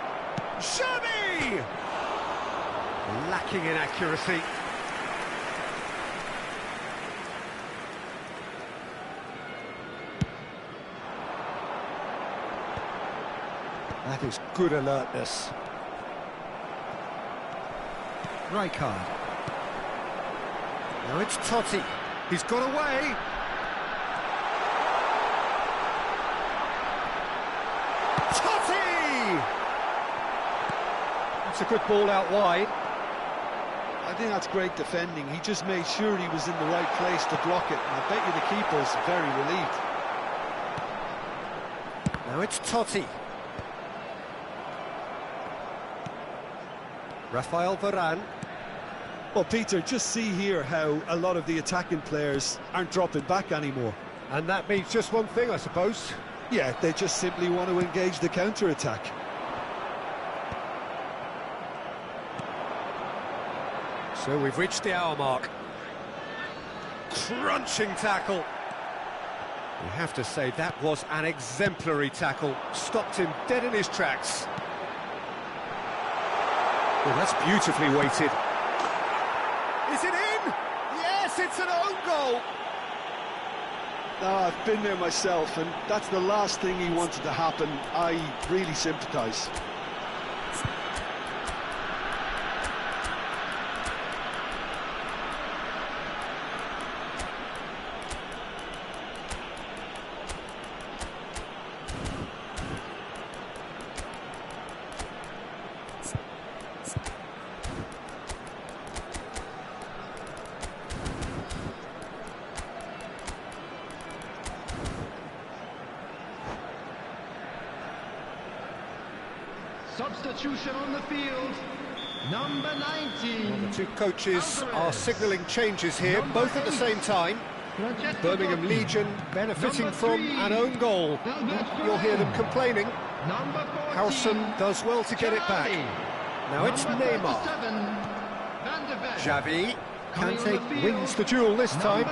Xavi! Lacking in accuracy. That is good alertness. Rijkaard. Now it's Totti. He's got away. Totti! That's a good ball out wide. I think that's great defending. He just made sure he was in the right place to block it. And I bet you the keeper's very relieved. Now it's Totti. Rafael Varane. Well, Peter, just see here how a lot of the attacking players aren't dropping back anymore. And that means just one thing, I suppose. Yeah, they just simply want to engage the counter-attack. So we've reached the hour mark. Crunching tackle. You have to say that was an exemplary tackle. Stopped him dead in his tracks. Well, that's beautifully weighted. Is it in? Yes, it's an own goal. I've been there myself, and that's the last thing he wanted to happen. I really sympathise. Substitution on the field, number 19. Well, the two coaches are signalling changes here, both at the same time. Birmingham Legion benefiting from an own goal. You'll hear them complaining. Howson does well to get it back. Now it's Neymar. Xavi. Kante wins the duel this time.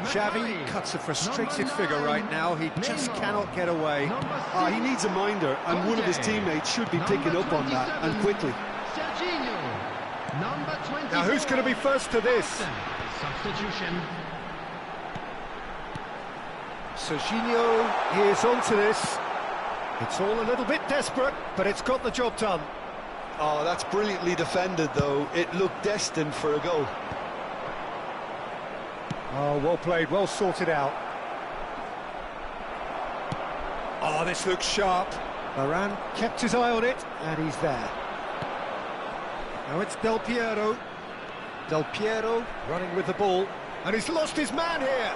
Xavi cuts a frustrated figure right now. He just cannot get away. He needs a minder, and one of his teammates should be picking up on that, and quickly. Now who's going to be first to this? Substitution. Serginho is onto this. It's all a little bit desperate, but it's got the job done. Oh, that's brilliantly defended, though. It looked destined for a goal. Oh, well played, well sorted out. Oh, this looks sharp. Varane kept his eye on it, and he's there. Now it's Del Piero. Del Piero running with the ball, and he's lost his man here.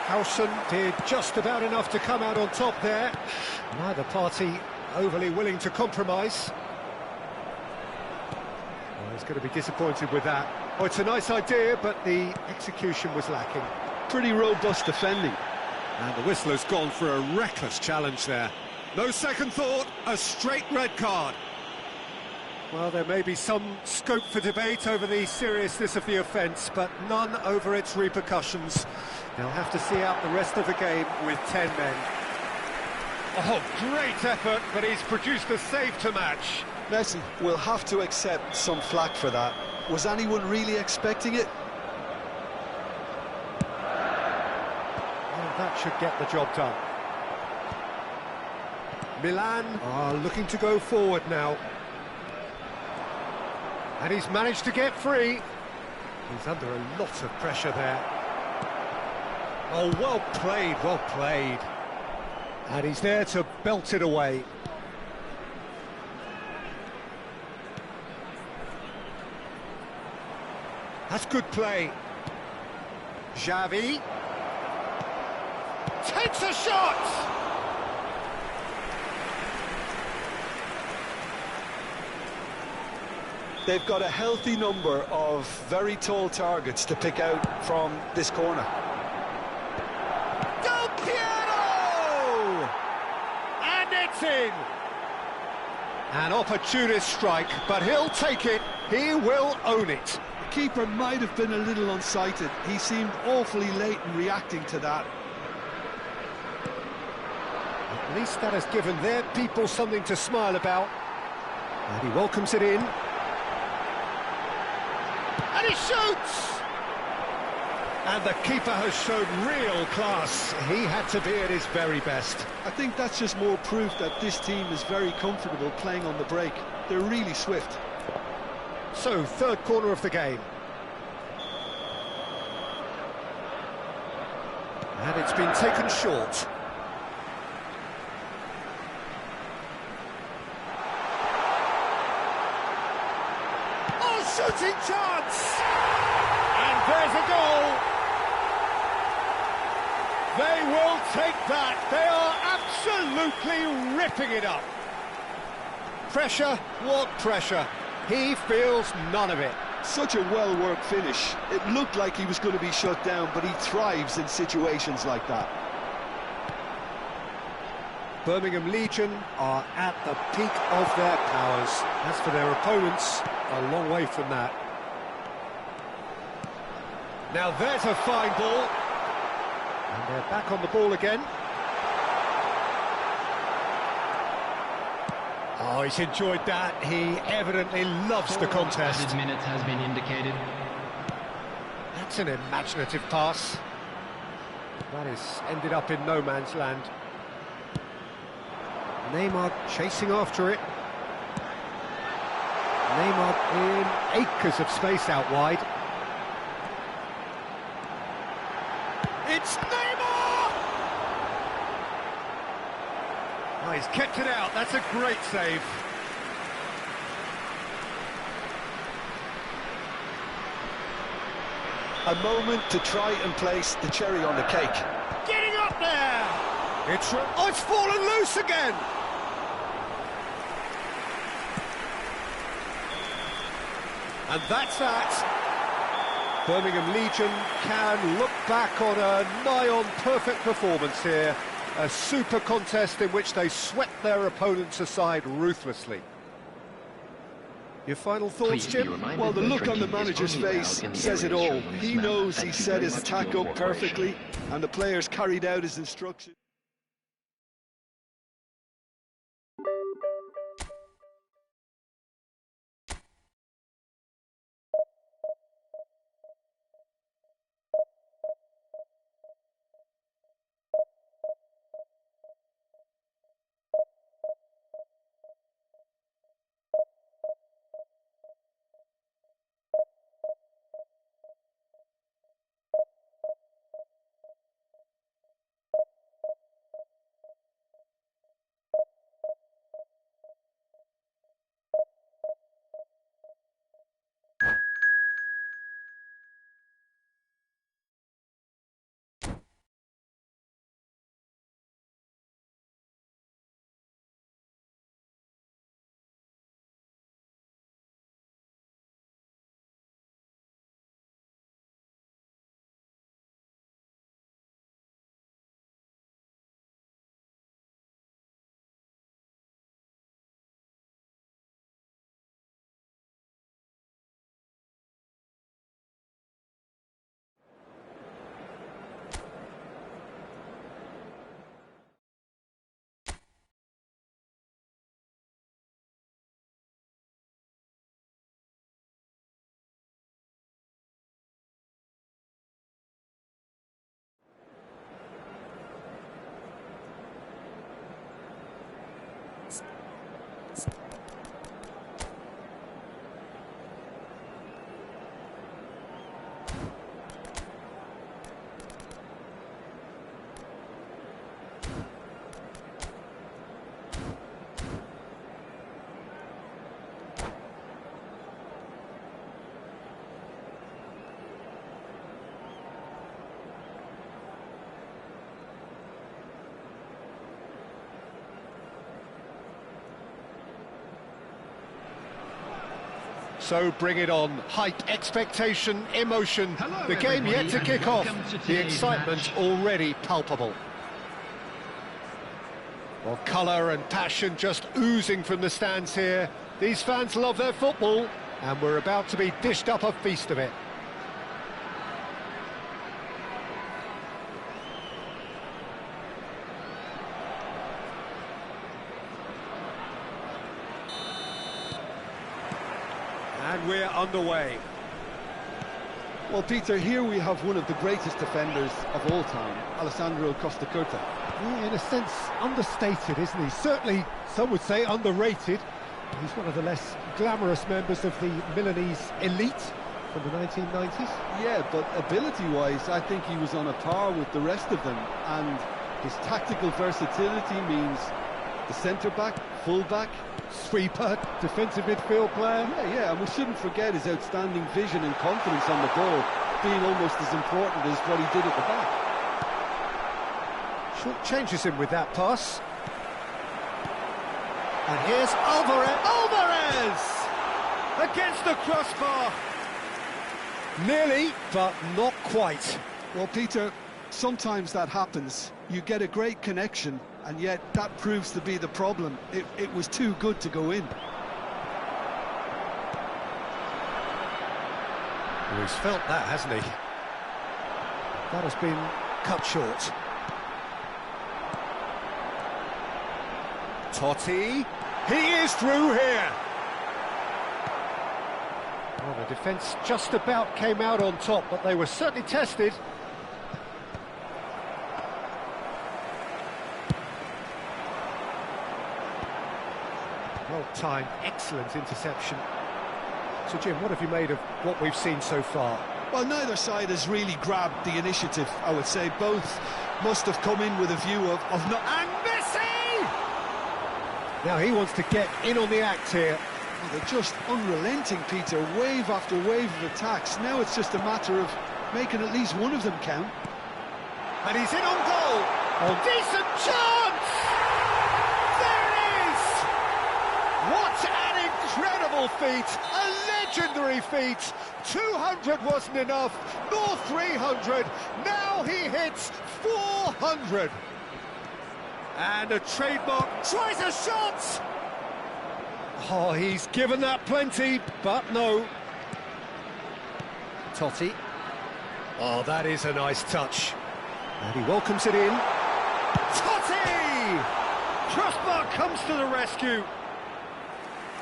Howson did just about enough to come out on top there. Neither party overly willing to compromise. Well, he's going to be disappointed with that. Oh, it's a nice idea, but the execution was lacking. Pretty robust defending. And the whistler's gone for a reckless challenge there. No second thought, a straight red card. Well, there may be some scope for debate over the seriousness of the offence, but none over its repercussions. They'll have to see out the rest of the game with 10 men. Oh, great effort, but he's produced a save to match. Messi will have to accept some flack for that. Was anyone really expecting it? Well, that should get the job done. Milan are looking to go forward now. And he's managed to get free. He's under a lot of pressure there. Oh, well played, well played. And he's there to belt it away. That's good play. Xavi takes a shot! They've got a healthy number of very tall targets to pick out from this corner. Del Piero! And it's in! An opportunist strike, but he'll take it. He will own it. The keeper might have been a little unsighted. He seemed awfully late in reacting to that. At least that has given their people something to smile about. And he welcomes it in. And he shoots! And the keeper has shown real class. He had to be at his very best. I think that's just more proof that this team is very comfortable playing on the break. They're really swift. So, third corner of the game. And it's been taken short. Oh, shooting chance! And there's a goal! They will take that. They are absolutely ripping it up. Pressure? What pressure? He feels none of it. Such a well-worked finish. It looked like he was going to be shut down, but he thrives in situations like that. Birmingham Legion are at the peak of their powers. As for their opponents, a long way from that. Now there's a fine ball. And they're back on the ball again. Oh, he's enjoyed that. He evidently loves the contest. Added minutes has been indicated. That's an imaginative pass. That has ended up in no man's land. Neymar chasing after it. Neymar in acres of space out wide. It's Neymar! Oh, he's kept it out. That's a great save. A moment to try and place the cherry on the cake. Getting up there! It's fallen loose again! And that's that. Birmingham Legion can look back on a nigh-on perfect performance here. A super contest in which they swept their opponents aside ruthlessly. Your final thoughts, Jim? Well, the look on the manager's face says it all. He knows he set his attack up perfectly, and the players carried out his instructions. So bring it on. Hype, expectation, emotion. Hello, The game yet everybody, to and kick off. welcome to The today's excitement match. already palpable. Well, colour and passion just oozing from the stands here. These fans love their football, and we're about to be dished up a feast of it. And we're underway. Well, Peter, here we have one of the greatest defenders of all time, Alessandro Costa Curta. Yeah, in a sense, understated, isn't he? Certainly, some would say underrated. He's one of the less glamorous members of the Milanese elite from the 1990s. Yeah, but ability-wise, I think he was on a par with the rest of them, and his tactical versatility means the centre-back, full-back, Sweeper, defensive midfield player. yeah, and we shouldn't forget his outstanding vision and confidence on the ball, being almost as important as what he did at the back. Short changes him with that pass. And here's Alvarez. Alvarez! Against the crossbar. Nearly, but not quite. Well, Peter, sometimes that happens. You get a great connection, and yet that proves to be the problem. It was too good to go in. Well, he's felt that, hasn't he? That has been Cut short. Totti. He is through here. Well, the defence just about came out on top, but they were certainly tested. Well-timed, excellent interception. So, Jim, what have you made of what we've seen so far? Well, neither side has really grabbed the initiative, I would say. Both must have come in with a view of not... And Messi! Now he wants to get in on the act here. Well, they're just unrelenting, Peter. Wave after wave of attacks. Now it's just a matter of making at least one of them count. And he's in on goal. Oh, decent chance! There it is! What an incredible feat! A legendary feat! 200 wasn't enough, nor 300. Now he hits 400. And a trademark tries a shot! Oh, he's given that plenty, but no. Totti. Oh, that is a nice touch. And he welcomes it in. Totti! Crossbar comes to the rescue.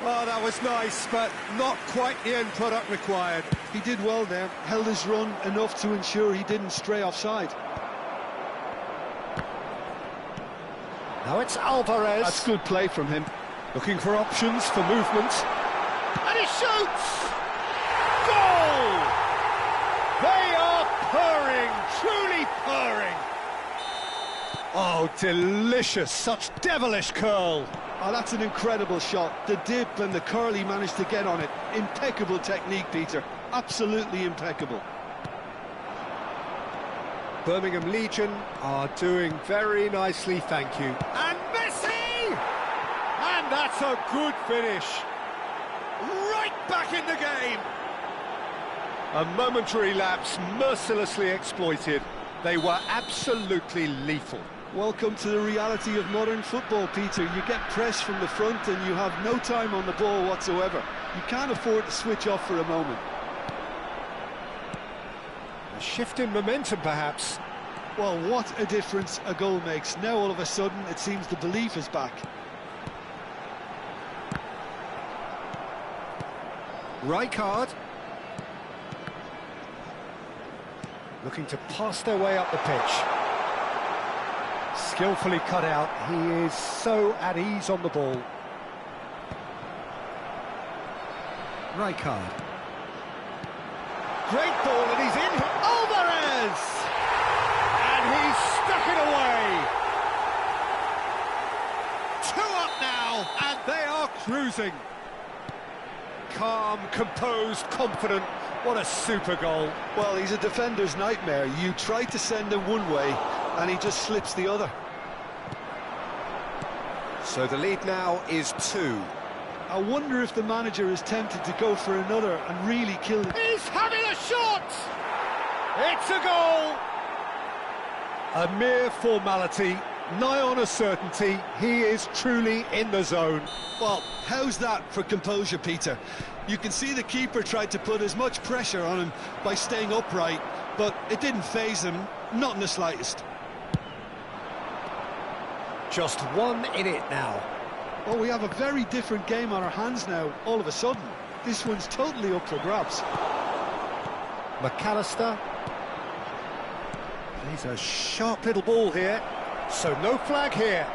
Oh, that was nice, but not quite the end product required. He did well there, held his run enough to ensure he didn't stray offside. Now it's Alvarez. That's good play from him. Looking for options for movement. And he shoots! Goal! They are purring, truly purring. Oh, delicious, such devilish curl. Oh, that's an incredible shot. The dip and the curl he managed to get on it. Impeccable technique, Peter. Absolutely impeccable. Birmingham Legion are doing very nicely, thank you. And Messi! And that's a good finish. Right back in the game. A momentary lapse mercilessly exploited. They were absolutely lethal. Welcome to the reality of modern football, Peter. You get pressed from the front and you have no time on the ball whatsoever. You can't afford to switch off for a moment. A shift in momentum, perhaps. Well, what a difference a goal makes. Now, all of a sudden, it seems the belief is back. Rijkaard. Looking to pass their way up the pitch. Skillfully cut out. He is so at ease on the ball. Rijkaard. Great ball, and he's in. Alvarez! And he's stuck it away. 2 up now, and they are cruising. Calm, composed, confident. What a super goal. Well, he's a defender's nightmare. You try to send him one way, and he just slips the other. So the lead now is 2. I wonder if the manager is tempted to go for another and really kill it. He's having a shot! It's a goal! A mere formality, nigh on a certainty. He is truly in the zone. Well, how's that for composure, Peter? You can see the keeper tried to put as much pressure on him by staying upright, but it didn't faze him, not in the slightest. Just 1 in it now. Well, we have a very different game on our hands now, all of a sudden. This one's totally up for grabs. McAllister. He's a sharp little ball here, so no flag here.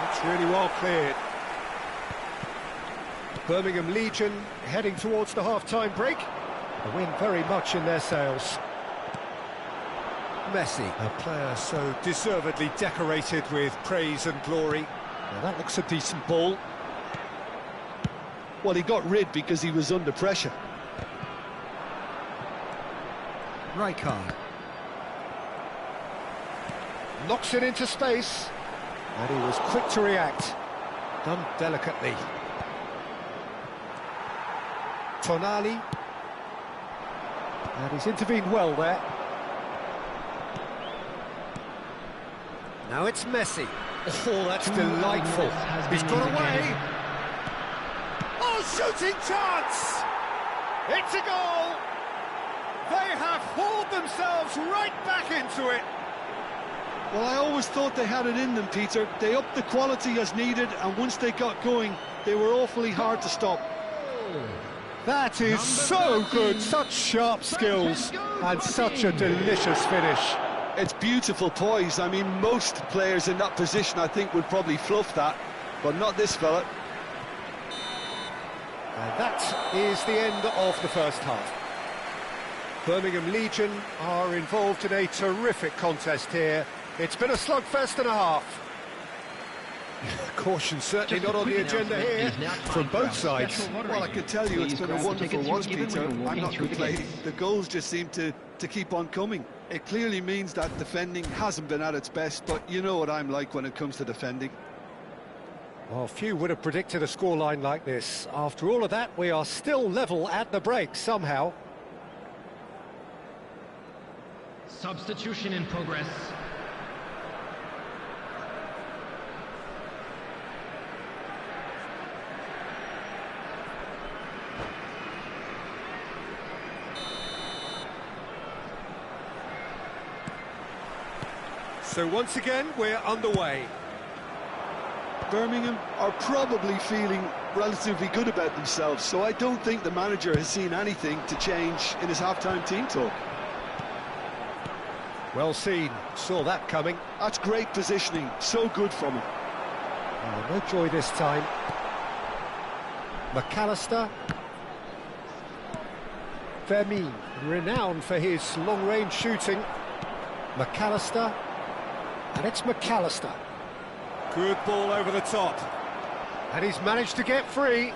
It's really well cleared. Birmingham Legion heading towards the half-time break. A win very much in their sails. Messi, a player so deservedly decorated with praise and glory. Now that looks a decent ball. Well, he got rid because he was under pressure. Rijkaard. Knocks it into space. And he was quick to react. Done delicately. Tonali. And he's intervened well there. Now it's Messi. Oh, that's delightful. He's got away. Oh, shooting chance! It's a goal! They have hauled themselves right back into it. Well, I always thought they had it in them, Peter. They upped the quality as needed, and once they got going, they were awfully hard to stop. That is so good, such sharp skills, and such a delicious finish. It's beautiful poise. I mean, most players in that position, I think, would probably fluff that, but not this fella. And that is the end of the first half. Birmingham Legion are involved in a terrific contest here. It's been a slugfest and a half. Caution certainly not on the agenda here from both sides. Well, I can tell you it's been a wonderful watch, Peter. I'm not complaining. The goals just seem to keep on coming. It clearly means that defending hasn't been at its best, but you know what I'm like when it comes to defending. Well, few would have predicted a scoreline like this. After all of that, we are still level at the break somehow. Substitution in progress. So once again, we're underway. Birmingham are probably feeling relatively good about themselves, so I don't think the manager has seen anything to change in his half-time team talk. Well seen, saw that coming. That's great positioning, so good from him. Oh, no joy this time. McAllister. Vermeer, renowned for his long-range shooting. McAllister. And it's McAllister. Good ball over the top. And he's managed to get free.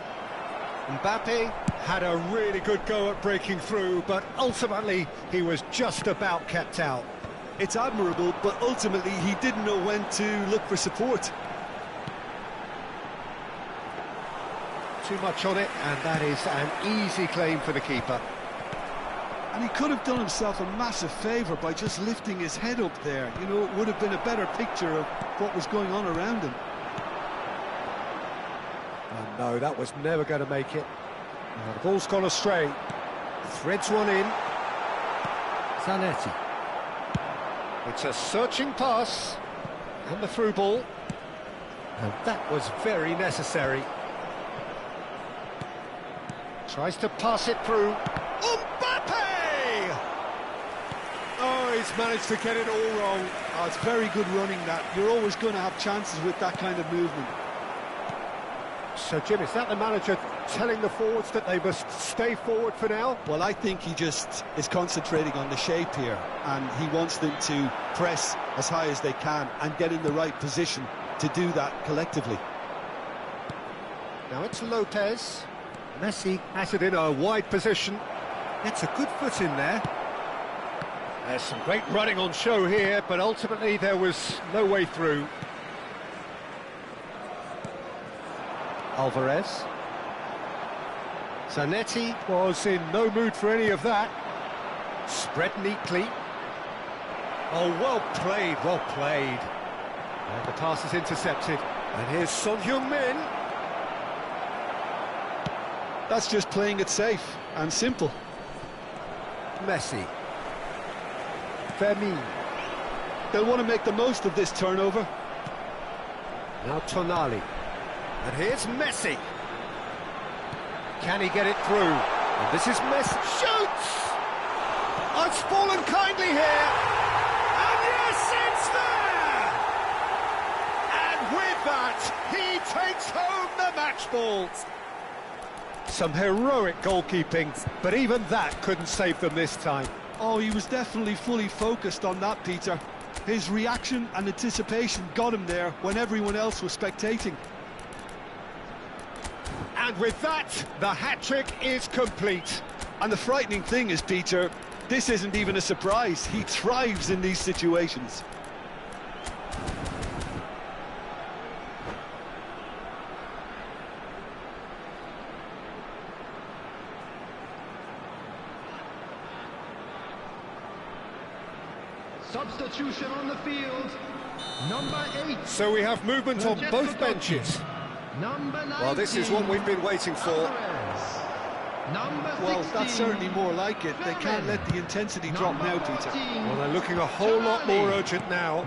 Mbappe had a really good go at breaking through, but ultimately he was just about kept out. It's admirable, but ultimately he didn't know when to look for support. Too much on it, and that is an easy claim for the keeper. And he could have done himself a massive favour by just lifting his head up there. You know, it would have been a better picture of what was going on around him. Oh, no, that was never going to make it. Oh, the ball's gone astray. Threads one in. Zanetti. It's a searching pass. And the through ball. And that was very necessary. Tries to pass it through. Mbappe! Oh, he's managed to get it all wrong. Oh, it's very good running, that. You're always going to have chances with that kind of movement. So, Jim, is that the manager telling the forwards that they must stay forward for now? Well, I think he just is concentrating on the shape here, and he wants them to press as high as they can and get in the right position to do that collectively. Now it's Lopez. Messi has it in a wide position. Gets a good foot in there. There's some great running on show here, but ultimately there was no way through. Alvarez. Zanetti was in no mood for any of that. Spread neatly. Oh, well played, well played. And the pass is intercepted. And here's Son Heung-min. That's just playing it safe and simple. Messi. Fermin. They'll want to make the most of this turnover. Now Tonali. And here's Messi. Can he get it through? And this is Messi. Shoots! I've fallen kindly here. And yes, it's there! And with that, he takes home the match ball. Some heroic goalkeeping, but even that couldn't save them this time. Oh, he was definitely fully focused on that, Peter. His reaction and anticipation got him there when everyone else was spectating. And with that, the hat-trick is complete. And the frightening thing is, Peter, this isn't even a surprise. He thrives in these situations. Substitution on the field. Number 8. So we have movement on both benches. Number 19. Well, this is what we've been waiting for. Alvarez. Number 16. Well, that's certainly more like it. They can't let the intensity drop now, Peter. Well, they're looking a whole lot more urgent now.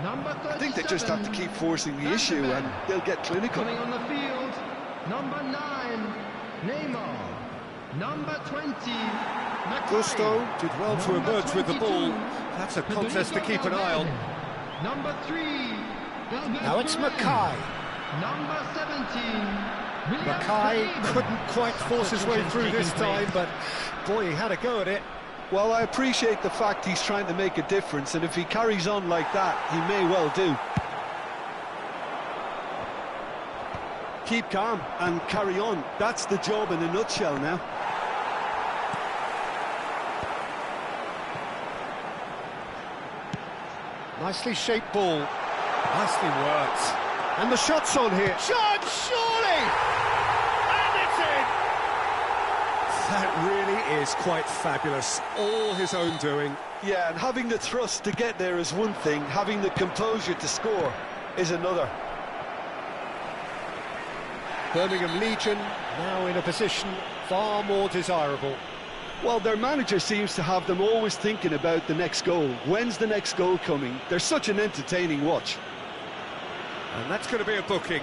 I think they just have to keep forcing the issue and they'll get clinical. Coming on the field. Number 9. Neymar. Number 20. McKay. Gusto did well to Number emerge with the ball. 22, That's a contest to keep an eye on. Number 3. Now it's Mackay. Number 17. Mackay couldn't quite force his way through this time, but boy, he had a go at it. Well, I appreciate the fact he's trying to make a difference, and if he carries on like that, he may well do. Keep calm and carry on. That's the job in a nutshell now. Nicely shaped ball. Nicely worked. And the shot's on here. Shot, surely! And it's in! That really is quite fabulous. All his own doing. Yeah, and having the thrust to get there is one thing. Having the composure to score is another. Birmingham Legion now in a position far more desirable. Well, their manager seems to have them always thinking about the next goal. When's the next goal coming? They're such an entertaining watch. And that's going to be a booking.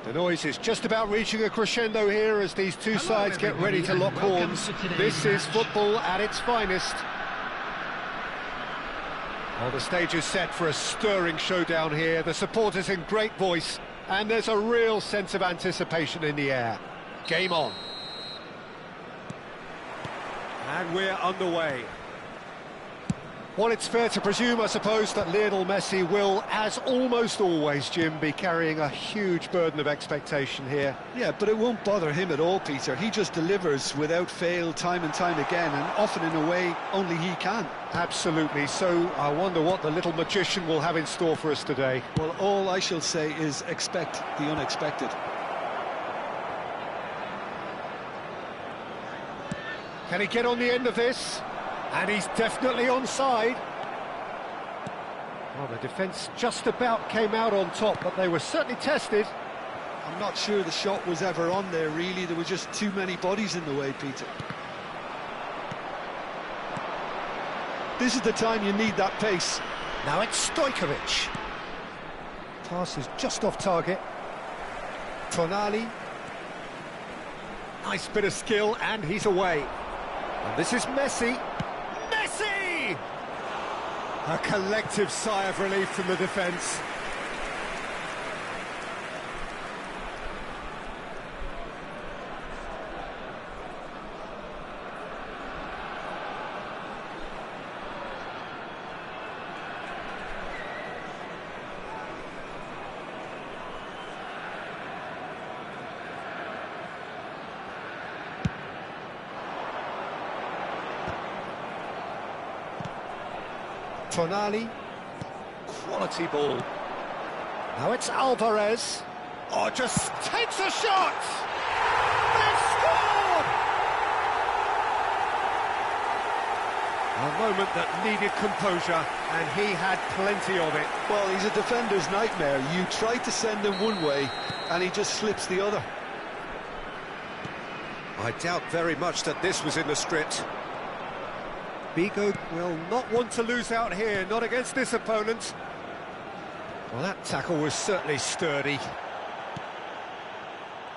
The noise is just about reaching a crescendo here as these two sides get ready to lock horns. This is football at its finest. Well, the stage is set for a stirring showdown here. The supporters in great voice, and there's a real sense of anticipation in the air. Game on. And we're underway. Well, it's fair to presume, I suppose, that Lionel Messi will, as almost always, Jim, be carrying a huge burden of expectation here. Yeah, but it won't bother him at all, Peter. He just delivers without fail time and time again, and often in a way only he can. Absolutely. So I wonder what the little magician will have in store for us today. Well, all I shall say is expect the unexpected. Can he get on the end of this? And he's definitely onside. Well, the defence just about came out on top, but they were certainly tested. I'm not sure the shot was ever on there, really. There were just too many bodies in the way, Peter. This is the time you need that pace. Now it's Stojkovic. Pass is just off target. Tonali. Nice bit of skill, and he's away. And this is Messi. Messi! A collective sigh of relief from the defence. Tonali, quality ball. Now it's Alvarez. Oh, just takes a shot! They've scored! A moment that needed composure, and he had plenty of it. Well, he's a defender's nightmare. You try to send him one way, and he just slips the other. I doubt very much that this was in the script. Vigo will not want to lose out here, not against this opponent. Well, that tackle was certainly sturdy.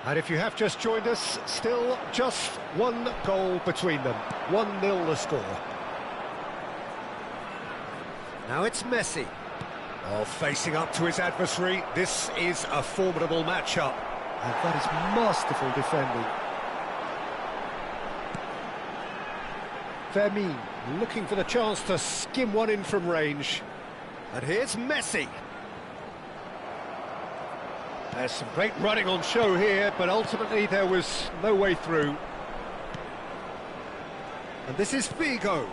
And if you have just joined us, still just one goal between them. 1-0 the score. Now it's Messi. Oh, facing up to his adversary. This is a formidable matchup. And that is masterful defending. Fermin looking for the chance to skim one in from range. And here's Messi. There's some great running on show here, but ultimately there was no way through. And this is Vigo.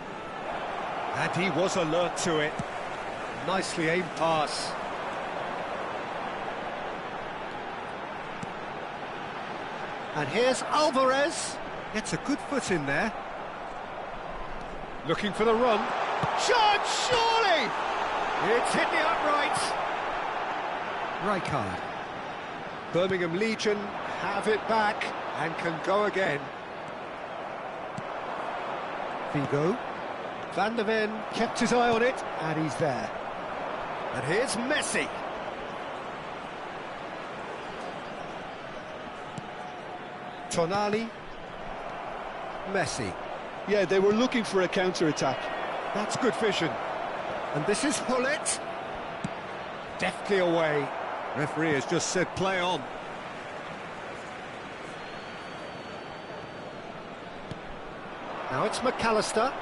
And he was alert to it. Nicely aimed pass. And here's Alvarez. Gets a good foot in there. Looking for the run. Shot, surely! It's hit the uprights. Rijkaard. Birmingham Legion have it back and can go again. Figo. Van der Ven kept his eye on it, and he's there. And here's Messi. Tonali. Messi. Yeah, they were looking for a counter-attack. That's good vision. And this is Hullet. Deftly away. Referee has just said play on. Now it's McAllister.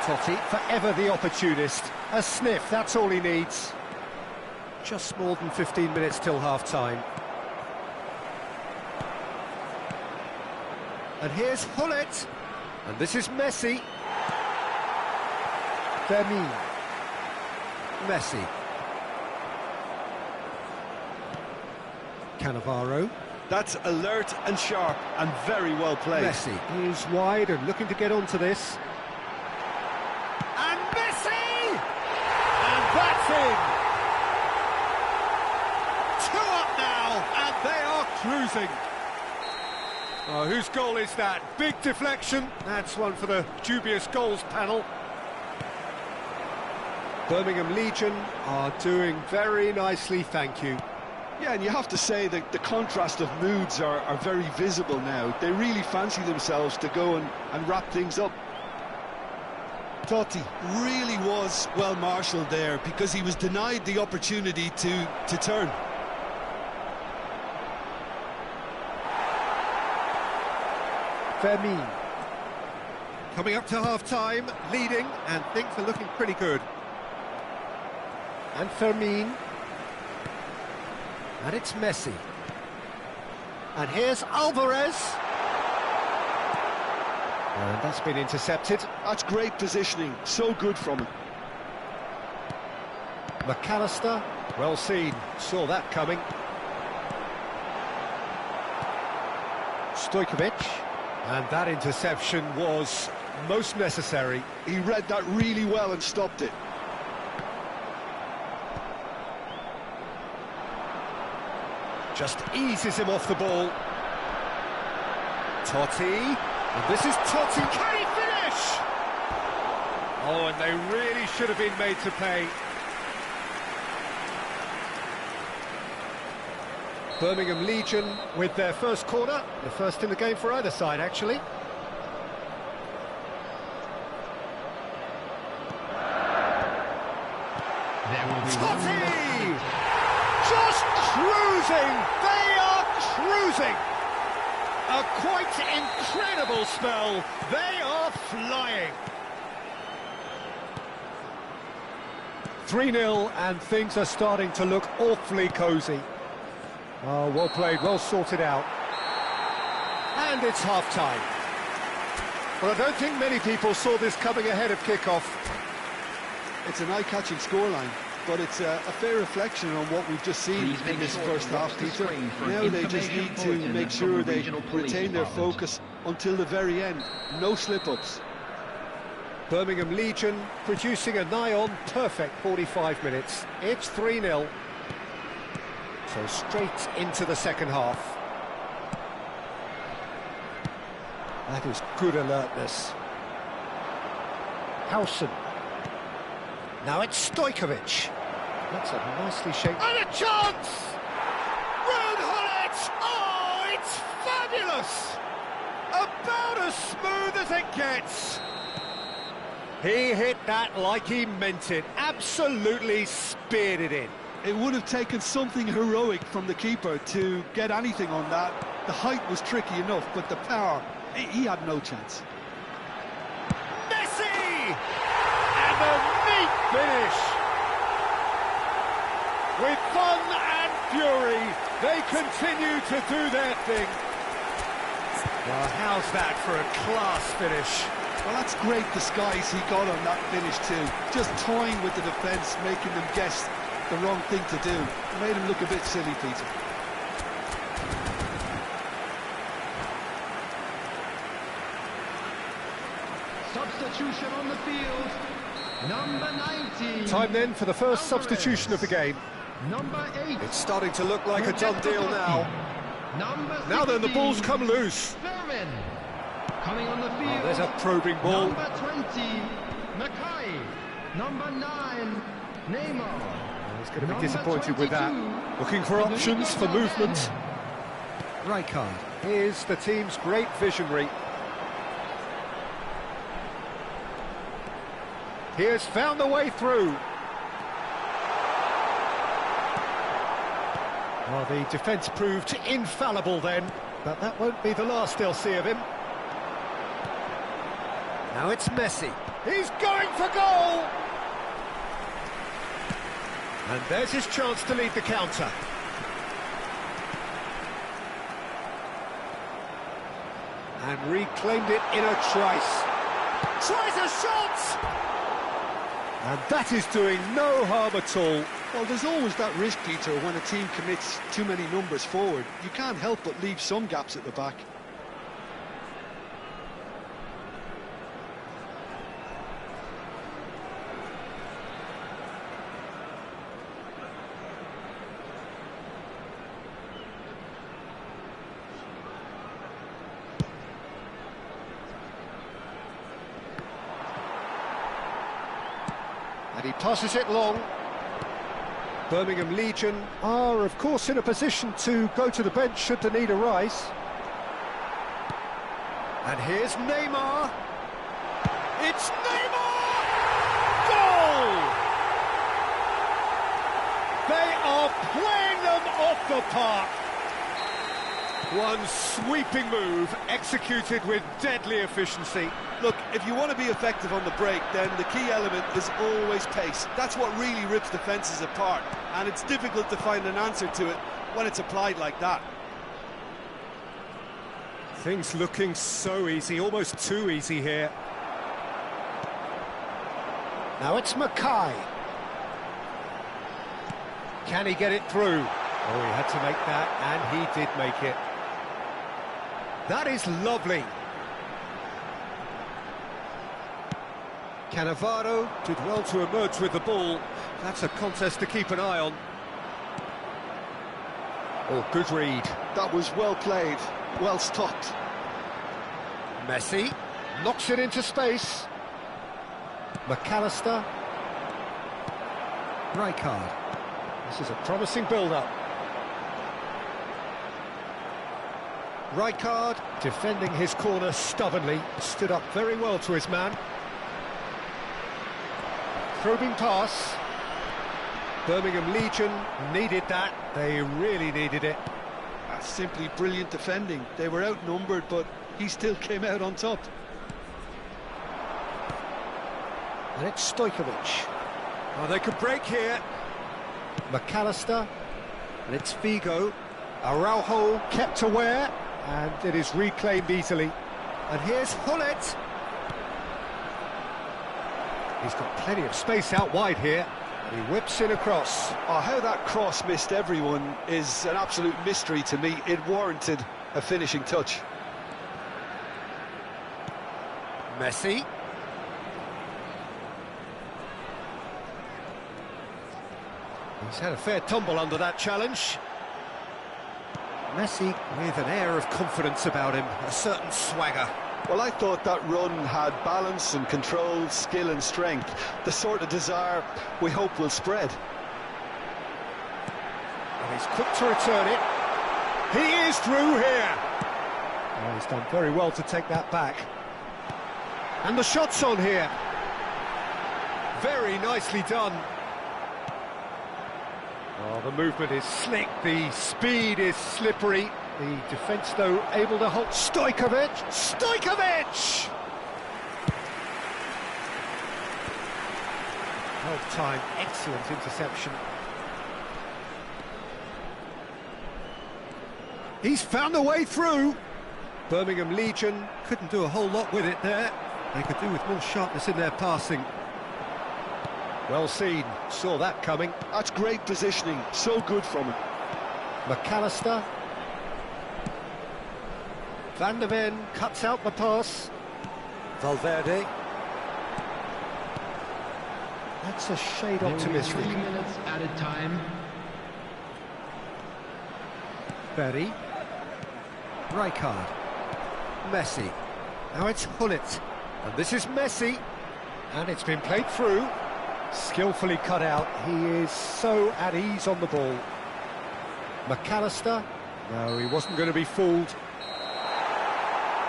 Totti, forever the opportunist. A sniff, that's all he needs. Just more than 15 minutes till half-time. And here's Hullet. And this is Messi. Fermin. Messi. Cannavaro. That's alert and sharp and very well played. Messi is wide and looking to get onto this. And Messi! And that's in! 2 up now, and they are cruising. Oh, whose goal is that? Big deflection. That's one for the dubious goals panel. Birmingham Legion are doing very nicely, thank you. Yeah, and you have to say that the contrast of moods are very visible now. They really fancy themselves to go and wrap things up. Totti really was well marshalled there because he was denied the opportunity to turn. Fermin. Coming up to half-time, leading, and things are looking pretty good. And Fermin. And it's Messi. And here's Alvarez. And that's been intercepted. That's great positioning, so good from him. McAllister, well seen, saw that coming. Stojkovic. And that interception was most necessary. He read that really well and stopped it. Just eases him off the ball. Totti. And this is Totti. Can he finish? Oh, and they really should have been made to pay. Birmingham Legion with their first corner. The first in the game for either side, actually. Totti! Just cruising! They are cruising! A quite incredible spell. They are flying. 3-0 and things are starting to look awfully cosy. Oh, well played, well sorted out. And it's half-time. Well, I don't think many people saw this coming ahead of kick-off. It's an eye-catching scoreline, but it's a fair reflection on what we've just seen in this first half, Peter. Now they just need to make sure they retain their focus until the very end. No slip-ups. Birmingham Legion producing a nigh-on perfect 45 minutes. It's 3-0. So straight into the second half. That is good alertness. Howson. Now it's Stojkovic. That's a nicely shaped... And a chance! Ruud Gullit! Oh, it's fabulous! About as smooth as it gets. He hit that like he meant it. Absolutely speared it in. It would have taken something heroic from the keeper to get anything on that. The height was tricky enough, but the power, he had no chance. Messi! And a neat finish! With fun and fury, they continue to do their thing. Well, how's that for a class finish? Well, that's great disguise he got on that finish too. Just toying with the defence, making them guess the wrong thing to do. It made him look a bit silly, Peter. Substitution on the field. Number 19. Time then for the first substitution of the game. Number 8. It's starting to look like a done deal now. Now then, the ball's come loose. Coming on the field. Oh, there's a probing ball. Number 20, Mackay. Number 9, Neymar. He's going to be disappointed with that. Looking for options for movement. Rijkaard is the team's great visionary. He has found a way through. Well, the defence proved infallible then, but that won't be the last they'll see of him. Now it's Messi. He's going for goal! And there's his chance to lead the counter. And reclaimed it in a trice. Tries a shot! And that is doing no harm at all. Well, there's always that risk, Peter, when a team commits too many numbers forward. You can't help but leave some gaps at the back. And he passes it long. Birmingham Legion are, of course, in a position to go to the bench should the need arise. And here's Neymar. It's Neymar! Goal! They are playing them off the park. One sweeping move, executed with deadly efficiency. Look, if you want to be effective on the break, then the key element is always pace. That's what really rips defences apart, and it's difficult to find an answer to it when it's applied like that. Things looking so easy, almost too easy here. Now it's Mackay. Can he get it through? Oh, he had to make that, and he did make it. That is lovely. Cannavaro did well to emerge with the ball. That's a contest to keep an eye on. Oh, good read. That was well played, well stopped. Messi knocks it into space. McAllister. Rijkaard. This is a promising build-up. Rijkaard, defending his corner stubbornly, stood up very well to his man. Probing pass. Birmingham Legion needed that. They really needed it. That's simply brilliant defending. They were outnumbered, but he still came out on top. And it's Stojkovic. Oh, they could break here. McAllister. And it's Figo. Araujo kept aware. And it is reclaimed easily. And here's Hullet. He's got plenty of space out wide here. And he whips it across. Oh, how that cross missed everyone is an absolute mystery to me. It warranted a finishing touch. Messi. He's had a fair tumble under that challenge. Messi with an air of confidence about him, a certain swagger. Well, I thought that run had balance and control, skill and strength, the sort of desire we hope will spread. And he's quick to return it. He is through here. Oh, he's done very well to take that back. And the shot's on here. Very nicely done. Oh, the movement is slick, the speed is slippery. The defence, though, able to hold. Stojkovic! Stojkovic! Held time, excellent interception. He's found a way through. Birmingham Legion couldn't do a whole lot with it there. They could do with more sharpness in their passing. Well seen, saw that coming. That's great positioning, so good from him. McAllister. Van der Ven cuts out the pass. Valverde. That's a shade optimistic. 3 minutes added time. Berry. Rijkaard. Messi. Now it's Hullet. And this is Messi. And it's been played through. Skillfully cut out. He is so at ease on the ball. McAllister. No, he wasn't going to be fooled.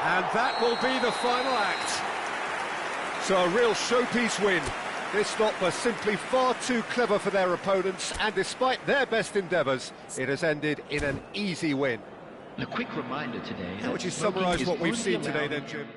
And that will be the final act. So a real showpiece win. This lot were simply far too clever for their opponents, and despite their best endeavours, it has ended in an easy win. A quick reminder today. How would you summarise what we've seen today then, Jim?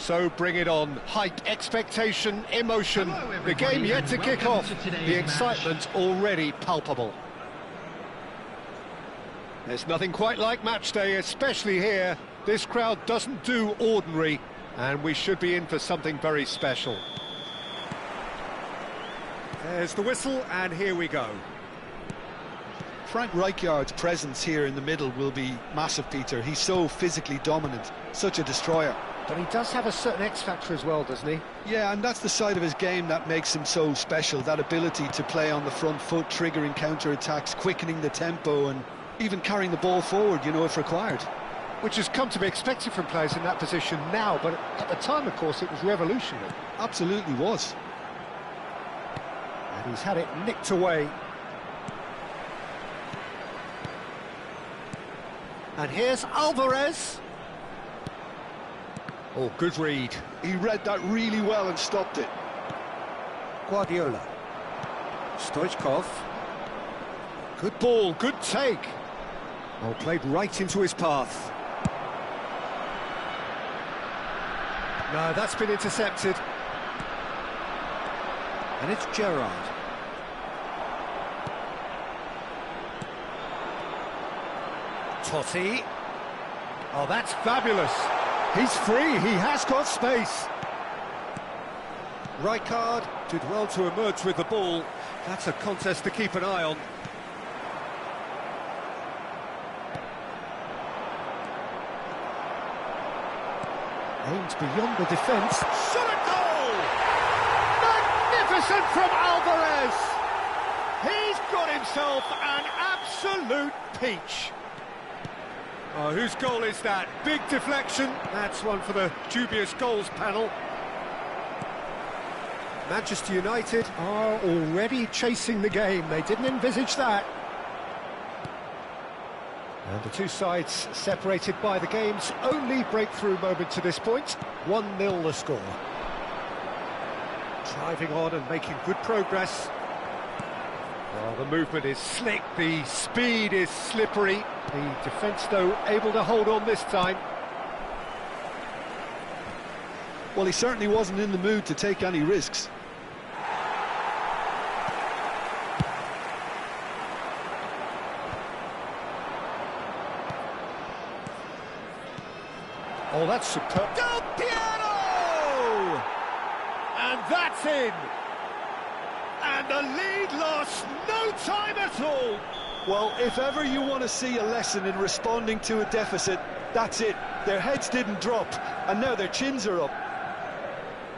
So bring it on. Hype, expectation, emotion. Hello, The game everybody, yet to and kick welcome off. to today's The excitement already palpable. There's nothing quite like match day, especially here. This crowd doesn't do ordinary, and we should be in for something very special. There's the whistle, and here we go. Frank Rijkaard's presence here in the middle will be massive, Peter. He's so physically dominant, such a destroyer. But he does have a certain X-factor as well, doesn't he? Yeah, and that's the side of his game that makes him so special, that ability to play on the front foot, triggering counter-attacks, quickening the tempo, and even carrying the ball forward, you know, if required. Which has come to be expected from players in that position now, but at the time, of course, it was revolutionary. Absolutely was. And he's had it nicked away. And here's Alvarez. Oh, good read. He read that really well and stopped it. Guardiola. Stoichkov. Good ball, good take. Oh, played right into his path. No, that's been intercepted. And it's Gerrard. Totti. Oh, that's fabulous. He's free, he has got space. Rijkaard did well to emerge with the ball. That's a contest to keep an eye on. Aims beyond the defence. Shot a goal! Magnificent from Alvarez! He's got himself an absolute peach. Oh, whose goal is that? Big deflection. That's one for the dubious goals panel. Manchester United are already chasing the game. They didn't envisage that. And the two sides separated by the game's only breakthrough moment to this point. 1-0 the score. Driving on and making good progress. Well, the movement is slick, the speed is slippery. The defence, though, able to hold on this time. Well, he certainly wasn't in the mood to take any risks. Oh, that's superb. Del Piero! And that's in. And the lead lost no time at all. Well, if ever you want to see a lesson in responding to a deficit, that's it. Their heads didn't drop, and now their chins are up.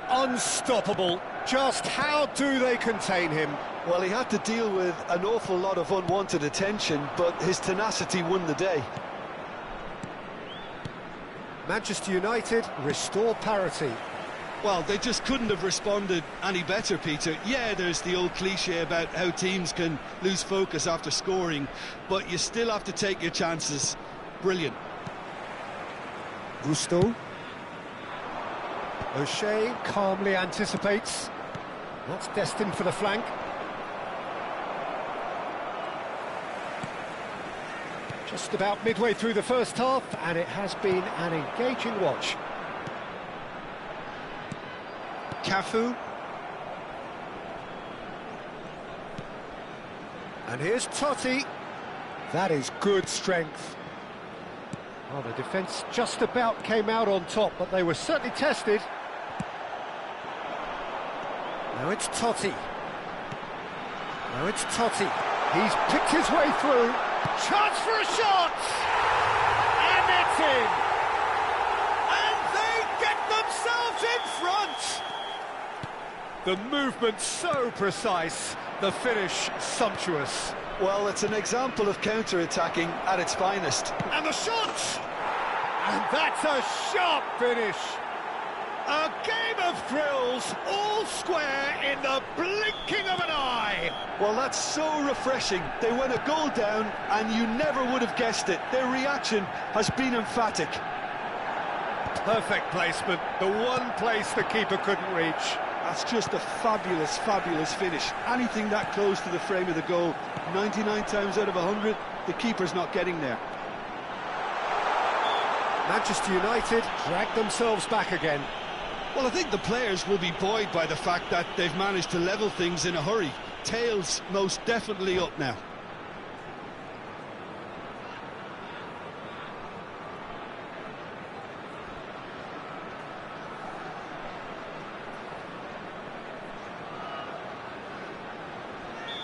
Unstoppable. Just how do they contain him? Well, he had to deal with an awful lot of unwanted attention, but his tenacity won the day. Manchester United restore parity. Well, they just couldn't have responded any better, Peter. Yeah, there's the old cliche about how teams can lose focus after scoring, but you still have to take your chances. Brilliant. Gusto. O'Shea calmly anticipates. That's destined for the flank. Just about midway through the first half, and it has been an engaging watch. Cafu. And here's Totti. That is good strength. Well, the defence just about came out on top, but they were certainly tested. Now it's Totti. He's picked his way through. Chance for a shot! And it's in! And they get themselves in front! The movement so precise, the finish sumptuous. Well, it's an example of counter-attacking at its finest. And the shot! And that's a sharp finish! A game of thrills, all square in the blinking of an eye! Well, that's so refreshing. They went a goal down, and you never would have guessed it. Their reaction has been emphatic. Perfect placement, the one place the keeper couldn't reach. That's just a fabulous, fabulous finish. Anything that close to the frame of the goal, 99 times out of 100, the keeper's not getting there. Manchester United drag themselves back again. Well, I think the players will be buoyed by the fact that they've managed to level things in a hurry. Tails most definitely up now.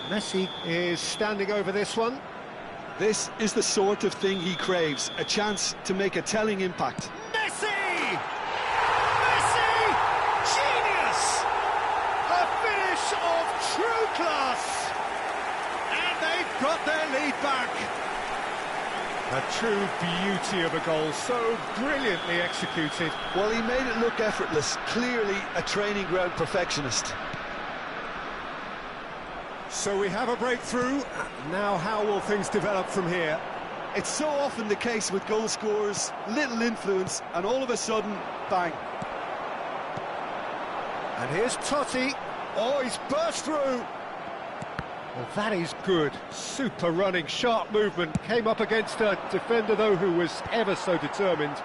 Messi is standing over this one. This is the sort of thing he craves, a chance to make a telling impact. Messi! Messi! Genius! A finish of true class! And they've got their lead back. A true beauty of a goal, so brilliantly executed. Well, he made it look effortless, clearly a training ground perfectionist. So we have a breakthrough. Now how will things develop from here? It's so often the case with goal scorers, little influence, and all of a sudden, bang. And here's Totti. Oh, he's burst through. Well, that is good. Super running, sharp movement. Came up against a defender, though, who was ever so determined.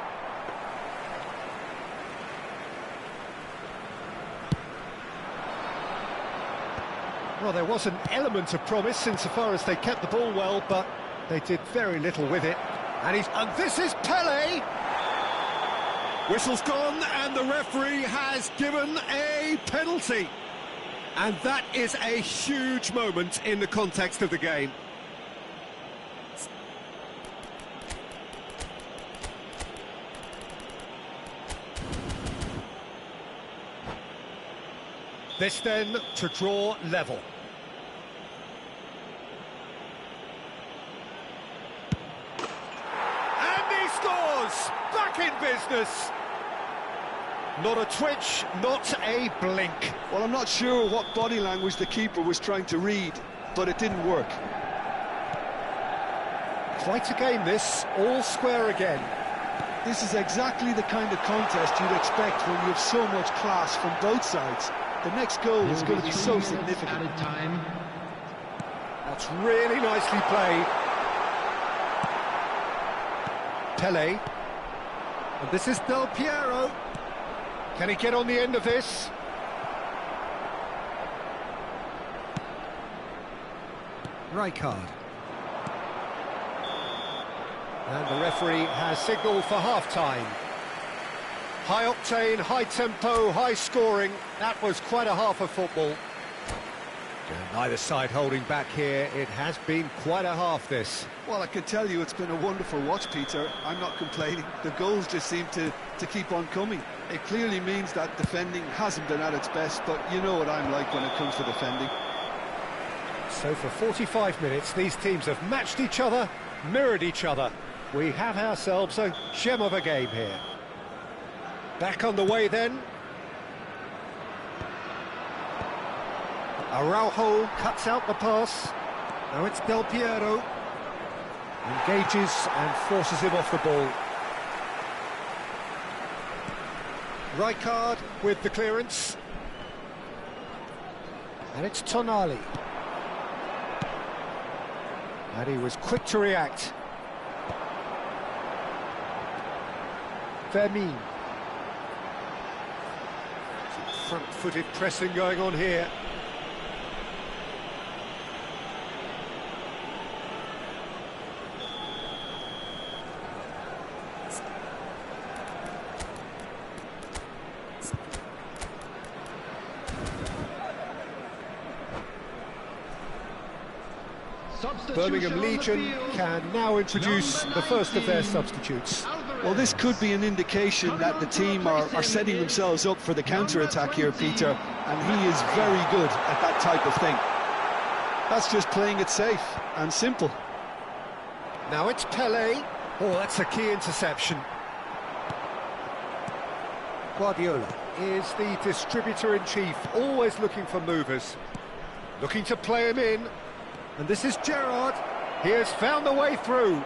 Well, there was an element of promise insofar as they kept the ball well, but they did very little with it. And this is Pele! Whistle's gone, and the referee has given a penalty. And that is a huge moment in the context of the game. This then to draw level. And he business. Not a twitch, not a blink. Well, I'm not sure what body language the keeper was trying to read, but it didn't work. Quite a game this, all square again. This is exactly the kind of contest you'd expect when you have so much class from both sides. The next goal is going to be so significant. Added time. That's really nicely played. Pele. And this is Del Piero. Can he get on the end of this? Rijkaard. And the referee has signalled for half-time. High octane, high tempo, high scoring. That was quite a half of football. And neither side holding back here. It has been quite a half, this. Well, I can tell you it's been a wonderful watch, Peter. I'm not complaining. The goals just seem to keep on coming. It clearly means that defending hasn't been at its best, but you know what I'm like when it comes to defending. So for 45 minutes, these teams have matched each other, mirrored each other. We have ourselves a gem of a game here. Back on the way then. Araujo cuts out the pass. Now it's Del Piero. Engages and forces him off the ball. Rijkaard with the clearance. And it's Tonali. And he was quick to react. Fermin. Some front-footed pressing going on here. Birmingham Legion can now introduce the first of their substitutes. Well, this could be an indication that the team are setting themselves up for the counter-attack here, Peter, and he is very good at that type of thing. That's just playing it safe and simple. Now it's Pele. Oh, that's a key interception. Guardiola is the distributor-in-chief, always looking for movers. Looking to play him in. And this is Gerrard. He has found the way through.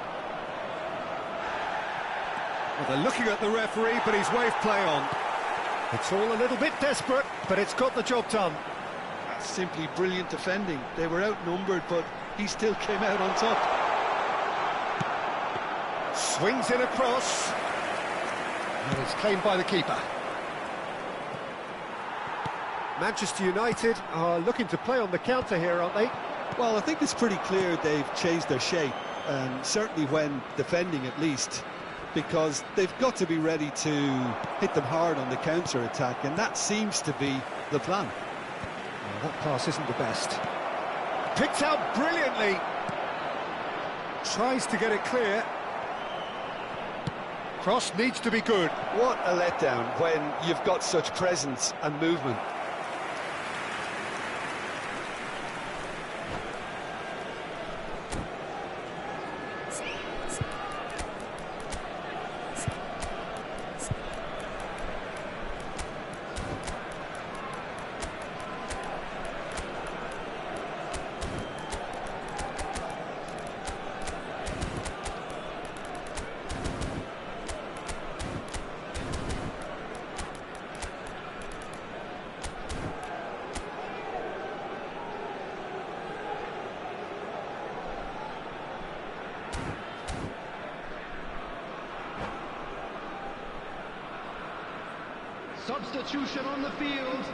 Well, they're looking at the referee, but he's waved play on. It's all a little bit desperate, but it's got the job done. That's simply brilliant defending. They were outnumbered, but he still came out on top. Swings in across. And it's claimed by the keeper. Manchester United are looking to play on the counter here, aren't they? Well, I think it's pretty clear they've changed their shape, certainly when defending at least, because they've got to be ready to hit them hard on the counter-attack, and that seems to be the plan. Well, that pass isn't the best. Picked out brilliantly. Tries to get it clear. Cross needs to be good. What a letdown when you've got such presence and movement. Substitution on the field.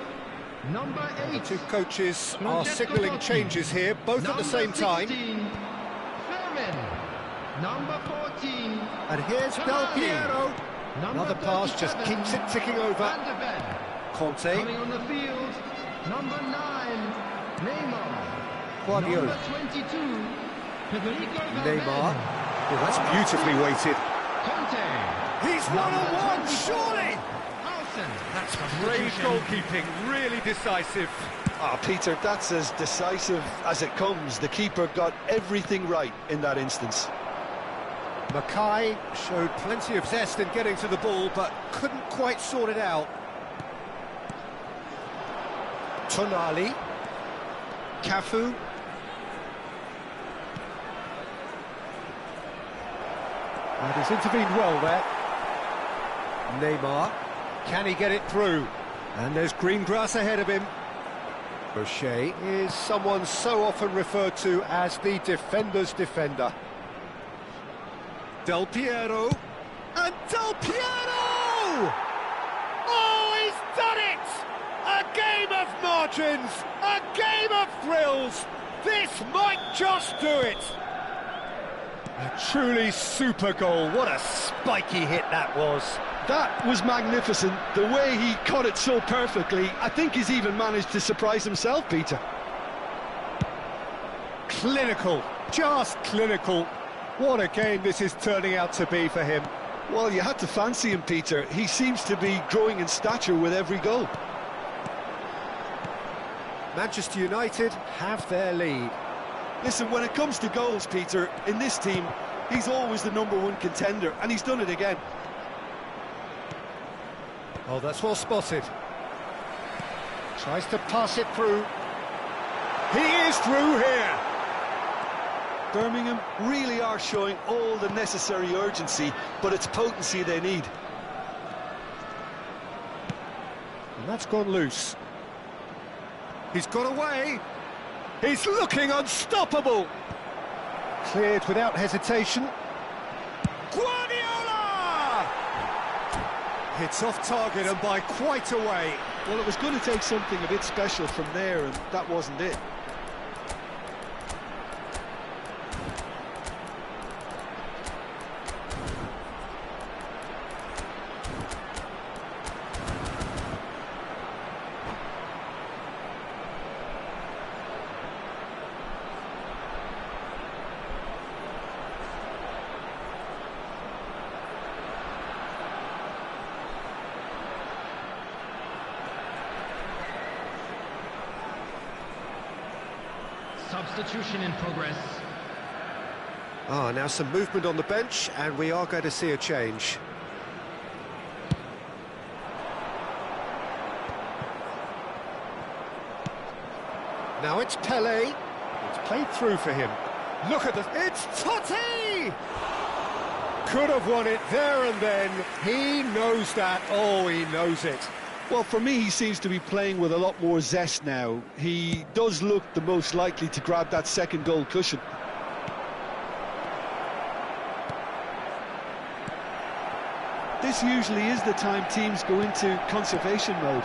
Number 8. The two coaches are signalling changes here, both at the same time. Fermin. Number 14. And here's Del Piero. Another pass just keeps it ticking over. Conte. Coming on the field. Number 9. Neymar. Guardiola. Number 22. Federico Neymar. Oh, that's beautifully weighted. Conte. He's one-on-one, surely! That's Great goalkeeping, really decisive. Ah, Peter, that's as decisive as it comes. The keeper got everything right in that instance. Mackay showed plenty of zest in getting to the ball, but couldn't quite sort it out. Tonali. Cafu. And he's intervened well there. Neymar. Can he get it through? And there's green grass ahead of him. O'Shea is someone so often referred to as the defender's defender. Del Piero. And Del Piero! Oh, he's done it! A game of margins! A game of thrills! This might just do it! A truly super goal. What a spiky hit that was. That was magnificent. The way he caught it so perfectly, I think he's even managed to surprise himself, Peter. Clinical, just clinical. What a game this is turning out to be for him. Well, you had to fancy him, Peter. He seems to be growing in stature with every goal. Manchester United have their lead. Listen, when it comes to goals, Peter, in this team, he's always the #1 contender, and he's done it again. Oh, that's well spotted. Tries to pass it through. He is through here. Birmingham really are showing all the necessary urgency, but it's potency they need. And that's gone loose. He's got away. He's looking unstoppable. Cleared without hesitation. Guardiola! Hits off target and by quite a way. Well, it was going to take something a bit special from there, and that wasn't it. Substitution in progress. Now some movement on the bench, and we are going to see a change. Now it's Pele. It's played through for him. Look at this. It's Totti! Could have won it there and then. He knows that. Oh, he knows it. Well, for me, he seems to be playing with a lot more zest now. He does look the most likely to grab that second goal cushion. This usually is the time teams go into conservation mode.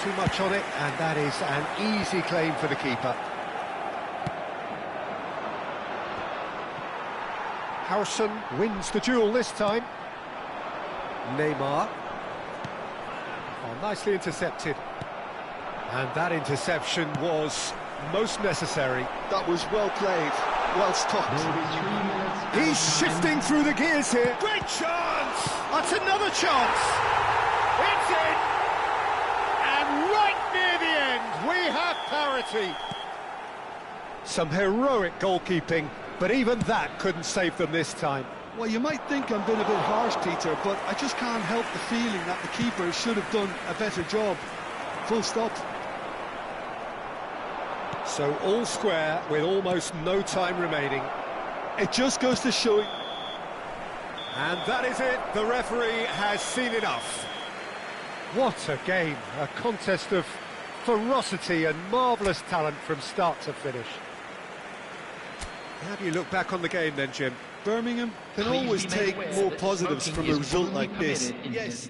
Too much on it, and that is an easy claim for the keeper. Harrison wins the duel this time. Neymar. Oh, nicely intercepted. And that interception was most necessary. That was well played, well stopped. He's shifting through the gears here. Great chance! That's another chance! It's in! And right near the end, we have parity. Some heroic goalkeeping, but even that couldn't save them this time. Well, you might think I'm being a bit harsh, Peter, but I just can't help the feeling that the keeper should have done a better job. Full stop. So all square with almost no time remaining. It just goes to show... And that is it. The referee has seen enough. What a game. A contest of ferocity and marvellous talent from start to finish. How do you look back on the game then, Jim? Birmingham can always take more positives from a result like this. Yes.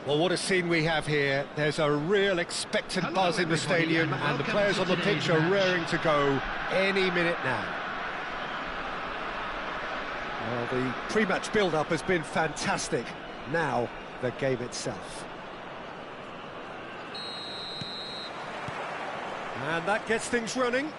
Well, what a scene we have here. There's a real expectant buzz in the stadium, and the players on the pitch are raring to go any minute now. Well, the pre-match build-up has been fantastic. Now, the game itself. And that gets things running.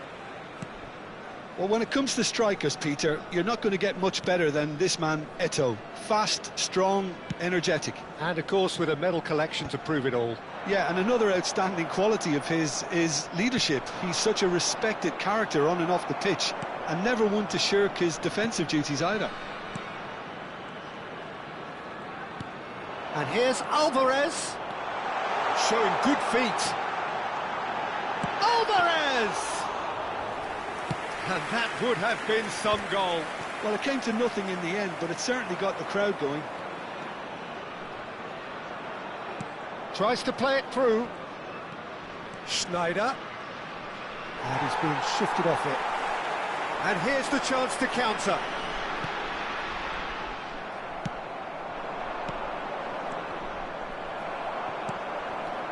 Well, when it comes to strikers, Peter, you're not going to get much better than this man, Eto'o. Fast, strong, energetic. And, of course, with a medal collection to prove it all. Yeah, and another outstanding quality of his is leadership. He's such a respected character on and off the pitch, and never one to shirk his defensive duties either. And here's Alvarez, showing good feet. Alvarez! And that would have been some goal. Well, it came to nothing in the end, but it certainly got the crowd going. Tries to play it through. Schneider. And he's being shifted off it. And here's the chance to counter.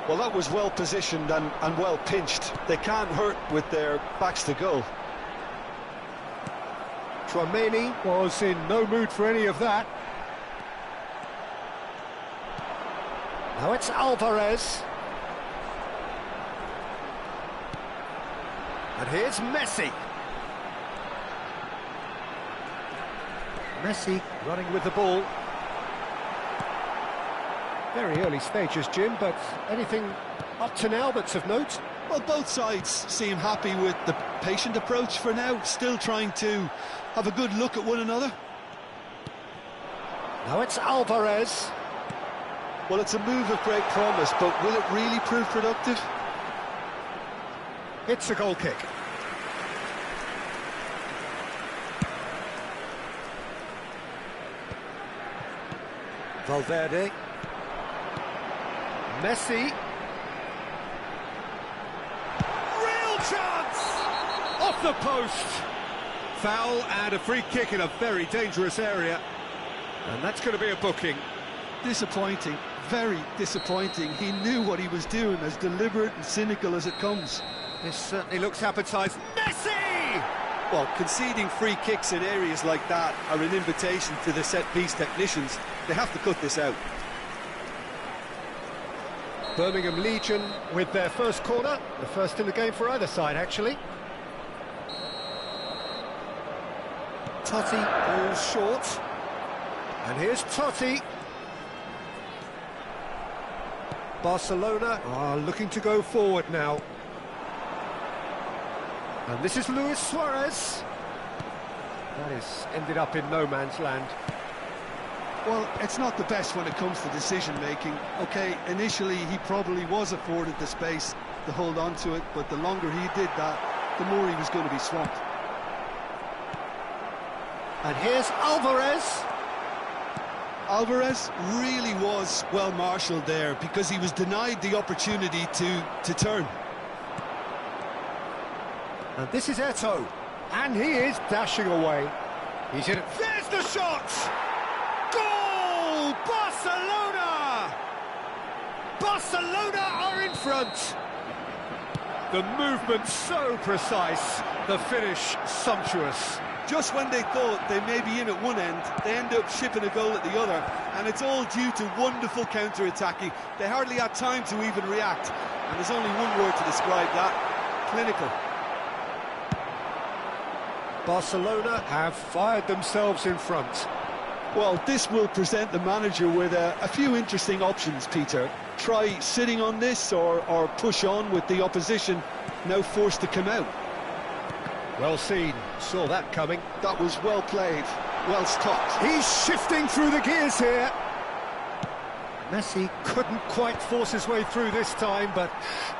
Well, that was well positioned and well pinched. They can't hurt with their backs to goal. Tchouaméni was in no mood for any of that. Now it's Alvarez. And here's Messi. Messi running with the ball. Very early stages, Jim, but anything up to now that's of note? Well, both sides seem happy with the patient approach for now, still trying to have a good look at one another. Now it's Alvarez. Well, it's a move of great promise, but will it really prove productive? It's a goal kick. Valverde. Messi. Real chance! Off the post! Foul and a free kick in a very dangerous area. And that's going to be a booking. Disappointing, very disappointing. He knew what he was doing, as deliberate and cynical as it comes. This certainly looks appetising. Messi! Well, conceding free kicks in areas like that are an invitation to the set-piece technicians. They have to cut this out. Birmingham Legion with their first corner, the first in the game for either side, actually. Totti goes short. And here's Totti. Barcelona are looking to go forward now. And this is Luis Suarez. That is ended up in no man's land. Well, it's not the best when it comes to decision-making. OK, initially he probably was afforded the space to hold on to it, but the longer he did that, the more he was going to be swamped. And here's Alvarez. Alvarez really was well marshalled there, because he was denied the opportunity to turn. And this is Eto'o. And he is dashing away. He's in it. There's the shot! Goal! Barcelona! Barcelona are in front. The movement so precise, the finish sumptuous. Just when they thought they may be in at one end, they end up shipping a goal at the other, and it's all due to wonderful counter-attacking. They hardly had time to even react, and there's only one word to describe that: clinical. Barcelona have fired themselves in front. Well, this will present the manager with a few interesting options, Peter. Try sitting on this or push on with the opposition now forced to come out. Well seen, saw that coming. That was well played, well stopped. He's shifting through the gears here. Messi couldn't quite force his way through this time, but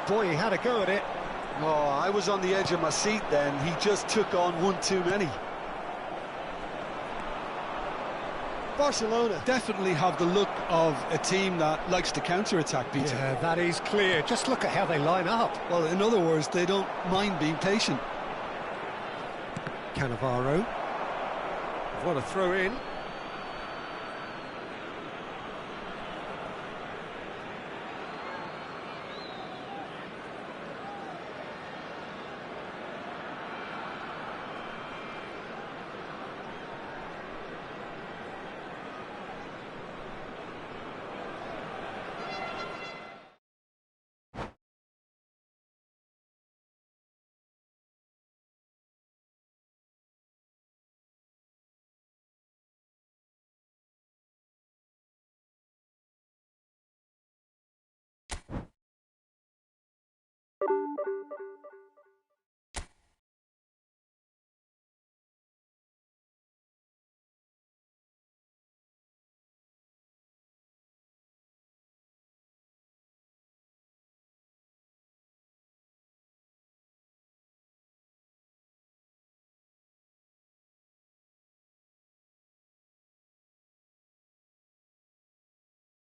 boy, he had a go at it. Oh, I was on the edge of my seat then. He just took on one too many. Barcelona definitely have the look of a team that likes to counter-attack, Peter. Yeah, that is clear. Just look at how they line up. Well, in other words, they don't mind being patient. Cannavaro. What a throw in.